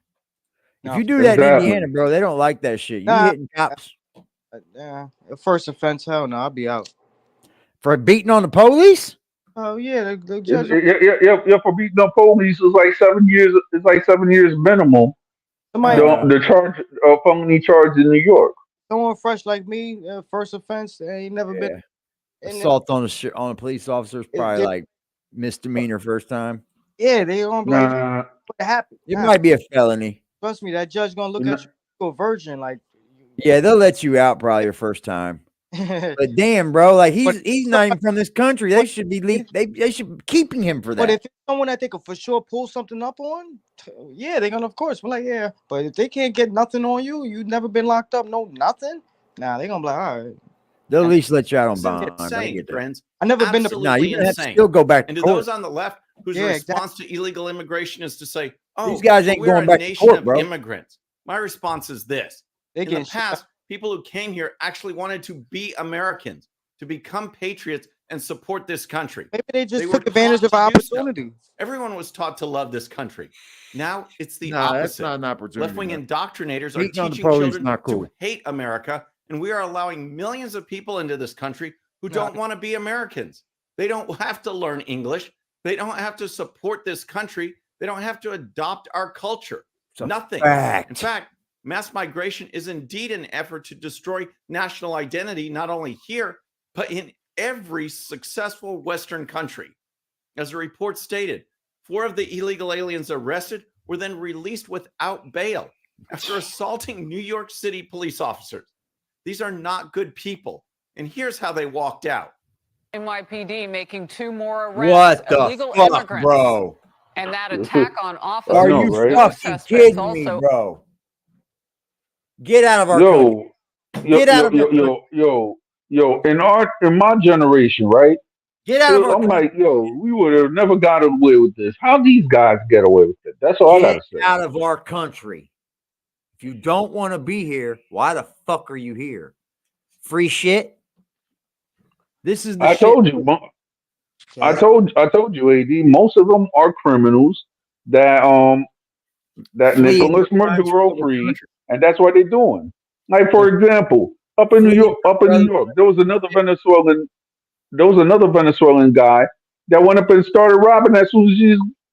If you do that in Indiana, bro, they don't like that shit. You hitting cops. Yeah, first offense, hell no, I'll be out. For beating on the police? Oh yeah, the judge. Yeah, for beating up police is like 7 years. It's like 7 years minimum. The charge, felony charge in New York. Someone fresh like me, first offense, ain't never been. Assault on a police officer is probably like misdemeanor first time. Yeah, they don't blame what happened. It might be a felony. Trust me, that judge gonna look at you a virgin like. Yeah, they'll let you out probably your first time. But damn, bro, like he's not even from this country. They should be they should be keeping him for that. But if it's someone that they could for sure pull something up on, yeah, they're gonna, of course, we're like, yeah. But if they can't get nothing on you, you've never been locked up, no nothing. Nah, they're gonna be like, all right. They'll at least let you out on bond. Insane, friends. I never been to. No, you have to still go back. And to those on the left whose response to illegal immigration is to say, "Oh, these guys ain't going back to court, bro." Immigrants. My response is this: in the past, people who came here actually wanted to be Americans, to become patriots and support this country. Maybe they just took advantage of our opportunity. Everyone was taught to love this country. Now it's the opposite. That's not an opportunity. Left-wing indoctrinators are teaching children to hate America, and we are allowing millions of people into this country who don't want to be Americans. They don't have to learn English. They don't have to support this country. They don't have to adopt our culture. Nothing. In fact, mass migration is indeed an effort to destroy national identity, not only here, but in every successful Western country. As the report stated, 4 of the illegal aliens arrested were then released without bail after assaulting New York City police officers. These are not good people. And here's how they walked out. NYPD making 2 more arrests. What the illegal fuck, immigrants. Bro? And that attack on officers. Are you fucking kidding me, bro? Get out of our country. Get out of in my generation, right? Get out of our I'm like, we would have never got away with this. How these guys get away with it? That's all I gotta say. Get out of our country. If you don't want to be here, why the fuck are you here? Free shit. This is the I shit. told you. I told you, AD. Most of them are criminals that Fleeing Nicolas crimes from Maduro other freed, countries. and that's what they're doing. Like for They're example, up in New fleeing York, there was another Venezuelan guy that went up and started robbing as soon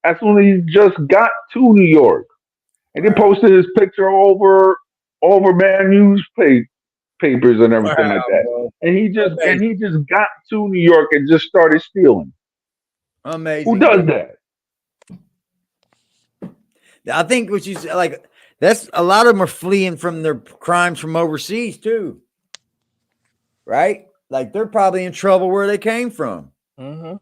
as he just got to New York, and he Wow. posted his picture over man newspapers and everything like Wow, that. bro. And he Amazing. just got to New York and just started stealing. Who Amazing, does bro. that? I think what you said, like, that's a lot of them are fleeing from their crimes from overseas too, right? Like they're probably in trouble where they came from. Mm-hmm.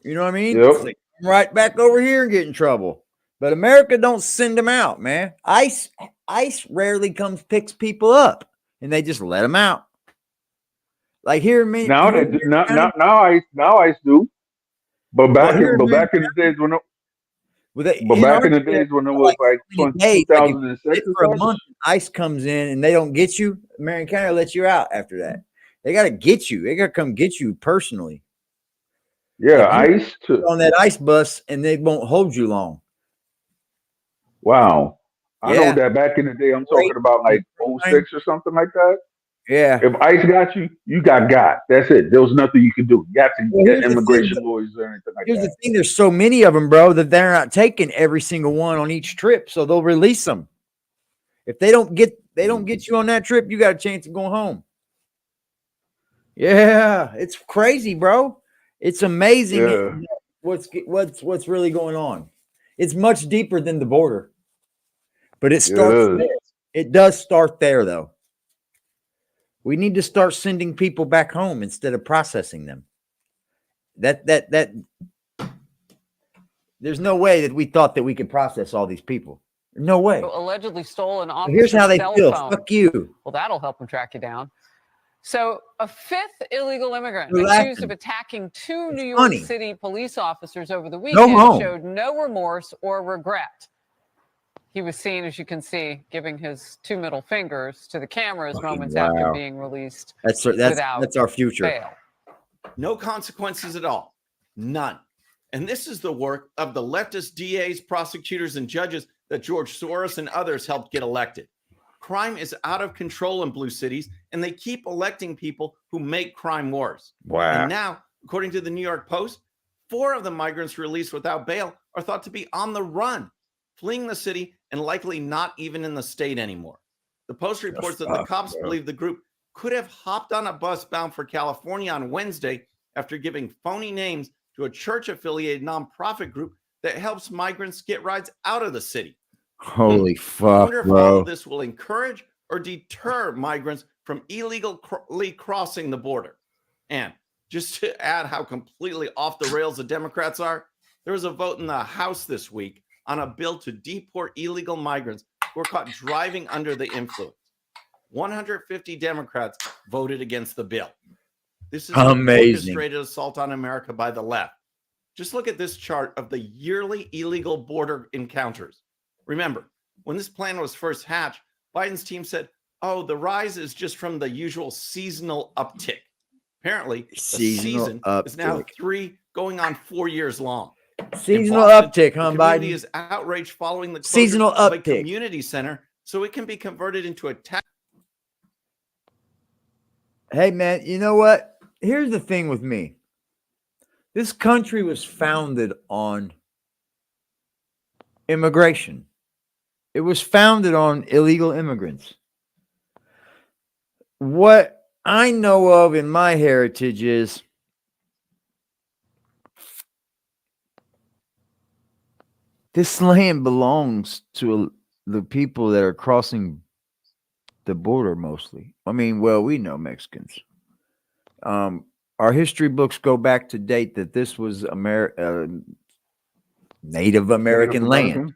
You know what I mean? Yep. So they come right back over here and get in trouble. But America don't send them out, man. ICE rarely comes picks people up, and they just let them out. Like here in me, Now here they in do- Marion County, now I do. But well, here in Marion back in the days when well, they, but in back our in the jail, days when it for was like like so many days, like if you 2006 sit or for a something. month, ICE comes in and they don't get you. Marion County will let you out after that. They got to get you. They got to come get you personally. Yeah, Like you ICE too. on that ICE bus, and they won't hold you long. Wow. I know Yeah, that back in the day, I'm great talking about like crime. '06 or something like that. Yeah. If ICE got you, you got. That's it. There was nothing you could do. You have to Well, get here's the thing. immigration lawyers or anything like Here's that. the thing. There's so many of them, bro, that they're not taking every single one on each trip, so they'll release them. If they don't get you on that trip, you got a chance of going home. Yeah, it's crazy, bro. It's amazing Yeah. what's really going on. It's much deeper than the border, but it Yeah, starts it is. there. It does start there, though. We need to start sending people back home instead of processing them. That there's no way that we thought that we could process all these people. No way. Allegedly stole an Here's how officer's they cell feel. phone. Fuck you. Well, that'll help them track you down. So, a fifth illegal immigrant You're accused laughing. of attacking two New York funny. City police officers over the Go weekend home. showed no remorse or regret. He was seen, as you can see, giving his two middle fingers to the cameras moments after Wow. being released That's without our future. bail. No consequences at all. None. And this is the work of the leftist DAs, prosecutors, and judges that George Soros and others helped get elected. Crime is out of control in blue cities, and they keep electing people who make crime worse. Wow. And now, according to the New York Post, 4 of the migrants released without bail are thought to be on the run, fleeing the city, and likely not even in the state anymore. The Post reports that the cops believe the group could have hopped on a bus bound for California on Wednesday after giving phony names to a church-affiliated nonprofit group that helps migrants get rides out of the city. Holy I fuck, wonder if all bro. of this will encourage or deter migrants from illegally crossing the border. And just to add how completely off the rails the Democrats are, there was a vote in the House this week on a bill to deport illegal migrants who were caught driving under the influence. 150 Democrats voted against the bill. This is an orchestrated assault on America by the left. Just look at this chart of the yearly illegal border encounters. Remember, when this plan was first hatched, Biden's team said, oh, the rise is just from the usual seasonal uptick. Apparently, the season is now 3 going on 4 years long. Seasonal Boston, uptick, huh, the community Biden? is outraged following the closure Seasonal of a uptick. community center so it can be converted into a tax. Hey, man, you know what? Here's the thing with me. This country was founded on immigration. It was founded on illegal immigrants. What I know of in my heritage is this land belongs to the people that are crossing the border mostly. I mean, well, we know Mexicans. Our history books go back to date that this was Native American land.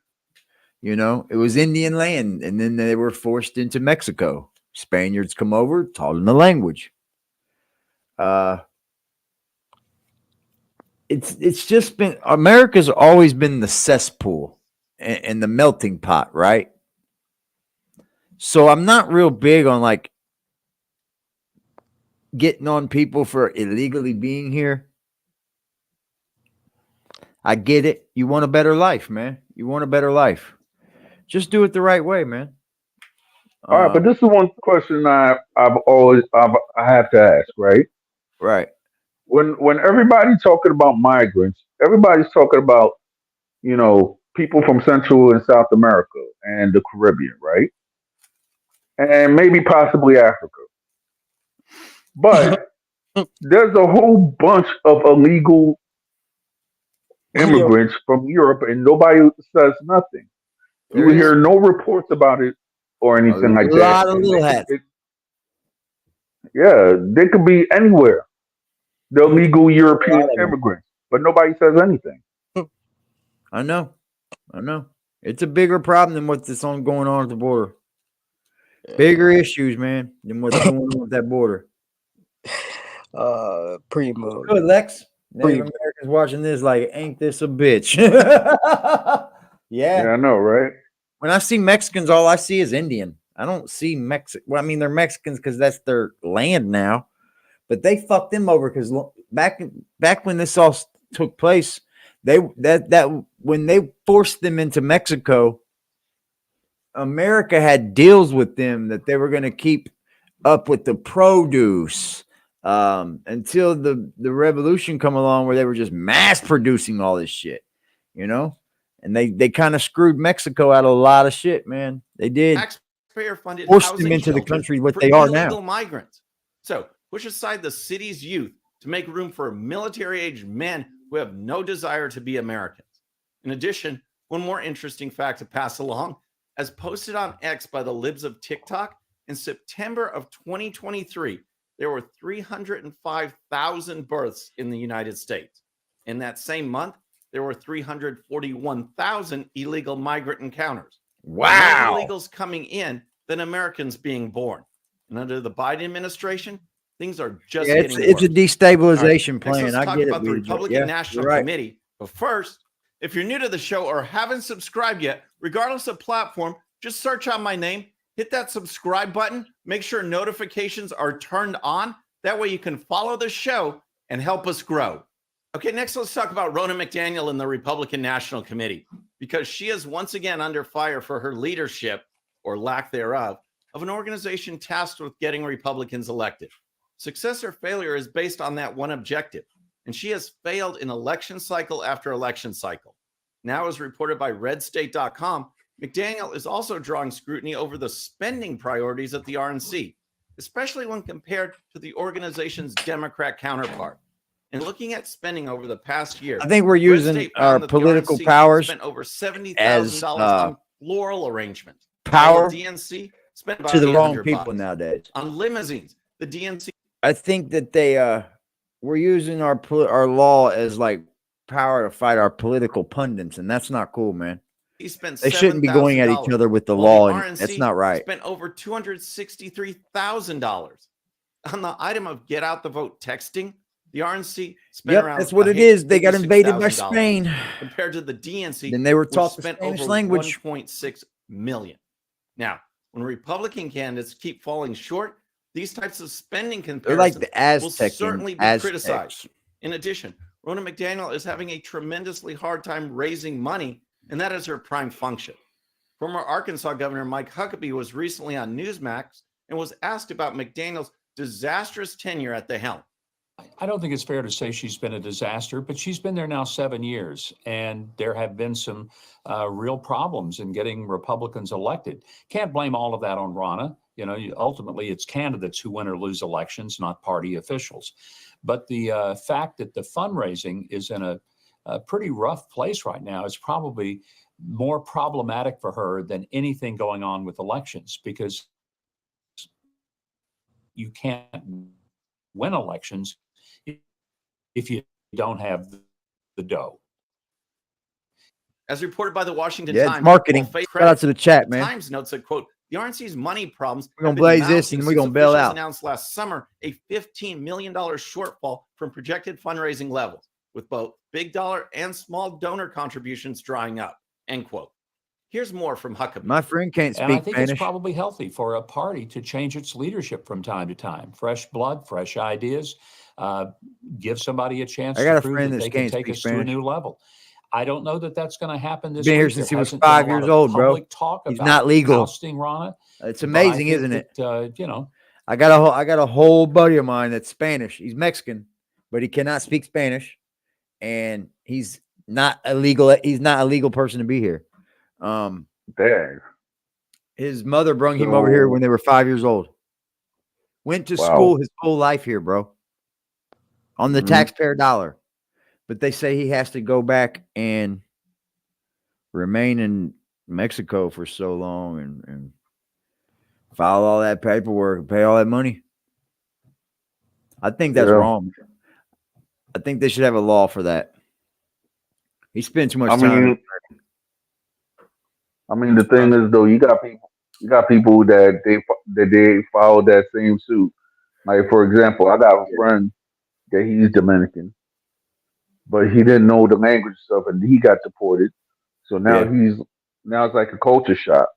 You know, it was Indian land, and then they were forced into Mexico. Spaniards come over, taught them the language. It's just been America's always been the cesspool and the melting pot, right? So I'm not real big on like getting on people for illegally being here. I get it. You want a better life, man. You want a better life. Just do it the right way, man. All right, but this is one question I have to ask, right? Right. When everybody's talking about migrants, everybody's talking about, people from Central and South America and the Caribbean, right? And maybe possibly Africa. But there's a whole bunch of illegal immigrants from Europe, and nobody says nothing. You hear no reports about it or anything like that. A lot of little hats. Yeah, they could be anywhere. The illegal European immigrants, but nobody says anything. I know. It's a bigger problem than what's going on at the border. Bigger issues, man, than what's going on with that border. Primo. Good, Lex. Native Americans watching this like, ain't this a bitch? Yeah, I know, right? When I see Mexicans, all I see is Indian. I don't see Mexican. Well, I mean, they're Mexicans because that's their land now, but they fucked them over because back when this all took place, when they forced them into Mexico, America had deals with them that they were going to keep up with the produce until the revolution come along where they were just mass producing all this shit, and they kind of screwed Mexico out of a lot of shit, man. They did. Taxpayer-funded Forced housing them into the shelters country what for they are illegal now. migrants. So push aside the city's youth to make room for military-aged men who have no desire to be Americans. In addition, one more interesting fact to pass along, as posted on X by the libs of TikTok, in September of 2023, there were 305,000 births in the United States. In that same month, there were 341,000 illegal migrant encounters. Wow. More illegals coming in than Americans being born. And under the Biden administration, things are just getting worse. It's a destabilization plan. Let's I talk get about it. the Republican Yeah, National you're right. Committee. But first, if you're new to the show or haven't subscribed yet, regardless of platform, just search out my name, hit that subscribe button, make sure notifications are turned on. That way you can follow the show and help us grow. Okay, next let's talk about Ronna McDaniel and the Republican National Committee, because she is once again under fire for her leadership, or lack thereof, of an organization tasked with getting Republicans elected. Success or failure is based on that one objective, and she has failed in election cycle after election cycle. Now, as reported by RedState.com, McDaniel is also drawing scrutiny over the spending priorities at the RNC, especially when compared to the organization's Democrat counterpart. And looking at spending over the past year, I think we're using our political powers spent over $70,000 on floral arrangements. Power the DNC spent about to the wrong people $800 nowadays. On limousines. The DNC. I think that we're using our law as like power to fight our political pundits, and that's not cool, man. They shouldn't be going at each other with the law, and that's not right. Spent over $263,000 on the item of get out the vote texting. The RNC spent around. That's what it is. They got invaded by Spain. Compared to the DNC, then they were taught the spent Spanish over language. 1.6 million. Now, when Republican candidates keep falling short, these types of spending comparisons like the Aztec will certainly be criticized. In addition, Ronna McDaniel is having a tremendously hard time raising money, and that is her prime function. Former Arkansas Governor Mike Huckabee was recently on Newsmax and was asked about McDaniel's disastrous tenure at the helm. I don't think it's fair to say she's been a disaster, but she's been there now 7 years, and there have been some real problems in getting Republicans elected. Can't blame all of that on Ronna. Ultimately, it's candidates who win or lose elections, not party officials. But the fact that the fundraising is in a pretty rough place right now is probably more problematic for her than anything going on with elections, because you can't win elections if you don't have the dough. As reported by the Washington Yeah, Times, it's marketing. Shout out to the chat, man. Times notes that, quote, the RNC's money problems. We're gonna blaze this and we're gonna bail out. Announced last summer a $15 million shortfall from projected fundraising levels, with both big dollar and small donor contributions drying up. End quote. Here's more from Huckabee. My friend can't speak And I think Spanish. it's probably healthy for a party to change its leadership from time to time. Fresh blood, fresh ideas, give somebody a chance to prove that they can take us to a new level. I don't know that that's going to happen this week. Been here since he was 5 years old, bro. He's not legal. Ousting Rana. It's amazing, isn't it? You know, I got a whole buddy of mine that's Spanish. He's Mexican, but he cannot speak Spanish, and he's not a legal person to be here. Dang. His mother brung him over here when they were 5 years old. Went to school his whole life here, bro. On the taxpayer dollar. But they say he has to go back and remain in Mexico for so long and file all that paperwork and pay all that money. I think that's wrong. I think they should have a law for that. He spent too much time. I mean, the thing is, though, you got people that they follow that same suit. Like, for example, I got a friend that he's Dominican, but he didn't know the language stuff, and he got deported. So now it's like a culture shock.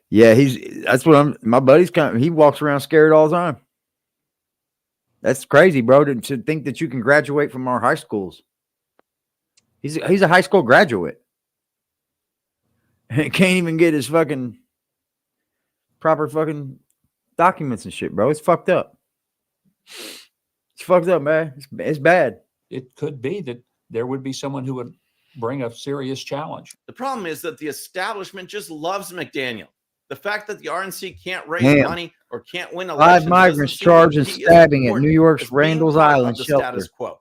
Yeah, my buddy's he walks around scared all the time. That's crazy, bro, to think that you can graduate from our high schools. He's a high school graduate. And can't even get his fucking proper fucking documents and shit, bro. It's fucked up. It's fucked up, man. It's bad. It could be that there would be someone who would bring a serious challenge. The problem is that the establishment just loves McDaniel. The fact that the RNC can't raise money or can't win elections. 5 migrants charged in stabbing at New York's Randall's Island shelter. Status quo.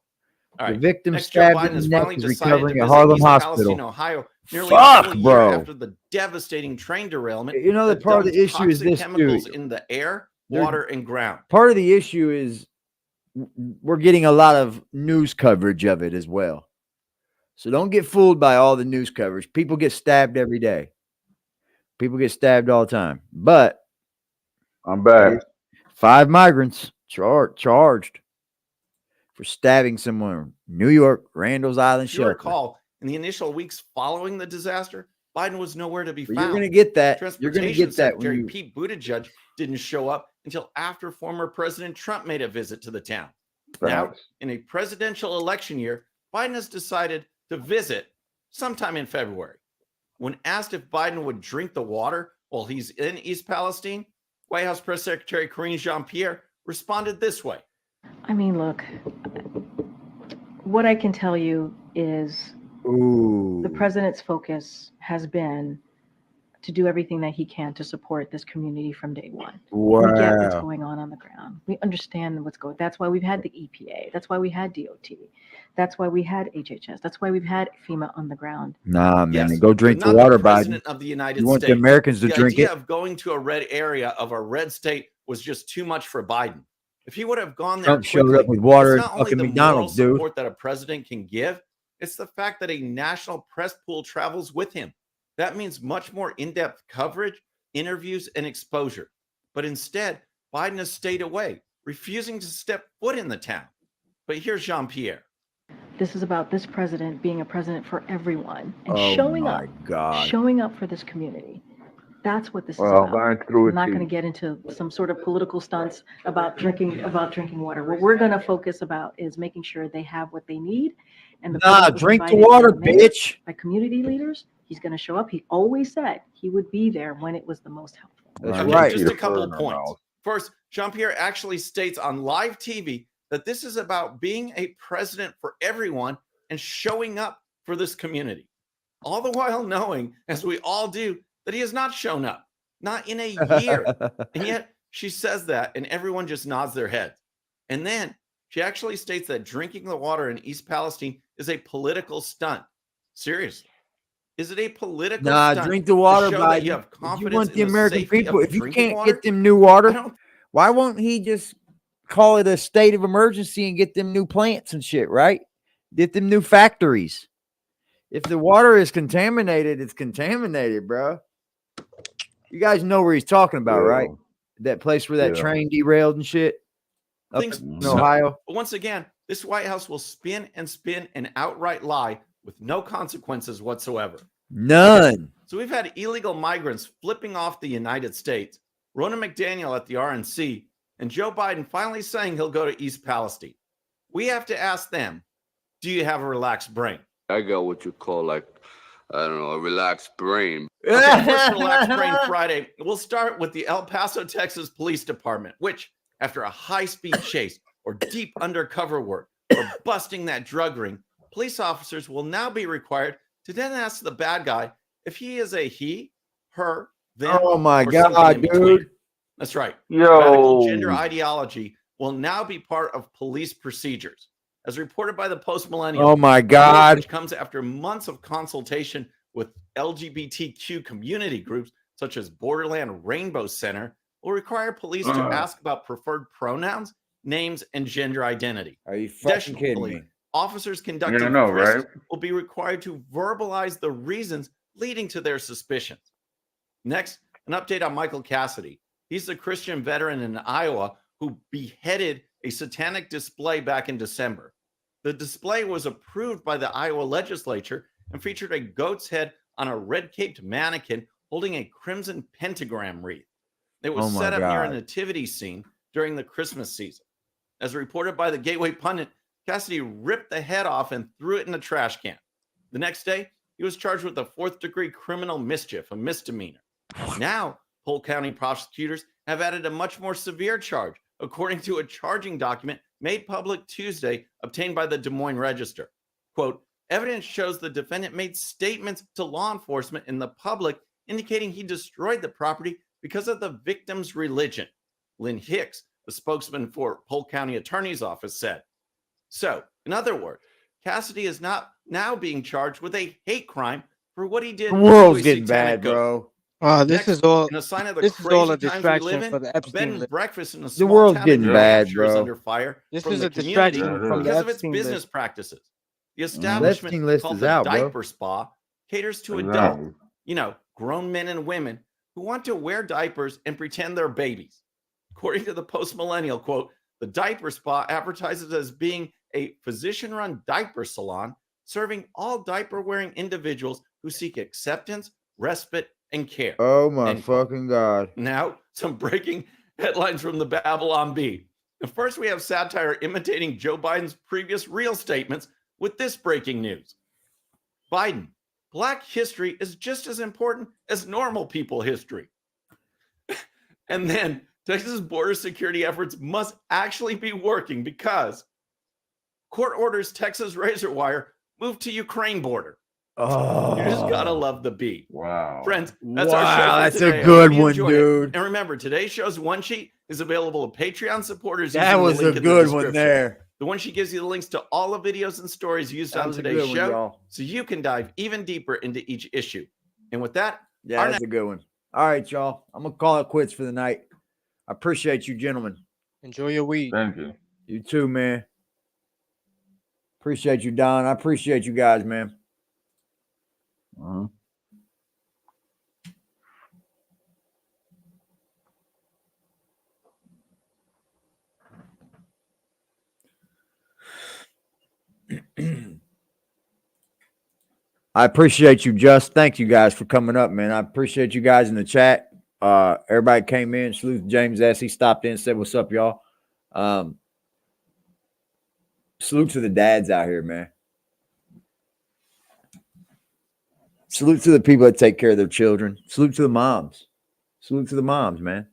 The victim stabbed in the neck is recovering at Harlem Hospital. Ohio, Fuck, bro. After the devastating train derailment. You know, the part of the issue is this, chemicals dude. In the air, water, and ground. Part of the issue is we're getting a lot of news coverage of it as well. So don't get fooled by all the news coverage. People get stabbed every day. People get stabbed all the time. But I'm back. 5 migrants charged for stabbing someone. New York, Randall's Island shelter. You recall, in the initial weeks following the disaster, Biden was nowhere to be found. You're going to get that. You're going to get that. Secretary Pete Buttigieg didn't show up until after former President Trump made a visit to the town. Now, in a presidential election year, Biden has decided to visit sometime in February. When asked if Biden would drink the water while he's in East Palestine, White House Press Secretary Karine Jean-Pierre responded this way. I mean, look, what I can tell you is the president's focus has been to do everything that he can to support this community from day one. Wow. We get what's going on the ground. We understand what's going on. That's why we've had the EPA. That's why we had DOT. That's why we had HHS. That's why we've had FEMA on the ground. Nah, man, go drink the water, Biden. Of the United you want States. the Americans to drink it? The idea of going to a red area of a red state was just too much for Biden. If he would have gone there, Trump showed up with water it's at not only fucking the McDonald's, moral dude. support that a president can give, it's the fact that a national press pool travels with him. That means much more in-depth coverage, interviews, and exposure. But instead, Biden has stayed away, refusing to step foot in the town. But here's Jean-Pierre. This is about this president being a president for everyone and showing up for this community. That's what this is about. I'm not going to get into some sort of political stunts about drinking water. What we're going to focus about is making sure they have what they need. And drink the water, bitch. By community leaders, he's going to show up. He always said he would be there when it was the most helpful. That's right. Just a couple of points. First, Jean-Pierre actually states on live TV that this is about being a president for everyone and showing up for this community. All the while knowing, as we all do, that he has not shown up, not in a year. And yet she says that and everyone just nods their head. And then she actually states that drinking the water in East Palestine is a political stunt. Seriously. Is it a political stunt? Drink the water, Biden. You have confidence if you want the American people, if you can't water? get them new water, why won't he just call it a state of emergency and get them new plants and shit, right? Get them new factories. If the water is contaminated, it's contaminated, bro. You guys know where he's talking about, right? That place where that train derailed and shit up in Ohio. But once again, this White House will spin and spin an outright lie with no consequences whatsoever. None. So we've had illegal migrants flipping off the United States, Ronna McDaniel at the RNC, and Joe Biden finally saying he'll go to East Palestine. We have to ask them, do you have a relaxed brain? I got what you call, like, I don't know, a relaxed brain. Okay, first Relaxed Brain Friday. We'll start with the El Paso, Texas Police Department, which, after a high-speed chase or deep undercover work or busting that drug ring, police officers will now be required to then ask the bad guy if he is a he, her, them. Oh my or God, dude. That's right. Yo. Radical gender ideology will now be part of police procedures. As reported by the Post Millennial. Oh my God. Which comes after months of consultation with LGBTQ community groups such as Borderland Rainbow Center, will require police to ask about preferred pronouns, names, and gender identity. Are you fucking kidding Additionally, me? officers conducting frisks will be required to verbalize the reasons leading to their suspicions. Next, an update on Michael Cassidy. He's the Christian veteran in Iowa who beheaded a satanic display back in December. The display was approved by the Iowa legislature and featured a goat's head on a red-caped mannequin holding a crimson pentagram wreath. It was set up near a nativity scene during the Christmas season. As reported by the Gateway Pundit, Cassidy ripped the head off and threw it in a trash can. The next day, he was charged with a fourth-degree criminal mischief, a misdemeanor. Now, Polk County prosecutors have added a much more severe charge, according to a charging document made public Tuesday, obtained by the Des Moines Register. Quote, evidence shows the defendant made statements to law enforcement in the public indicating he destroyed the property because of the victim's religion. Lynn Hicks, the spokesman for Polk County Attorney's Office, said. So, in other words, Cassidy is not now being charged with a hate crime for what he did. The world's getting bad, bro. This is all. In a sign of the This is all a crazy times we live distraction in, for the a bed Epstein and list. breakfast in a The small world's town in getting New bad, Hampshire is bro. under fire This from is the a community distraction from the because of its Epstein business list. practices. The Epstein establishment list called is the out, bro. Diaper Spa caters to adults, grown men and women who want to wear diapers and pretend they're babies. According to the Post Millennial, quote, the Diaper Spa advertises as being a physician-run diaper salon serving all diaper-wearing individuals who seek acceptance, respite, and care. Oh my fucking God. Now, some breaking headlines from the Babylon Bee. And first, we have satire imitating Joe Biden's previous real statements with this breaking news. Biden, Black history is just as important as normal people history. And then, Texas border security efforts must actually be working because court orders Texas razor wire moved to Ukraine border. Oh, you just gotta love the Bee. Wow. Friends, that's our show for that's today. a good I hope you one, enjoyed it. dude. And remember, today's show's one sheet is available to Patreon supporters. That using the was a link in the good one description. there. The one sheet gives you the links to all the videos and stories used That on was a today's good one, show, y'all. so you can dive even deeper into each issue. And with that, Yeah, that's a good one. All right, y'all. I'm gonna call it quits for the night. I appreciate you, gentlemen. Enjoy your weed. Thank you. You too, man. Appreciate you, Don. I appreciate you guys, man. I appreciate you, Just. Thank you guys for coming up, man. I appreciate you guys in the chat. Everybody came in. Salute to James S. He stopped in and said, what's up, y'all? Salute to the dads out here, man. Salute to the people that take care of their children. Salute to the moms. Salute to the moms, man.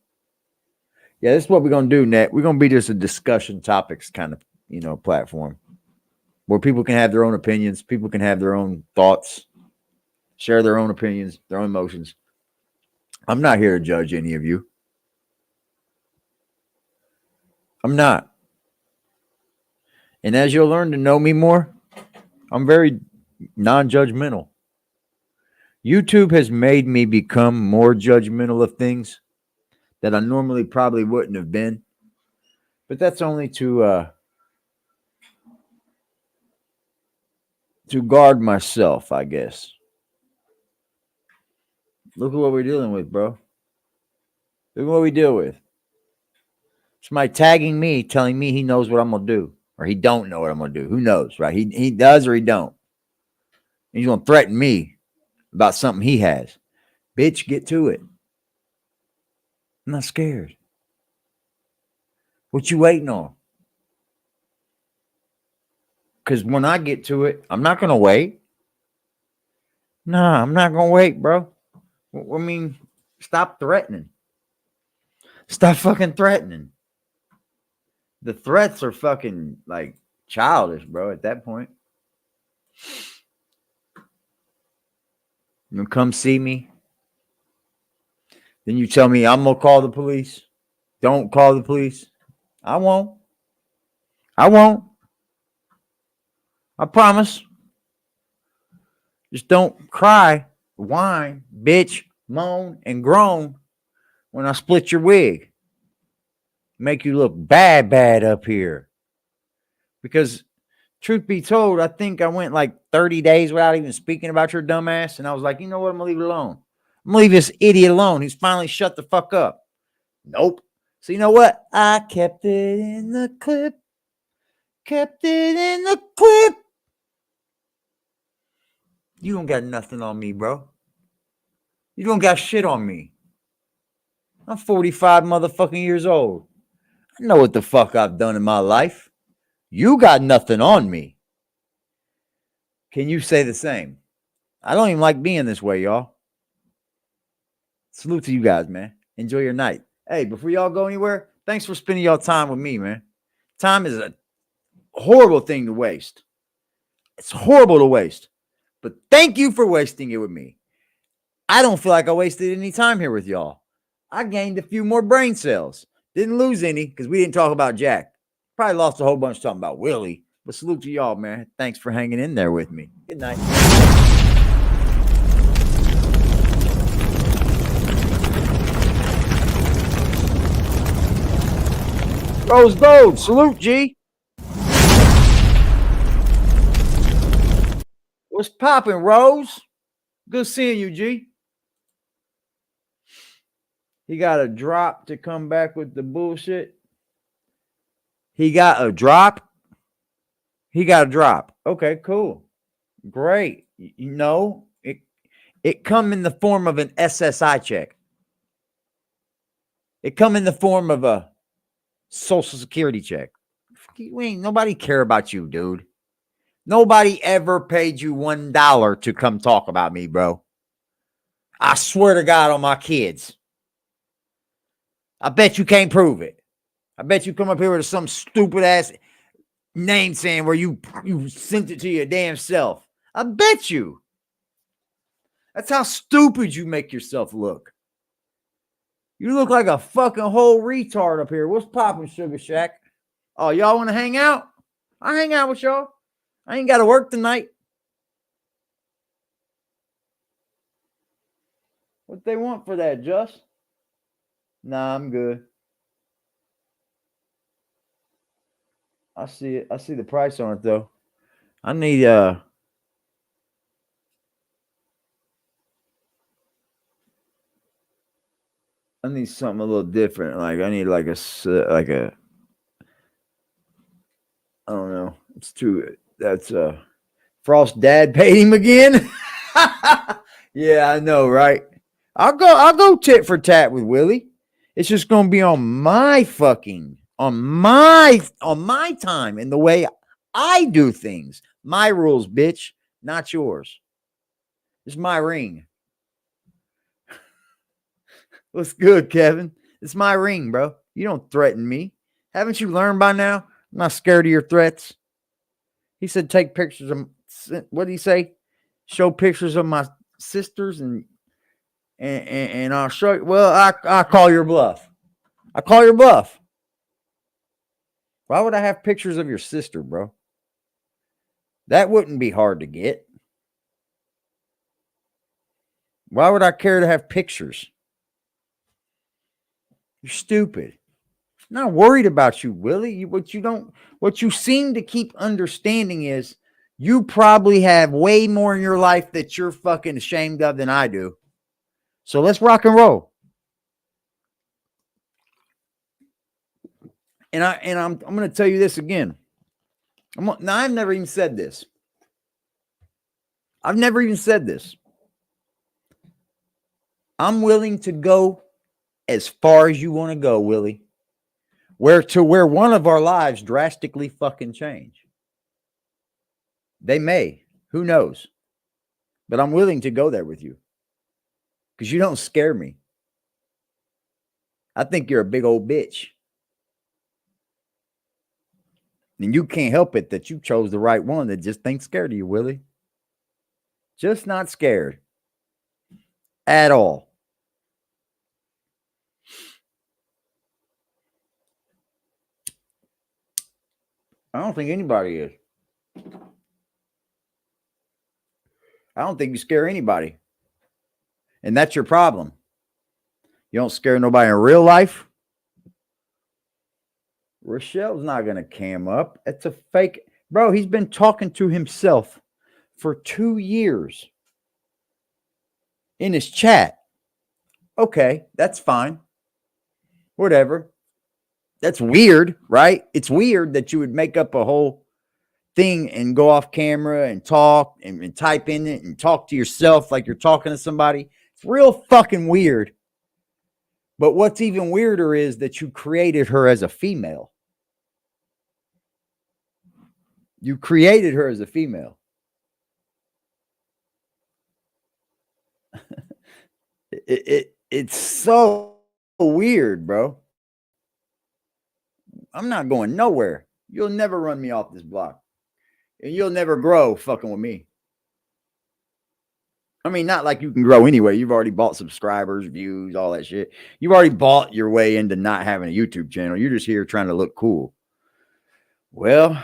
Yeah, this is what we're going to do, Net. We're going to be just a discussion topics kind of, platform where people can have their own opinions. People can have their own thoughts, share their own opinions, their own emotions. I'm not here to judge any of you. I'm not. And as you'll learn to know me more, I'm very non-judgmental. YouTube has made me become more judgmental of things that I normally probably wouldn't have been. But that's only to guard myself, I guess. Look at what we're dealing with, bro. Look at what we deal with. Somebody tagging me, telling me he knows what I'm going to do. Or he don't know what I'm going to do. Who knows, right? He does or he don't. He's going to threaten me about something he has. Bitch, get to it. I'm not scared. What you waiting on? Because when I get to it, I'm not going to wait. Nah, I'm not going to wait, bro. I mean, stop threatening. Stop fucking threatening. The threats are fucking like childish, bro, at that point. You come see me. Then you tell me I'm going to call the police. Don't call the police. I won't. I won't. I promise. Just don't cry, whine, bitch, moan, and groan when I split your wig. Make you look bad up here. Because truth be told, I think I went like 30 days without even speaking about your dumb ass. And I was like, you know what? I'm going to leave it alone. I'm going to leave this idiot alone. He's finally shut the fuck up. Nope. So you know what? I kept it in the clip. Kept it in the clip. You don't got nothing on me, bro. You don't got shit on me. I'm 45 motherfucking years old. I know what the fuck I've done in my life. You got nothing on me. Can you say the same? I don't even like being this way, y'all. Salute to you guys, man. Enjoy your night. Hey, before y'all go anywhere, thanks for spending y'all time with me, man. Time is a horrible thing to waste. It's horrible to waste. But thank you for wasting it with me. I don't feel like I wasted any time here with y'all. I gained a few more brain cells. Didn't lose any because we didn't talk about Jack. Probably lost a whole bunch talking about Willie. But salute to y'all, man. Thanks for hanging in there with me. Good night. Rose Gold, salute, G. What's poppin', Rose? Good seeing you, G. He got a drop to come back with the bullshit. He got a drop. He got a drop. Okay, cool. Great. You know, it come in the form of an SSI check. It come in the form of a Social Security check. Nobody care about you, dude. Nobody ever paid you $1 to come talk about me, bro. I swear to God on my kids. I bet you can't prove it. I bet you come up here with some stupid ass name saying where you sent it to your damn self. I bet you. That's how stupid you make yourself look. You look like a fucking whole retard up here. What's poppin', Sugar Shack? Oh, y'all want to hang out? I hang out with y'all. I ain't got to work tonight. What they want for that, Just? Nah, I'm good. I see it. I see the price on it though. I need something a little different. Like I need like a I don't know. It's too that's Frost dad paid him again. Yeah, I know, right? I'll go tit for tat with Willie. It's just gonna be on my time and the way I do things. My rules, bitch, not yours. It's my ring. What's good, Kevin? It's my ring, bro. You don't threaten me. Haven't you learned by now? I'm not scared of your threats. He said, take pictures of, what did he say? Show pictures of my sisters and I'll show you. Well, I call your bluff. I call your bluff. Why would I have pictures of your sister, bro? That wouldn't be hard to get. Why would I care to have pictures? You're stupid. I'm not worried about you, Willie. What you seem to keep understanding is you probably have way more in your life that you're fucking ashamed of than I do. So let's rock and roll. And I'm going to tell you this again. Now I've never even said this. I'm willing to go as far as you want to go, Willie. Where one of our lives drastically fucking change. They may. Who knows? But I'm willing to go there with you. Because you don't scare me. I think you're a big old bitch. And you can't help it that you chose the right one that just ain't scared of you, Willie. Just not scared. At all. I don't think anybody is. I don't think you scare anybody. And that's your problem. You don't scare nobody in real life. Rochelle's not going to cam up. It's a fake. Bro, he's been talking to himself for 2 years in his chat. Okay, that's fine. Whatever. That's weird, right? It's weird that you would make up a whole thing and go off camera and talk and type in it and talk to yourself like you're talking to somebody. It's real fucking weird. But what's even weirder is that you created her as a female. You created her as a female. It's so weird, bro. I'm not going nowhere. You'll never run me off this block. And you'll never grow fucking with me. I mean, not like you can grow anyway. You've already bought subscribers, views, all that shit. You've already bought your way into not having a YouTube channel. You're just here trying to look cool. Well,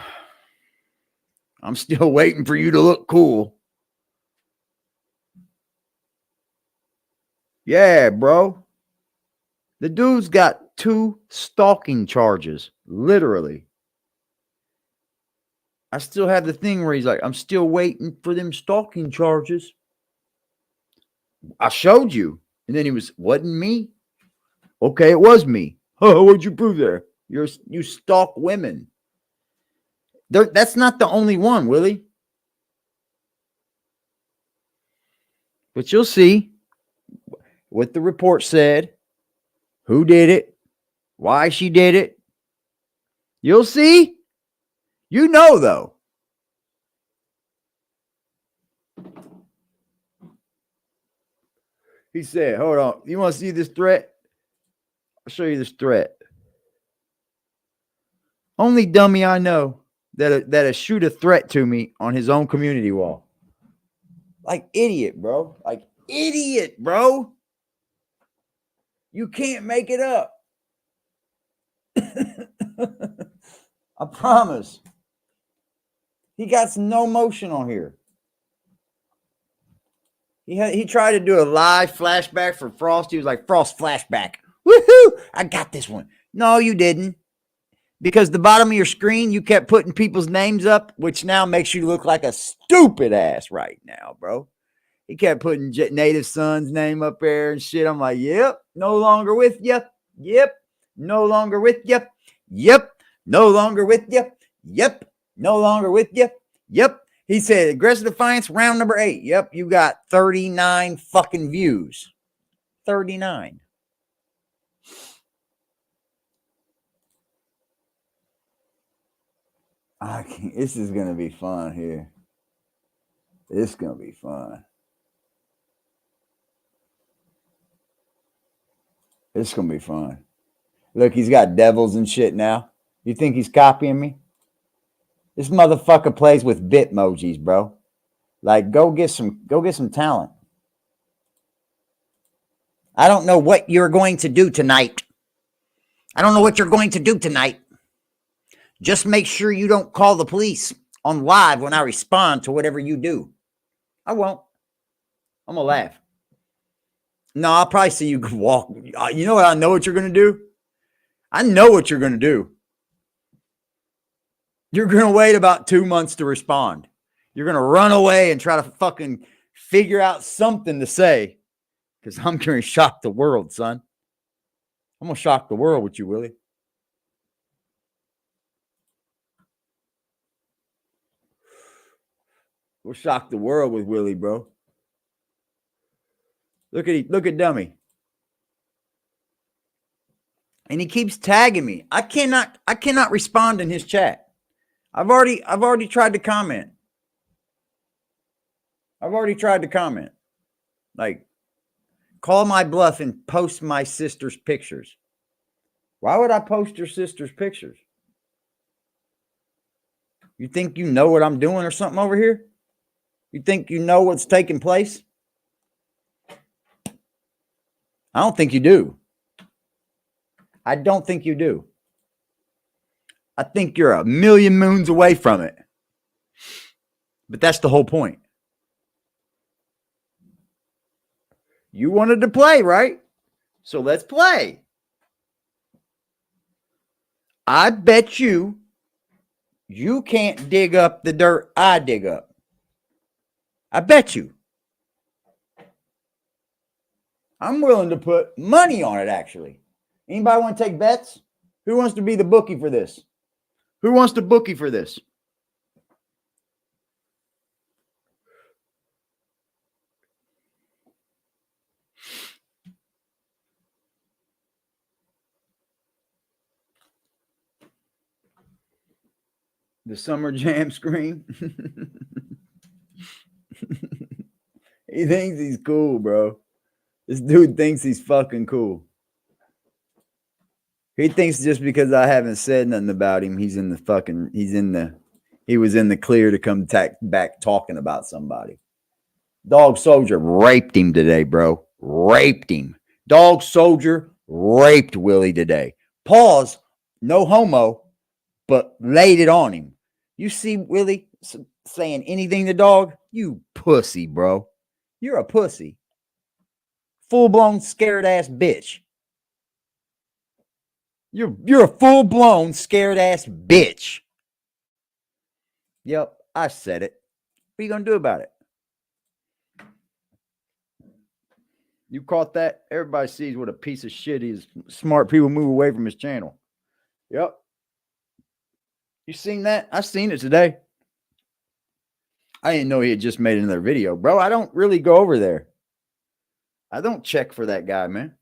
I'm still waiting for you to look cool. Yeah, bro. The dude's got 2 stalking charges, literally. I still have the thing where he's like, I'm still waiting for them stalking charges. I showed you. And then he wasn't me. Okay, it was me. Oh, what'd you prove there? You stalk women. That's not the only one, Willie. But you'll see what the report said, who did it, why she did it. You'll see. You know, though. He said, hold on. You want to see this threat? I'll show you this threat. Only dummy I know that'll shoot a threat to me on his own community wall. Like idiot, bro. Like idiot, bro. You can't make it up. I promise. He got no motion on here. He tried to do a live flashback for Frost. He was like, Frost flashback. Woohoo! I got this one. No, you didn't. Because the bottom of your screen, you kept putting people's names up, which now makes you look like a stupid ass right now, bro. He kept putting Native Son's name up there and shit. I'm like, yep, no longer with you. Yep, no longer with you. Yep, no longer with you. Yep, no longer with you. Yep. He said, Aggressive Defiance, round number 8. Yep, you got 39 fucking views. 39. This is going to be fun here. It's going to be fun. It's going to be fun. Look, he's got devils and shit now. You think he's copying me? This motherfucker plays with Bitmojis, bro. Like, go get some talent. I don't know what you're going to do tonight. I don't know what you're going to do tonight. Just make sure you don't call the police on live when I respond to whatever you do. I won't. I'm going to laugh. No, I'll probably see you walk. You know what? I know what you're going to do. I know what you're going to do. You're going to wait about 2 months to respond. You're going to run away and try to fucking figure out something to say. Because I'm going to shock the world, son. I'm going to shock the world with you, Willie. We'll shock the world with Willie, bro. Look at dummy. And he keeps tagging me. I cannot respond in his chat. I've already tried to comment. Like, call my bluff and post my sister's pictures. Why would I post your sister's pictures? You think you know what I'm doing or something over here? You think you know what's taking place? I don't think you do. I don't think you do. I think you're a million moons away from it. But that's the whole point. You wanted to play, right? So let's play. I bet you can't dig up the dirt I dig up. I bet you. I'm willing to put money on it, actually. Anybody want to take bets? Who wants to be the bookie for this? Who wants to bookie for this? The Summer Jam screen. He thinks he's cool, bro. This dude thinks he's fucking cool. He thinks just because I haven't said nothing about him, he was in the clear to come back talking about somebody. Dog Soldier raped him today, bro. Raped him. Dog Soldier raped Willie today. Pause. No homo, but laid it on him. You see Willie saying anything to dog? You pussy, bro. You're a pussy. Full-blown scared ass bitch. You're a full-blown scared ass bitch. Yep, I said it. What are you gonna do about it? You caught that? Everybody sees what a piece of shit he is. Smart people move away from his channel. Yep. You seen that? I seen it today. I didn't know he had just made another video. Bro, I don't really go over there. I don't check for that guy, man.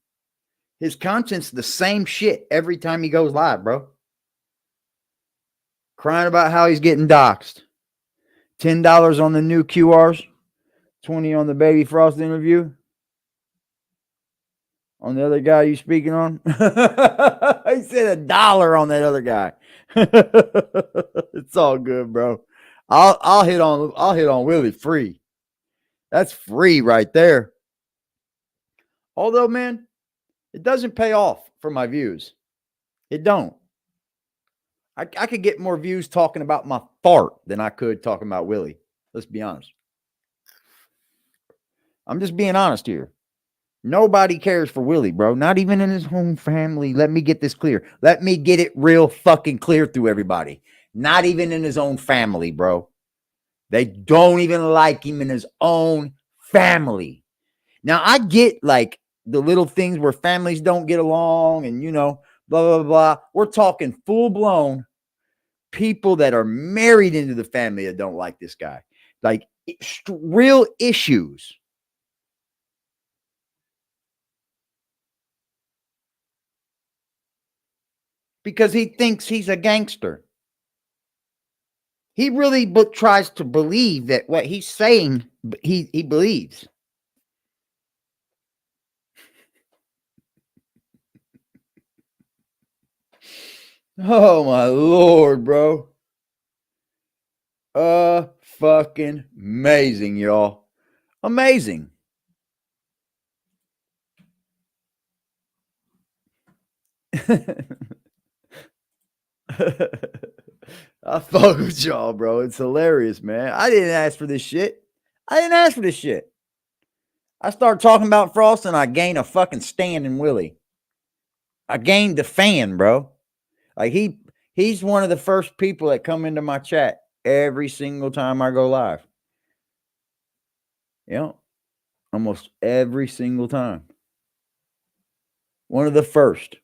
His content's the same shit every time he goes live, bro. Crying about how he's getting doxxed. $10 on the new QRs. 20 on the Baby Frost interview. On the other guy you speaking on? He said $1 on that other guy. It's all good, bro. I'll hit on Willie free. That's free right there. Although, man, it doesn't pay off for my views. It don't. I could get more views talking about my fart than I could talking about Willie. Let's be honest. I'm just being honest here. Nobody cares for Willie, bro. Not even in his own family. Let me get this clear. Let me get it real fucking clear through everybody. Not even in his own family, bro. They don't even like him in his own family. Now, I get like the little things where families don't get along and, you know, blah, blah, blah. We're talking full-blown people that are married into the family that don't like this guy. Like real issues. Because he thinks he's a gangster. He really tries to believe that what he's saying, he believes. Oh, my Lord, bro. Fucking amazing, y'all. Amazing. I fuck with y'all, bro. It's hilarious, man. I didn't ask for this shit. I start talking about Frost and I gain a fucking stand in Willie. I gained the fan, bro. Like he's one of the first people that come into my chat every single time I go live. You know, almost every single time. One of the first.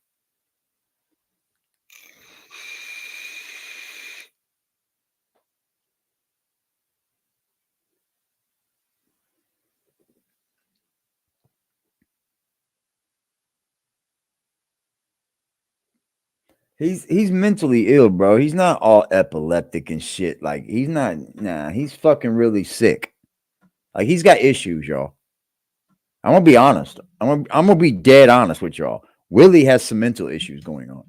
He's mentally ill, bro. He's not all epileptic and shit. Like he's not. Nah, he's fucking really sick. Like he's got issues, y'all. I'm gonna be honest. I'm gonna be dead honest with y'all. Willie has some mental issues going on.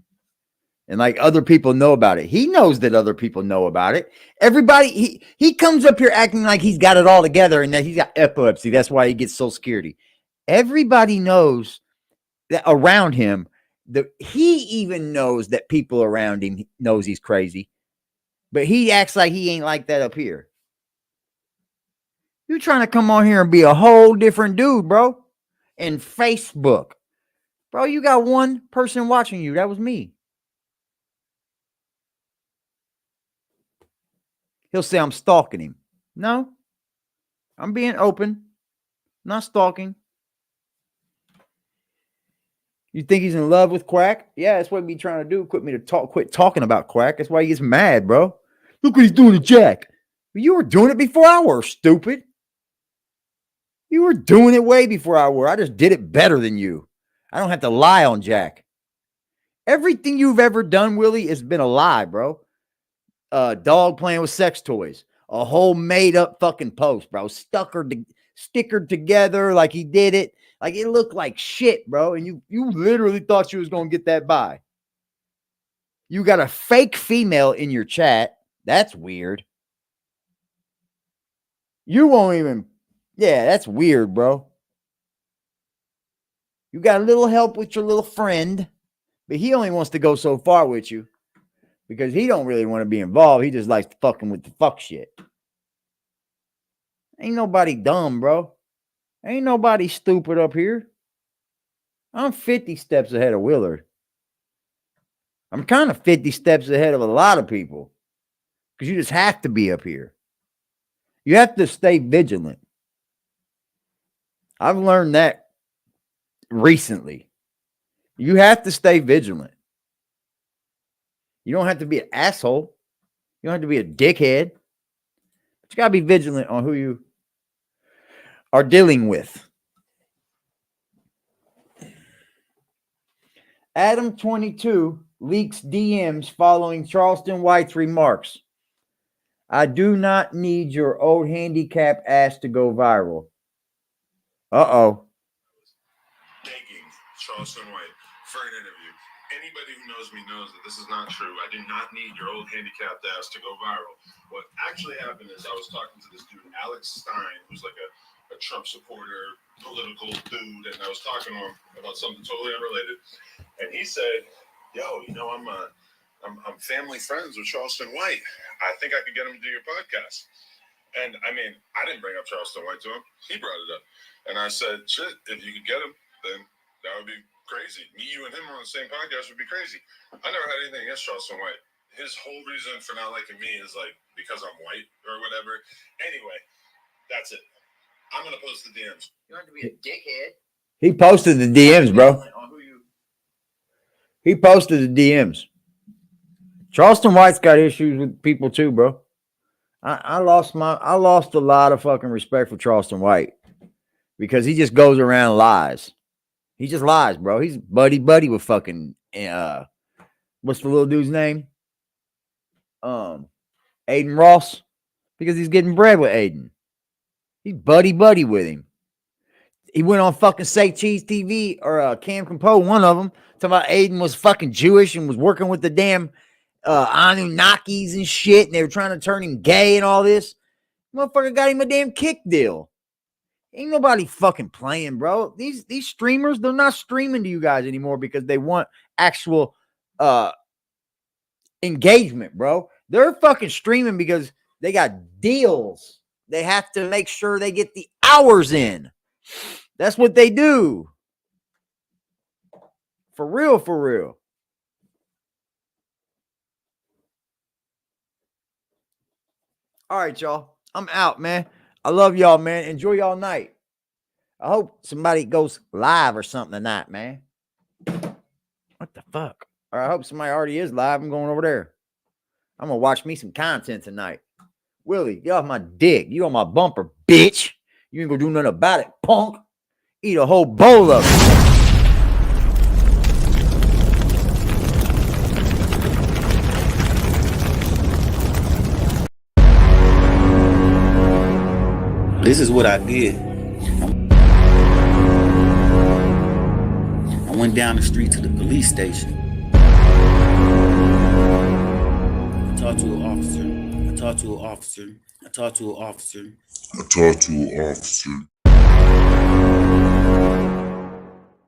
And like other people know about it. He knows that other people know about it. Everybody, he comes up here acting like he's got it all together and that he's got epilepsy. That's why he gets so scaredy. Everybody knows that around him, he even knows that people around him knows he's crazy. But he acts like he ain't like that up here. You trying to come on here and be a whole different dude, bro. And Facebook. Bro, you got one person watching you. That was me. He'll say I'm stalking him. No, I'm being open, not stalking. You think he's in love with Quack? Yeah, that's what he be trying to do. Quit talking about Quack. That's why he gets mad, bro. Look what he's doing to Jack. You were doing it before I were, stupid. You were doing it way before I were. I just did it better than you. I don't have to lie on Jack. Everything you've ever done, Willie, has been a lie, bro. Dog playing with sex toys. A whole made up fucking post, bro. Stickered together like he did it. Like it looked like shit, bro. And you literally thought you was going to get that by. You got a fake female in your chat. That's weird. You won't even. Yeah, that's weird, bro. You got a little help with your little friend, but he only wants to go so far with you because he don't really want to be involved. He just likes fucking with the fuck shit. Ain't nobody dumb, bro. Ain't nobody stupid up here. I'm 50 steps ahead of Willard. I'm kind of 50 steps ahead of a lot of people because you just have to be up here. You have to stay vigilant. I've learned that recently. You have to stay vigilant. You don't have to be an asshole. You don't have to be a dickhead. But you got to be vigilant on who you are dealing with. Adam 22 leaks DMs following Charleston White's remarks. I do not need your old handicap ass to go viral. Uh-oh. Begging Charleston White for an interview. Anybody who knows me knows that this is not true. I do not need your old handicapped ass to go viral. What actually happened is I was talking to this dude, Alex Stein, who's like a Trump supporter, political dude, and I was talking to him about something totally unrelated. And he said, yo, you know, I'm family friends with Charleston White. I think I could get him to do your podcast. And I mean, I didn't bring up Charleston White to him. He brought it up. And I said, shit, if you could get him, then that would be crazy. Me, you, and him on the same podcast would be crazy. I never had anything against Charleston White. His whole reason for not liking me is like because I'm white or whatever. Anyway, that's it. I'm going to post the DMs. You don't have to be a dickhead. He posted the DMs, bro. He posted the DMs. Charleston White's got issues with people too, bro. I lost a lot of fucking respect for Charleston White because he just goes around and lies. He just lies, bro. He's buddy with fucking what's the little dude's name? Aiden Ross, because he's getting bread with Aiden. He's buddy with him. He went on fucking Say Cheese TV or Cam Compo, one of them, talking about Aiden was fucking Jewish and was working with the damn Anunnakis and shit, and they were trying to turn him gay and all this. Motherfucker got him a damn kick deal. Ain't nobody fucking playing, bro. These streamers, they're not streaming to you guys anymore because they want actual engagement, bro. They're fucking streaming because they got deals. They have to make sure they get the hours in. That's what they do. For real, for real. All right, y'all. I'm out, man. I love y'all, man. Enjoy y'all night. I hope somebody goes live or something tonight, man. What the fuck? Or I hope somebody already is live. I'm going over there. I'm going to watch me some content tonight. Willie, get off my dick. You on my bumper, bitch. You ain't going to do nothing about it, punk. Eat a whole bowl of it. This is what I did. I went down the street to the police station. I talked to an officer. I talked to an officer. I talked to an officer. I talked to an officer.